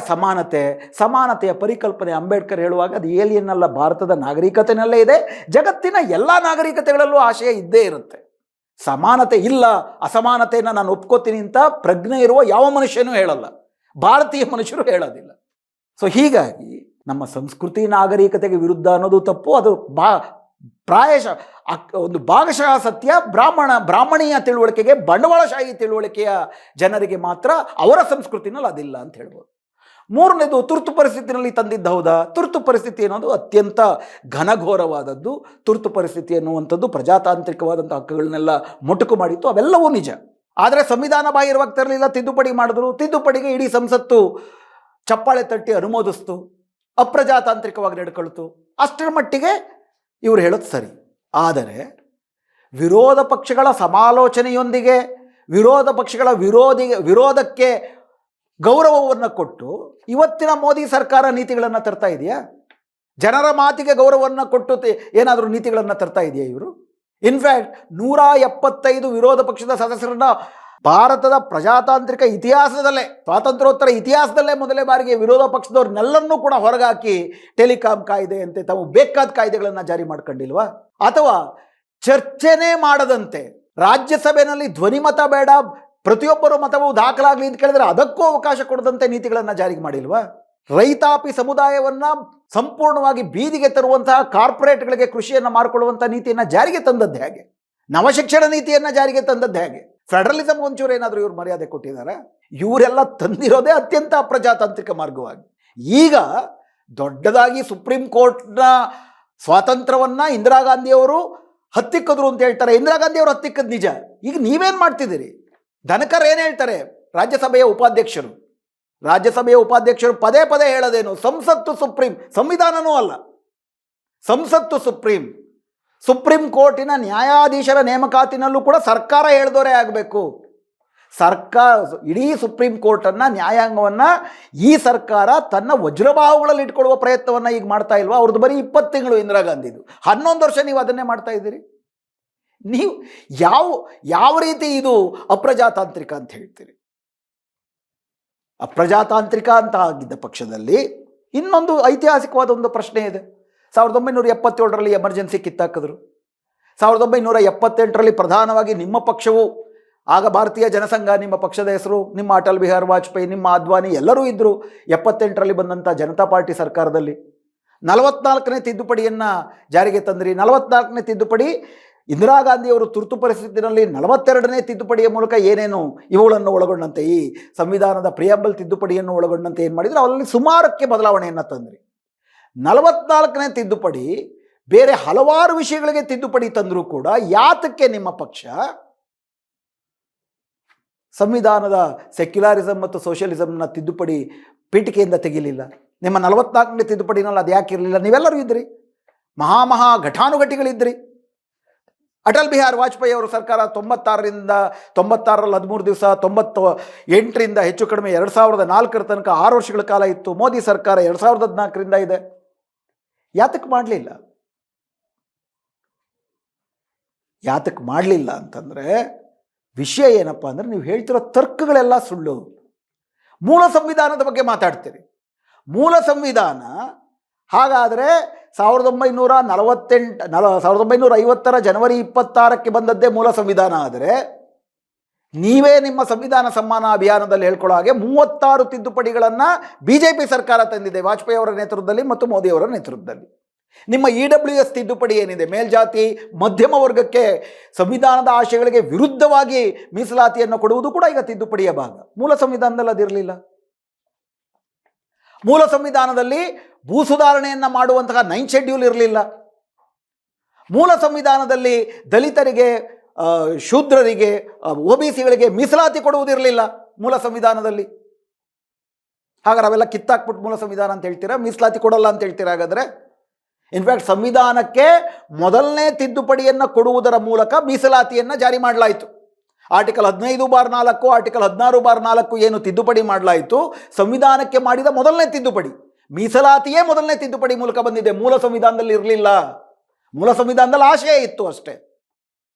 ಸಮಾನತೆಯ ಪರಿಕಲ್ಪನೆ ಅಂಬೇಡ್ಕರ್ ಹೇಳುವಾಗ ಅದು ಏಲಿಯನ್ ಅಲ್ಲ, ಭಾರತದ ನಾಗರಿಕತೆಯಲ್ಲೇ ಇದೆ. ಜಗತ್ತಿನ ಎಲ್ಲ ನಾಗರಿಕತೆಗಳಲ್ಲೂ ಆಶಯ ಇದ್ದೇ ಇರುತ್ತೆ. ಸಮಾನತೆ ಇಲ್ಲ, ಅಸಮಾನತೆಯನ್ನು ನಾನು ಒಪ್ಕೋತೀನಿ ಅಂತ ಪ್ರಜ್ಞೆ ಇರುವ ಯಾವ ಮನುಷ್ಯನೂ ಹೇಳಲ್ಲ, ಭಾರತೀಯ ಮನುಷ್ಯರು ಹೇಳೋದಿಲ್ಲ. ಸೊ ಹೀಗಾಗಿ ನಮ್ಮ ಸಂಸ್ಕೃತಿ ನಾಗರಿಕತೆಗೆ ವಿರುದ್ಧ ಅನ್ನೋದು ತಪ್ಪು. ಅದು ಪ್ರಾಯಶಃ ಒಂದು ಭಾಗಶಃ ಸತ್ಯ. ಬ್ರಾಹ್ಮಣೀಯ ತಿಳುವಳಿಕೆಗೆ, ಬಂಡವಾಳಶಾಹಿ ತಿಳುವಳಿಕೆಯ ಜನರಿಗೆ ಮಾತ್ರ ಅವರ ಸಂಸ್ಕೃತಿನಲ್ಲಿ ಅದಿಲ್ಲ ಅಂತ ಹೇಳ್ಬೋದು. ಮೂರನೇದು, ತುರ್ತು ಪರಿಸ್ಥಿತಿನಲ್ಲಿ ತಂದಿದ್ದ ಹೌದಾ? ತುರ್ತು ಪರಿಸ್ಥಿತಿ ಅನ್ನೋದು ಅತ್ಯಂತ ಘನಘೋರವಾದದ್ದು. ತುರ್ತು ಪರಿಸ್ಥಿತಿ ಅನ್ನುವಂಥದ್ದು ಪ್ರಜಾತಾಂತ್ರಿಕವಾದಂಥ ಹಕ್ಕುಗಳನ್ನೆಲ್ಲ ಮೊಟಕು ಮಾಡಿತ್ತು, ಅವೆಲ್ಲವೂ ನಿಜ. ಆದರೆ ಸಂವಿಧಾನ ಬಾಹಿರವಾಗಿ ತರಲಿಲ್ಲ, ತಿದ್ದುಪಡಿ ಮಾಡಿದ್ರು. ತಿದ್ದುಪಡಿಗೆ ಇಡೀ ಸಂಸತ್ತು ಚಪ್ಪಾಳೆ ತಟ್ಟಿ ಅನುಮೋದಿಸ್ತು, ಅಪ್ರಜಾತಾಂತ್ರಿಕವಾಗಿ ನಡ್ಕೊಳ್ತು. ಅಷ್ಟರ ಮಟ್ಟಿಗೆ ಇವರು ಹೇಳೋದು ಸರಿ. ಆದರೆ ವಿರೋಧ ಪಕ್ಷಗಳ ಸಮಾಲೋಚನೆಯೊಂದಿಗೆ ವಿರೋಧ ಪಕ್ಷಗಳ ವಿರೋಧಕ್ಕೆ ಗೌರವವನ್ನು ಕೊಟ್ಟು ಇವತ್ತಿನ ಮೋದಿ ಸರ್ಕಾರ ನೀತಿಗಳನ್ನು ತರ್ತಾ ಇದೆಯಾ? ಜನರ ಮಾತಿಗೆ ಗೌರವವನ್ನು ಕೊಟ್ಟು ಏನಾದರೂ ನೀತಿಗಳನ್ನು ತರ್ತಾ ಇದೆಯಾ ಇವರು? ಇನ್ಫ್ಯಾಕ್ಟ್ 175 ವಿರೋಧ ಪಕ್ಷದ ಸದಸ್ಯರನ್ನ ಭಾರತದ ಪ್ರಜಾತಾಂತ್ರಿಕ ಇತಿಹಾಸದಲ್ಲೇ, ಸ್ವಾತಂತ್ರ್ಯೋತ್ತರ ಇತಿಹಾಸದಲ್ಲೇ ಮೊದಲೇ ಬಾರಿಗೆ ವಿರೋಧ ಪಕ್ಷದವ್ರನ್ನೆಲ್ಲರನ್ನೂ ಕೂಡ ಹೊರಗಾಕಿ ಟೆಲಿಕಾಂ ಕಾಯ್ದೆ ಅಂತೆ ತಾವು ಬೇಕಾದ ಕಾಯ್ದೆಗಳನ್ನು ಜಾರಿ ಮಾಡ್ಕೊಂಡಿಲ್ವಾ? ಅಥವಾ ಚರ್ಚೆನೇ ಮಾಡದಂತೆ ರಾಜ್ಯಸಭೆಯಲ್ಲಿ ಧ್ವನಿಮತ ಬೇಡ, ಪ್ರತಿಯೊಬ್ಬರು ಮತವು ದಾಖಲಾಗಲಿ ಅಂತ ಕೇಳಿದ್ರೆ ಅದಕ್ಕೂ ಅವಕಾಶ ಕೊಡದಂತೆ ನೀತಿಗಳನ್ನು ಜಾರಿಗೆ ಮಾಡಿಲ್ವಾ? ರೈತಾಪಿ ಸಮುದಾಯವನ್ನು ಸಂಪೂರ್ಣವಾಗಿ ಬೀದಿಗೆ ತರುವಂತಹ ಕಾರ್ಪೊರೇಟ್ಗಳಿಗೆ ಕೃಷಿಯನ್ನು ಮಾಡಿಕೊಳ್ಳುವಂಥ ನೀತಿಯನ್ನು ಜಾರಿಗೆ ತಂದದ್ದು ಹೇಗೆ? ನವಶಿಕ್ಷಣ ನೀತಿಯನ್ನು ಜಾರಿಗೆ ತಂದದ್ದು ಹೇಗೆ? ಫೆಡರಲಿಸಮ್ ಒಂಚೂರು ಏನಾದರೂ ಇವರು ಮರ್ಯಾದೆ ಕೊಟ್ಟಿದ್ದಾರೆ? ಇವರೆಲ್ಲ ತಂದಿರೋದೇ ಅತ್ಯಂತ ಅಪ್ರಜಾತಾಂತ್ರಿಕ ಮಾರ್ಗವಾಗಿ. ಈಗ ದೊಡ್ಡದಾಗಿ ಸುಪ್ರೀಂ ಕೋರ್ಟ್ನ ಸ್ವಾತಂತ್ರ್ಯವನ್ನು ಇಂದಿರಾ ಗಾಂಧಿಯವರು ಹತ್ತಿಕ್ಕಿದ್ರು ಅಂತ ಹೇಳ್ತಾರೆ. ಇಂದಿರಾ ಗಾಂಧಿಯವರು ಹತ್ತಿಕ್ಕದ್ ನಿಜ. ಈಗ ನೀವೇನು ಮಾಡ್ತಿದ್ದೀರಿ? ಧನಕರ್ ಏನು ಹೇಳ್ತಾರೆ? ರಾಜ್ಯಸಭೆಯ ಉಪಾಧ್ಯಕ್ಷರು ಪದೇ ಪದೇ ಹೇಳೋದೇನು? ಸಂಸತ್ತು ಸುಪ್ರೀಂ, ಸಂವಿಧಾನನೂ ಅಲ್ಲ, ಸಂಸತ್ತು ಸುಪ್ರೀಂ. ಸುಪ್ರೀಂ ಕೋರ್ಟಿನ ನ್ಯಾಯಾಧೀಶರ ನೇಮಕಾತಿನಲ್ಲೂ ಕೂಡ ಸರ್ಕಾರ ಹೇಳ್ದೋರೇ ಆಗಬೇಕು. ಸರ್ಕಾರ, ಇಡೀ ಸುಪ್ರೀಂ ಕೋರ್ಟನ್ನು, ನ್ಯಾಯಾಂಗವನ್ನು ಈ ಸರ್ಕಾರ ತನ್ನ ವಜ್ರಬಾಹುಗಳಲ್ಲಿ ಇಟ್ಕೊಳ್ಳುವ ಪ್ರಯತ್ನವನ್ನು ಈಗ ಮಾಡ್ತಾ ಇಲ್ವಾ? ಅವ್ರದ್ದು ಬರೀ 20 ತಿಂಗಳು ಇಂದಿರಾ ಗಾಂಧಿದು, 11 ವರ್ಷ ನೀವು ಅದನ್ನೇ ಮಾಡ್ತಾ ಇದ್ದೀರಿ. ನೀವು ಯಾವ ರೀತಿ ಇದು ಅಪ್ರಜಾತಾಂತ್ರಿಕ ಅಂತ ಹೇಳ್ತೀರಿ? ಅಪ್ರಜಾತಾಂತ್ರಿಕ ಅಂತ ಆಗಿದ್ದ ಪಕ್ಷದಲ್ಲಿ ಇನ್ನೊಂದು ಐತಿಹಾಸಿಕವಾದ ಒಂದು ಪ್ರಶ್ನೆ ಇದೆ. 1977ರಲ್ಲಿ ಎಮರ್ಜೆನ್ಸಿ ಕಿತ್ತಾಕಿದ್ರು. 1978ರಲ್ಲಿ ಪ್ರಧಾನವಾಗಿ ನಿಮ್ಮ ಪಕ್ಷವು, ಆಗ ಭಾರತೀಯ ಜನಸಂಘ ನಿಮ್ಮ ಪಕ್ಷದ ಹೆಸರು, ನಿಮ್ಮ ಅಟಲ್ ಬಿಹಾರಿ ವಾಜಪೇಯಿ, ನಿಮ್ಮ ಅದ್ವಾನಿ ಎಲ್ಲರೂ ಇದ್ದರು. 78ರಲ್ಲಿ ಬಂದಂಥ ಜನತಾ ಪಾರ್ಟಿ ಸರ್ಕಾರದಲ್ಲಿ 44ನೇ ತಿದ್ದುಪಡಿಯನ್ನು ಜಾರಿಗೆ ತಂದ್ರಿ. 44ನೇ ತಿದ್ದುಪಡಿ ಇಂದಿರಾ ಗಾಂಧಿಯವರು ತುರ್ತು ಪರಿಸ್ಥಿತಿಯಲ್ಲಿ 42ನೇ ತಿದ್ದುಪಡಿಯ ಮೂಲಕ ಏನೇನು ಇವುಗಳನ್ನು ಒಳಗೊಂಡಂತೆ, ಈ ಸಂವಿಧಾನದ ಪ್ರಿಯಾಂಬಲ್ ತಿದ್ದುಪಡಿಯನ್ನು ಒಳಗೊಂಡಂತೆ ಏನು ಮಾಡಿದ್ರು, ಅವರಲ್ಲಿ ಸುಮಾರಕ್ಕೆ ಬದಲಾವಣೆಯನ್ನು ತಂದ್ರಿ. 44ನೇ ತಿದ್ದುಪಡಿ ಬೇರೆ ಹಲವಾರು ವಿಷಯಗಳಿಗೆ ತಿದ್ದುಪಡಿ ತಂದರೂ ಕೂಡ ಯಾತಕ್ಕೆ ನಿಮ್ಮ ಪಕ್ಷ ಸಂವಿಧಾನದ ಸೆಕ್ಯುಲಾರಿಸಮ್ ಮತ್ತು ಸೋಷಿಯಲಿಸಮ್ನ ತಿದ್ದುಪಡಿ ಪೀಠಿಕೆಯಿಂದ ತೆಗಿಲಿಲ್ಲ? ನಿಮ್ಮ 44ನೇ ತಿದ್ದುಪಡಿನಲ್ಲಿ ಅದು ಯಾಕೆ ಇರಲಿಲ್ಲ? ನೀವೆಲ್ಲರೂ ಇದ್ರಿ, ಮಹಾ ಘಟಾನುಘಟಿಗಳಿದ್ರಿ. ಅಟಲ್ ಬಿಹಾರಿ ವಾಜಪೇಯಿ ಅವರ ಸರ್ಕಾರ 96ರಲ್ಲಿ 13 ದಿವಸ, 98ರಿಂದ ಹೆಚ್ಚು ಕಡಿಮೆ 2004 ತನಕ 6 ವರ್ಷಗಳ ಕಾಲ ಇತ್ತು. ಮೋದಿ ಸರ್ಕಾರ 2014ರಿಂದ ಇದೆ. ಯಾತಕ್ಕೆ ಮಾಡಲಿಲ್ಲ ಅಂತಂದರೆ ವಿಷಯ ಏನಪ್ಪ ಅಂದರೆ, ನೀವು ಹೇಳ್ತಿರೋ ತರ್ಕಗಳೆಲ್ಲ ಸುಳ್ಳು. ಮೂಲ ಸಂವಿಧಾನದ ಬಗ್ಗೆ ಮಾತಾಡ್ತೀರಿ. ಮೂಲ ಸಂವಿಧಾನ ಹಾಗಾದರೆ 1950ರ ಜನವರಿ 26ಕ್ಕೆ ಬಂದದ್ದೇ ಮೂಲ ಸಂವಿಧಾನ ಆದರೆ, ನೀವೇ ನಿಮ್ಮ ಸಂವಿಧಾನ ಸಮ್ಮಾನ ಅಭಿಯಾನದಲ್ಲಿ ಹೇಳ್ಕೊಳ್ಳೋ ಹಾಗೆ 36 ತಿದ್ದುಪಡಿಗಳನ್ನು BJP ಸರ್ಕಾರ ತಂದಿದೆ, ವಾಜಪೇಯಿ ಅವರ ನೇತೃತ್ವದಲ್ಲಿ ಮತ್ತು ಮೋದಿಯವರ ನೇತೃತ್ವದಲ್ಲಿ. ನಿಮ್ಮ EWS ತಿದ್ದುಪಡಿ ಏನಿದೆ, ಮೇಲ್ಜಾತಿ ಮಧ್ಯಮ ವರ್ಗಕ್ಕೆ ಸಂವಿಧಾನದ ಆಶಯಗಳಿಗೆ ವಿರುದ್ಧವಾಗಿ ಮೀಸಲಾತಿಯನ್ನು ಕೊಡುವುದು ಕೂಡ ಈಗ ತಿದ್ದುಪಡಿಯ ಭಾಗ. ಮೂಲ ಸಂವಿಧಾನದಲ್ಲಿ ಅದಿರಲಿಲ್ಲ. ಮೂಲ ಸಂವಿಧಾನದಲ್ಲಿ ಭೂ ಸುಧಾರಣೆಯನ್ನು ಮಾಡುವಂತಹ 9th ಶೆಡ್ಯೂಲ್ ಇರಲಿಲ್ಲ. ಮೂಲ ಸಂವಿಧಾನದಲ್ಲಿ ದಲಿತರಿಗೆ, ಶೂದ್ರರಿಗೆ, OBCಗಳಿಗೆ ಮೀಸಲಾತಿ ಕೊಡುವುದಿರಲಿಲ್ಲ ಮೂಲ ಸಂವಿಧಾನದಲ್ಲಿ. ಹಾಗಾದ್ರೆ ಅವೆಲ್ಲ ಕಿತ್ತಾಕ್ಬಿಟ್ಟು ಮೂಲ ಸಂವಿಧಾನ ಅಂತ ಹೇಳ್ತೀರಾ, ಮೀಸಲಾತಿ ಕೊಡಲ್ಲ ಅಂತ ಹೇಳ್ತೀರಾ? ಹಾಗಾದರೆ ಇನ್ಫ್ಯಾಕ್ಟ್ ಸಂವಿಧಾನಕ್ಕೆ ಮೊದಲನೇ ತಿದ್ದುಪಡಿಯನ್ನು ಕೊಡುವುದರ ಮೂಲಕ ಮೀಸಲಾತಿಯನ್ನು ಜಾರಿ ಮಾಡಲಾಯಿತು. ಆರ್ಟಿಕಲ್ 15/4, ಆರ್ಟಿಕಲ್ 16/4 ಏನು ತಿದ್ದುಪಡಿ ಮಾಡಲಾಯಿತು, ಸಂವಿಧಾನಕ್ಕೆ ಮಾಡಿದ ಮೊದಲನೇ ತಿದ್ದುಪಡಿ. ಮೀಸಲಾತಿಯೇ ಮೊದಲನೇ ತಿದ್ದುಪಡಿ ಮೂಲಕ ಬಂದಿದೆ, ಮೂಲ ಸಂವಿಧಾನದಲ್ಲಿ ಇರಲಿಲ್ಲ. ಮೂಲ ಸಂವಿಧಾನದಲ್ಲಿ ಆಶಯ ಇತ್ತು ಅಷ್ಟೇ.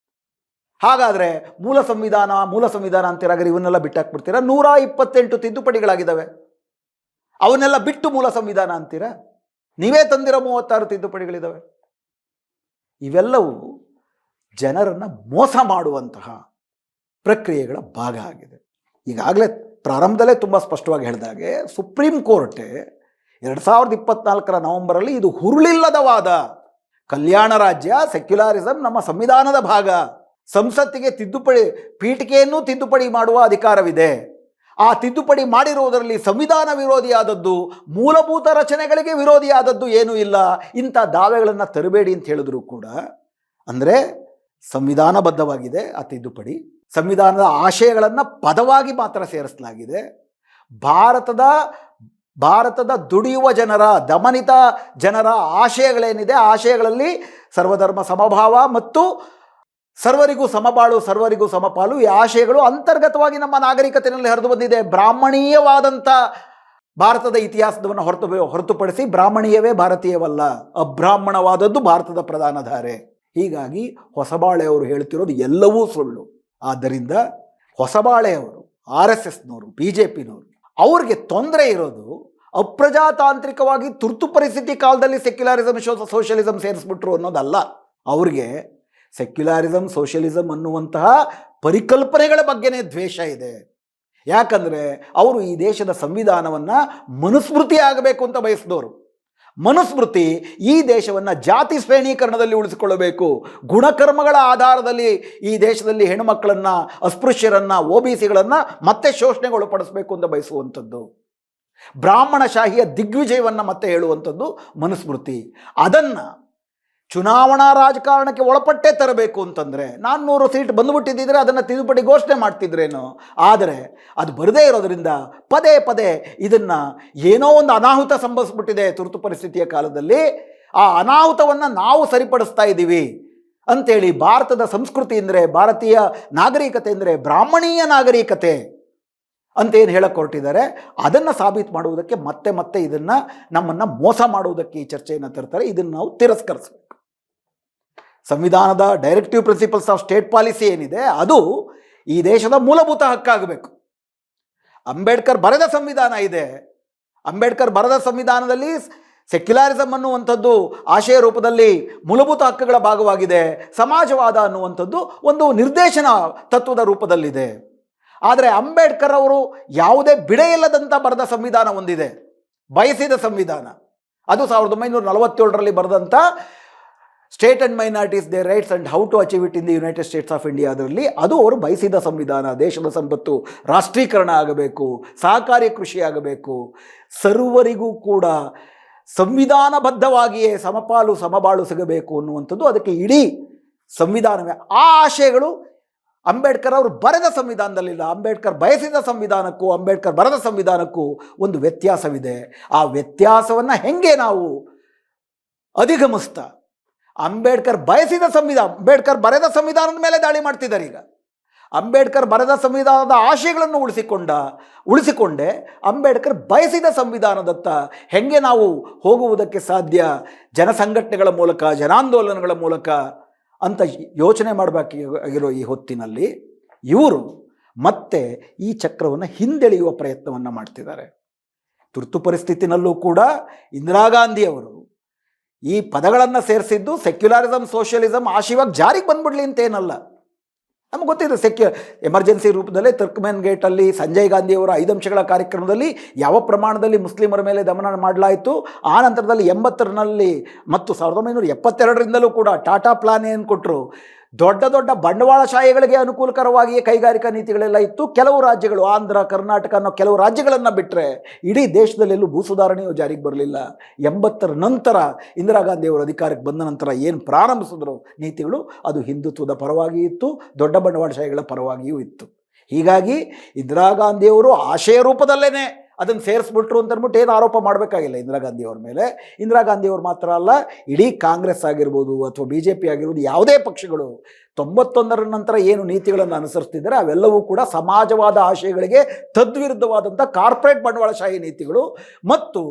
ಹಾಗಾದರೆ ಮೂಲ ಸಂವಿಧಾನ ಅಂತೀರಾಗ ಇವನ್ನೆಲ್ಲ ಬಿಟ್ಟಾಕ್ಬಿಡ್ತೀರಾ? 128 ತಿದ್ದುಪಡಿಗಳಾಗಿದ್ದಾವೆ, ಅವನ್ನೆಲ್ಲ ಬಿಟ್ಟು ಮೂಲ ಸಂವಿಧಾನ ಅಂತೀರಾ? ನೀವೇ ತಂದಿರೋ 36 ತಿದ್ದುಪಡಿಗಳಿದ್ದಾವೆ. ಇವೆಲ್ಲವೂ ಜನರನ್ನು ಮೋಸ ಮಾಡುವಂತಹ ಪ್ರಕ್ರಿಯೆಗಳ ಭಾಗ ಆಗಿದೆ. ಈಗಾಗಲೇ ಪ್ರಾರಂಭದಲ್ಲೇ ತುಂಬ ಸ್ಪಷ್ಟವಾಗಿ ಹೇಳಿದಾಗೆ, ಸುಪ್ರೀಂ ಕೋರ್ಟ್ 2024 ನವೆಂಬರಲ್ಲಿ ಇದು ಹುರುಳಿಲ್ಲದ ವಾದ. ಕಲ್ಯಾಣ ರಾಜ್ಯ, ಸೆಕ್ಯುಲಾರಿಸಮ್ ನಮ್ಮ ಸಂವಿಧಾನದ ಭಾಗ. ಸಂಸತ್ತಿಗೆ ಪೀಠಿಕೆಯನ್ನು ತಿದ್ದುಪಡಿ ಮಾಡುವ ಅಧಿಕಾರವಿದೆ. ಆ ತಿದ್ದುಪಡಿ ಮಾಡಿರುವುದರಲ್ಲಿ ಸಂವಿಧಾನ ವಿರೋಧಿಯಾದದ್ದು, ಮೂಲಭೂತ ರಚನೆಗಳಿಗೆ ವಿರೋಧಿಯಾದದ್ದು ಏನೂ ಇಲ್ಲ. ಇಂಥ ದಾವೆಗಳನ್ನು ತರಬೇಡಿ ಅಂತ ಹೇಳಿದ್ರು ಕೂಡ, ಅಂದರೆ ಸಂವಿಧಾನಬದ್ಧವಾಗಿದೆ ಆ ತಿದ್ದುಪಡಿ. ಸಂವಿಧಾನದ ಆಶಯಗಳನ್ನು ಪದವಾಗಿ ಮಾತ್ರ ಸೇರಿಸಲಾಗಿದೆ. ಭಾರತದ ದುಡಿಯುವ ಜನರ, ದಮನಿತ ಜನರ ಆಶಯಗಳೇನಿದೆ, ಆಶಯಗಳಲ್ಲಿ ಸರ್ವಧರ್ಮ ಸಮಭಾವ ಮತ್ತು ಸರ್ವರಿಗೂ ಸಮಬಾಳು, ಸರ್ವರಿಗೂ ಸಮಪಾಲು, ಈ ಆಶಯಗಳು ಅಂತರ್ಗತವಾಗಿ ನಮ್ಮ ನಾಗರಿಕತೆಯಲ್ಲಿ ಹರಿದು ಬಂದಿದೆ. ಬ್ರಾಹ್ಮಣೀಯವಾದಂಥ ಭಾರತದ ಇತಿಹಾಸವನ್ನು ಹೊರತುಪಡಿಸಿ ಬ್ರಾಹ್ಮಣೀಯವೇ ಭಾರತೀಯವಲ್ಲ, ಅಬ್ರಾಹ್ಮಣವಾದದ್ದು ಭಾರತದ ಪ್ರಧಾನ ಧಾರೆ. ಹೀಗಾಗಿ ಹೊಸಬಾಳೆಯವರು ಹೇಳ್ತಿರೋದು ಎಲ್ಲವೂ ಸುಳ್ಳು. ಆದ್ದರಿಂದ ಹೊಸಬಾಳೆಯವರು, RSSನವರು, BJPನವರು, ಅವ್ರಿಗೆ ತೊಂದರೆ ಇರೋದು ಅಪ್ರಜಾತಾಂತ್ರಿಕವಾಗಿ ತುರ್ತು ಪರಿಸ್ಥಿತಿ ಕಾಲದಲ್ಲಿ ಸೆಕ್ಯುಲಾರಿಸಮ್ ಸೋಷಿಯಲಿಸಮ್ ಸೇರಿಸ್ಬಿಟ್ರು ಅನ್ನೋದಲ್ಲ. ಅವ್ರಿಗೆ ಸೆಕ್ಯುಲಾರಿಸಮ್ ಸೋಷಿಯಲಿಸಮ್ ಅನ್ನುವಂತಹ ಪರಿಕಲ್ಪನೆಗಳ ಬಗ್ಗೆನೇ ದ್ವೇಷ ಇದೆ. ಯಾಕಂದರೆ ಅವರು ಈ ದೇಶದ ಸಂವಿಧಾನವನ್ನು ಮನುಸ್ಮೃತಿ ಆಗಬೇಕು ಅಂತ ಬಯಸಿದವರು. ಮನುಸ್ಮೃತಿ ಈ ದೇಶವನ್ನು ಜಾತಿ ಶ್ರೇಣೀಕರಣದಲ್ಲಿ ಉಳಿಸಿಕೊಳ್ಳಬೇಕು, ಗುಣಕರ್ಮಗಳ ಆಧಾರದಲ್ಲಿ ಈ ದೇಶದಲ್ಲಿ ಹೆಣ್ಣುಮಕ್ಕಳನ್ನು, ಅಸ್ಪೃಶ್ಯರನ್ನು, OBCಗಳನ್ನು ಮತ್ತೆ ಶೋಷಣೆಗೆ ಒಳಪಡಿಸಬೇಕು ಅಂತ ಬಯಸುವಂಥದ್ದು. ಬ್ರಾಹ್ಮಣಶಾಹಿಯ ದಿಗ್ವಿಜಯವನ್ನು ಮತ್ತೆ ಹೇಳುವಂಥದ್ದು ಮನುಸ್ಮೃತಿ. ಅದನ್ನು ಚುನಾವಣಾ ರಾಜಕಾರಣಕ್ಕೆ ಒಳಪಟ್ಟೇ ತರಬೇಕು ಅಂತಂದರೆ 400 ಸೀಟ್ ಬಂದುಬಿಟ್ಟಿದ್ದರೆ ಅದನ್ನು ತಿದ್ದುಪಡಿ ಘೋಷಣೆ ಮಾಡ್ತಿದ್ರೇನು. ಆದರೆ ಅದು ಬರದೇ ಇರೋದರಿಂದ ಪದೇ ಪದೇ ಇದನ್ನು ಏನೋ ಒಂದು ಅನಾಹುತ ಸಂಭವಿಸ್ಬಿಟ್ಟಿದೆ ತುರ್ತು ಪರಿಸ್ಥಿತಿಯ ಕಾಲದಲ್ಲಿ, ಆ ಅನಾಹುತವನ್ನು ನಾವು ಸರಿಪಡಿಸ್ತಾ ಇದ್ದೀವಿ ಅಂಥೇಳಿ ಭಾರತದ ಸಂಸ್ಕೃತಿ ಅಂದರೆ, ಭಾರತೀಯ ನಾಗರಿಕತೆ ಅಂದರೆ ಬ್ರಾಹ್ಮಣೀಯ ನಾಗರಿಕತೆ ಅಂತೇನು ಹೇಳಕ್ಕೆ ಹೊರಟಿದ್ದಾರೆ, ಅದನ್ನು ಸಾಬೀತು ಮಾಡುವುದಕ್ಕೆ ಮತ್ತೆ ಮತ್ತೆ ಇದನ್ನು ನಮ್ಮನ್ನು ಮೋಸ ಮಾಡುವುದಕ್ಕೆ ಈ ಚರ್ಚೆಯನ್ನು ತರ್ತಾರೆ. ಇದನ್ನು ನಾವು ತಿರಸ್ಕರಿಸಬೇಕು. ಸಂವಿಧಾನದ directive principles of state policy ಏನಿದೆ ಅದು ಈ ದೇಶದ ಮೂಲಭೂತ ಹಕ್ಕಾಗಬೇಕು. ಅಂಬೇಡ್ಕರ್ ಬರೆದ ಸಂವಿಧಾನ ಇದೆ. ಅಂಬೇಡ್ಕರ್ ಬರೆದ ಸಂವಿಧಾನದಲ್ಲಿ ಸೆಕ್ಯುಲಾರಿಸಮ್ ಅನ್ನುವಂಥದ್ದು ಆಶಯ ರೂಪದಲ್ಲಿ ಮೂಲಭೂತ ಹಕ್ಕುಗಳ ಭಾಗವಾಗಿದೆ. ಸಮಾಜವಾದ ಅನ್ನುವಂಥದ್ದು ಒಂದು ನಿರ್ದೇಶನ ತತ್ವದ ರೂಪದಲ್ಲಿದೆ. ಆದರೆ ಅಂಬೇಡ್ಕರ್ ಅವರು ಯಾವುದೇ ಬಿಡೆಯಿಲ್ಲದಂಥ ಬರೆದ ಸಂವಿಧಾನ ಹೊಂದಿದೆ, ಬಯಸಿದ ಸಂವಿಧಾನ. ಅದು 1947ರಲ್ಲಿ ಬರೆದಂಥ state and minorities they rights and how to achieve it in the United States of India. ಅದರಲ್ಲಿ ಅದು ಅವರು ಬಯಸಿದ ಸಂವಿಧಾನ. ದೇಶದ ಸಂಪತ್ತು ರಾಷ್ಟ್ರೀಕರಣ ಆಗಬೇಕು, ಸಹಕಾರಿ ಕೃಷಿ ಆಗಬೇಕು, ಸರ್ವರಿಗೂ ಕೂಡ ಸಂವಿಧಾನಬದ್ಧವಾಗಿಯೇ ಸಮಪಾಲು ಸಮಬಾಳು ಸಿಗಬೇಕು ಅನ್ನುವಂಥದ್ದು ಅದಕ್ಕೆ ಇಡೀ ಸಂವಿಧಾನವೇ. ಆ ಆಶಯಗಳು ಅಂಬೇಡ್ಕರ್ ಅವರು ಬರೆದ ಸಂವಿಧಾನದಲ್ಲಿಲ್ಲ. ಅಂಬೇಡ್ಕರ್ ಬಯಸಿದ ಸಂವಿಧಾನಕ್ಕೂ ಅಂಬೇಡ್ಕರ್ ಬರೆದ ಸಂವಿಧಾನಕ್ಕೂ ಒಂದು ವ್ಯತ್ಯಾಸವಿದೆ. ಆ ವ್ಯತ್ಯಾಸವನ್ನು ಹೆಂಗೆ ನಾವು ಅಧಿಗಮಿಸ್ತಾ ಅಂಬೇಡ್ಕರ್ ಬಯಸಿದ ಸಂವಿಧಾನ, ಅಂಬೇಡ್ಕರ್ ಬರೆದ ಸಂವಿಧಾನದ ಮೇಲೆ ದಾಳಿ ಮಾಡ್ತಿದ್ದಾರೆ. ಈಗ ಅಂಬೇಡ್ಕರ್ ಬರೆದ ಸಂವಿಧಾನದ ಆಶಯಗಳನ್ನು ಉಳಿಸಿಕೊಂಡೇ ಅಂಬೇಡ್ಕರ್ ಬಯಸಿದ ಸಂವಿಧಾನದತ್ತ ಹೆಂಗೆ ನಾವು ಹೋಗುವುದಕ್ಕೆ ಸಾಧ್ಯ, ಜನಸಂಘಟನೆಗಳ ಮೂಲಕ, ಜನಾಂದೋಲನಗಳ ಮೂಲಕ ಅಂತ ಯೋಚನೆ ಮಾಡಬೇಕಾಗಿರೋ ಈ ಹೊತ್ತಿನಲ್ಲಿ ಇವರು ಮತ್ತೆ ಈ ಚಕ್ರವನ್ನು ಹಿಂದೆಳೆಯುವ ಪ್ರಯತ್ನವನ್ನು ಮಾಡ್ತಿದ್ದಾರೆ. ತುರ್ತು ಪರಿಸ್ಥಿತಿನಲ್ಲೂ ಕೂಡ ಇಂದಿರಾ ಗಾಂಧಿಯವರು ಈ ಪದಗಳನ್ನು ಸೇರಿಸಿದ್ದು ಸೆಕ್ಯುಲರಿಸಮ್, ಸೋಷಿಯಲಿಸಮ್ ಆಶಯವಾಗಿ ಜಾರಿಗೆ ಬಂದ್ಬಿಡ್ಲಿ ಅಂತೇನಲ್ಲ. ನಮ್ಗೆ ಗೊತ್ತಿದೆ ಎಮರ್ಜೆನ್ಸಿ ರೂಪದಲ್ಲೇ ತುರ್ಕ್ಮೆನ್ ಗೇಟಲ್ಲಿ ಸಂಜಯ್ ಗಾಂಧಿಯವರ 5 ಅಂಶಗಳ ಕಾರ್ಯಕ್ರಮದಲ್ಲಿ ಯಾವ ಪ್ರಮಾಣದಲ್ಲಿ ಮುಸ್ಲಿಮರ ಮೇಲೆ ದಮನ ಮಾಡಲಾಯಿತು. ಆ ನಂತರದಲ್ಲಿ 80ರಲ್ಲಿ ಮತ್ತು 1972ರಿಂದಲೂ ಕೂಡ ಟಾಟಾ ಪ್ಲಾನ್ ಏನು ಕೊಟ್ಟರು, ದೊಡ್ಡ ದೊಡ್ಡ ಬಂಡವಾಳಶಾಹಿಗಳಿಗೆ ಅನುಕೂಲಕರವಾಗಿಯೇ ಕೈಗಾರಿಕಾ ನೀತಿಗಳೆಲ್ಲ ಇತ್ತು. ಕೆಲವು ರಾಜ್ಯಗಳು, ಆಂಧ್ರ, ಕರ್ನಾಟಕ ಅನ್ನೋ ಕೆಲವು ರಾಜ್ಯಗಳನ್ನು ಬಿಟ್ಟರೆ ಇಡೀ ದೇಶದಲ್ಲೆಲ್ಲೂ ಭೂ ಸುಧಾರಣೆಯು ಜಾರಿಗೆ ಬರಲಿಲ್ಲ. 80ರ ನಂತರ ಇಂದಿರಾ ಗಾಂಧಿಯವರು ಅಧಿಕಾರಕ್ಕೆ ಬಂದ ನಂತರ ಏನು ಪ್ರಾರಂಭಿಸಿದ್ರು ನೀತಿಗಳು, ಅದು ಹಿಂದುತ್ವದ ಪರವಾಗಿಯೂ ಇತ್ತು, ದೊಡ್ಡ ಬಂಡವಾಳಶಾಹಿಗಳ ಪರವಾಗಿಯೂ ಇತ್ತು. ಹೀಗಾಗಿ ಇಂದಿರಾ ಗಾಂಧಿಯವರು ಆಶಯ ರೂಪದಲ್ಲೇ ಅದನ್ನು ಸೇರಿಸ್ಬಿಟ್ರು ಅಂತ ಅಂದ್ಬಿಟ್ಟು ಏನು ಆರೋಪ ಮಾಡಬೇಕಾಗಿಲ್ಲ ಇಂದಿರಾ ಗಾಂಧಿಯವ್ರ ಮೇಲೆ. ಇಂದಿರಾ ಗಾಂಧಿಯವರು ಮಾತ್ರ ಅಲ್ಲ, ಇಡೀ ಕಾಂಗ್ರೆಸ್ ಆಗಿರ್ಬೋದು ಅಥವಾ BJP ಆಗಿರ್ಬೋದು, ಯಾವುದೇ ಪಕ್ಷಗಳು 91ರ ನಂತರ ಏನು ನೀತಿಗಳನ್ನು ಅನುಸರಿಸ್ತಿದ್ದಾರೆ ಅವೆಲ್ಲವೂ ಕೂಡ ಸಮಾಜವಾದ ಆಶಯಗಳಿಗೆ ತದ್ವಿರುದ್ಧವಾದಂಥ ಕಾರ್ಪೊರೇಟ್ ಬಂಡವಾಳಶಾಹಿ ನೀತಿಗಳು. ಮತ್ತು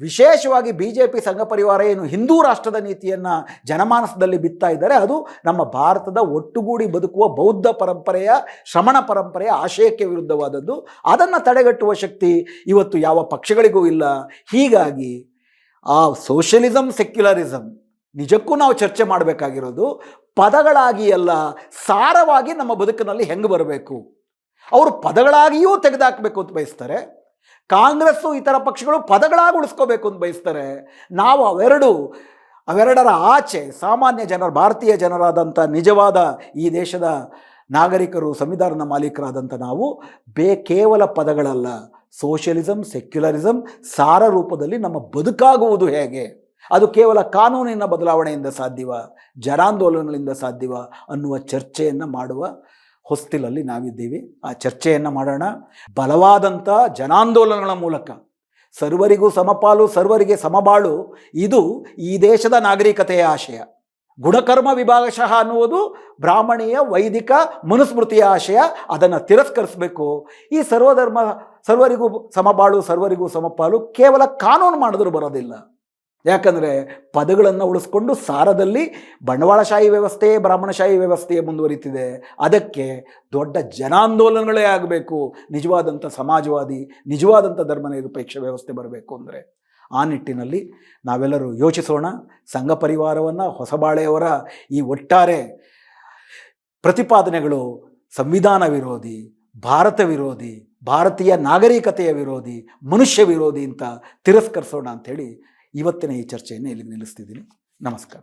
ವಿಶೇಷವಾಗಿ BJP ಸಂಘ ಪರಿವಾರ ಏನು ಹಿಂದೂ ರಾಷ್ಟ್ರದ ನೀತಿಯನ್ನು ಜನಮಾನಸದಲ್ಲಿ ಬಿತ್ತಾ ಇದ್ದಾರೆ, ಅದು ನಮ್ಮ ಭಾರತದ ಒಟ್ಟುಗೂಡಿ ಬದುಕುವ ಬೌದ್ಧ ಪರಂಪರೆಯ, ಶ್ರಮಣ ಪರಂಪರೆಯ ಆಶಯಕ್ಕೆ ವಿರುದ್ಧವಾದದ್ದು. ಅದನ್ನು ತಡೆಗಟ್ಟುವ ಶಕ್ತಿ ಇವತ್ತು ಯಾವ ಪಕ್ಷಗಳಿಗೂ ಇಲ್ಲ. ಹೀಗಾಗಿ ಆ ಸೋಷಿಯಲಿಸಮ್, ಸೆಕ್ಯುಲರಿಸಮ್ ನಿಜಕ್ಕೂ ನಾವು ಚರ್ಚೆ ಮಾಡಬೇಕಾಗಿರೋದು ಪದಗಳಾಗಿ ಅಲ್ಲ, ಸಾರವಾಗಿ ನಮ್ಮ ಬದುಕಿನಲ್ಲಿ ಹೆಂಗೆ ಬರಬೇಕು. ಅವರು ಪದಗಳಾಗಿಯೂ ತೆಗೆದುಹಾಕಬೇಕು ಅಂತ ಬಯಸ್ತಾರೆ. ಕಾಂಗ್ರೆಸ್ಸು ಇತರ ಪಕ್ಷಗಳು ಪದಗಳಾಗಿ ಉಳಿಸ್ಕೋಬೇಕು ಅಂತ ಬಯಸ್ತಾರೆ. ನಾವು ಅವೆರಡರ ಆಚೆ ಸಾಮಾನ್ಯ ಜನರು, ಭಾರತೀಯ ಜನರಾದಂಥ ನಿಜವಾದ ಈ ದೇಶದ ನಾಗರಿಕರು, ಸಂವಿಧಾನದ ಮಾಲೀಕರಾದಂಥ ನಾವು ಕೇವಲ ಪದಗಳಲ್ಲ, ಸೋಷಿಯಲಿಸಮ್, ಸೆಕ್ಯುಲರಿಸಮ್ ಸಾರ ರೂಪದಲ್ಲಿ ನಮ್ಮ ಬದುಕಾಗುವುದು ಹೇಗೆ, ಅದು ಕೇವಲ ಕಾನೂನಿನ ಬದಲಾವಣೆಯಿಂದ ಸಾಧ್ಯವ, ಜನಾಂದೋಲನಗಳಿಂದ ಸಾಧ್ಯವ ಅನ್ನುವ ಚರ್ಚೆಯನ್ನು ಮಾಡುವ ಹೊಸ್ತಿಲಲ್ಲಿ ನಾವಿದ್ದೀವಿ. ಆ ಚರ್ಚೆಯನ್ನು ಮಾಡೋಣ. ಬಲವಾದಂಥ ಜನಾಂದೋಲನಗಳ ಮೂಲಕ ಸರ್ವರಿಗೂ ಸಮಪಾಲು, ಸರ್ವರಿಗೆ ಸಮಬಾಳು, ಇದು ಈ ದೇಶದ ನಾಗರಿಕತೆಯ ಆಶಯ. ಗುಣಕರ್ಮ ವಿಭಾಗಶಃ ಅನ್ನುವುದು ಬ್ರಾಹ್ಮಣೀಯ ವೈದಿಕ ಮನುಸ್ಮೃತಿಯ ಆಶಯ. ಅದನ್ನು ತಿರಸ್ಕರಿಸಬೇಕು. ಈ ಸರ್ವರಿಗೂ ಸಮಬಾಳು, ಸರ್ವರಿಗೂ ಸಮಪಾಲು ಕೇವಲ ಕಾನೂನು ಮಾಡಿದ್ರೂ ಬರೋದಿಲ್ಲ. ಯಾಕಂದರೆ ಪದಗಳನ್ನು ಉಳಿಸ್ಕೊಂಡು ಸಾರದಲ್ಲಿ ಬಂಡವಾಳಶಾಹಿ ವ್ಯವಸ್ಥೆಯೇ ಬ್ರಾಹ್ಮಣಶಾಹಿ ವ್ಯವಸ್ಥೆಯೇ ಮುಂದುವರಿತಿದೆ. ಅದಕ್ಕೆ ದೊಡ್ಡ ಜನಾಂದೋಲನಗಳೇ ಆಗಬೇಕು. ನಿಜವಾದಂಥ ಸಮಾಜವಾದಿ, ನಿಜವಾದಂಥ ಧರ್ಮನಿರಪೇಕ್ಷ ವ್ಯವಸ್ಥೆ ಬರಬೇಕು ಅಂದರೆ ಆ ನಿಟ್ಟಿನಲ್ಲಿ ನಾವೆಲ್ಲರೂ ಯೋಚಿಸೋಣ. ಸಂಘ ಪರಿವಾರವನ್ನು, ಹೊಸಬಾಳೆಯವರ ಈ ಒಟ್ಟಾರೆ ಪ್ರತಿಪಾದನೆಗಳು ಸಂವಿಧಾನ ವಿರೋಧಿ, ಭಾರತ ವಿರೋಧಿ, ಭಾರತೀಯ ನಾಗರಿಕತೆಯ ವಿರೋಧಿ, ಮನುಷ್ಯ ವಿರೋಧಿ ಅಂತ ತಿರಸ್ಕರಿಸೋಣ ಅಂಥೇಳಿ ಇವತ್ತಿನ ಈ ಚರ್ಚೆಯನ್ನು ಇಲ್ಲಿಗೆ ನಿಲ್ಲಿಸ್ತಿದ್ದೀನಿ. ನಮಸ್ಕಾರ.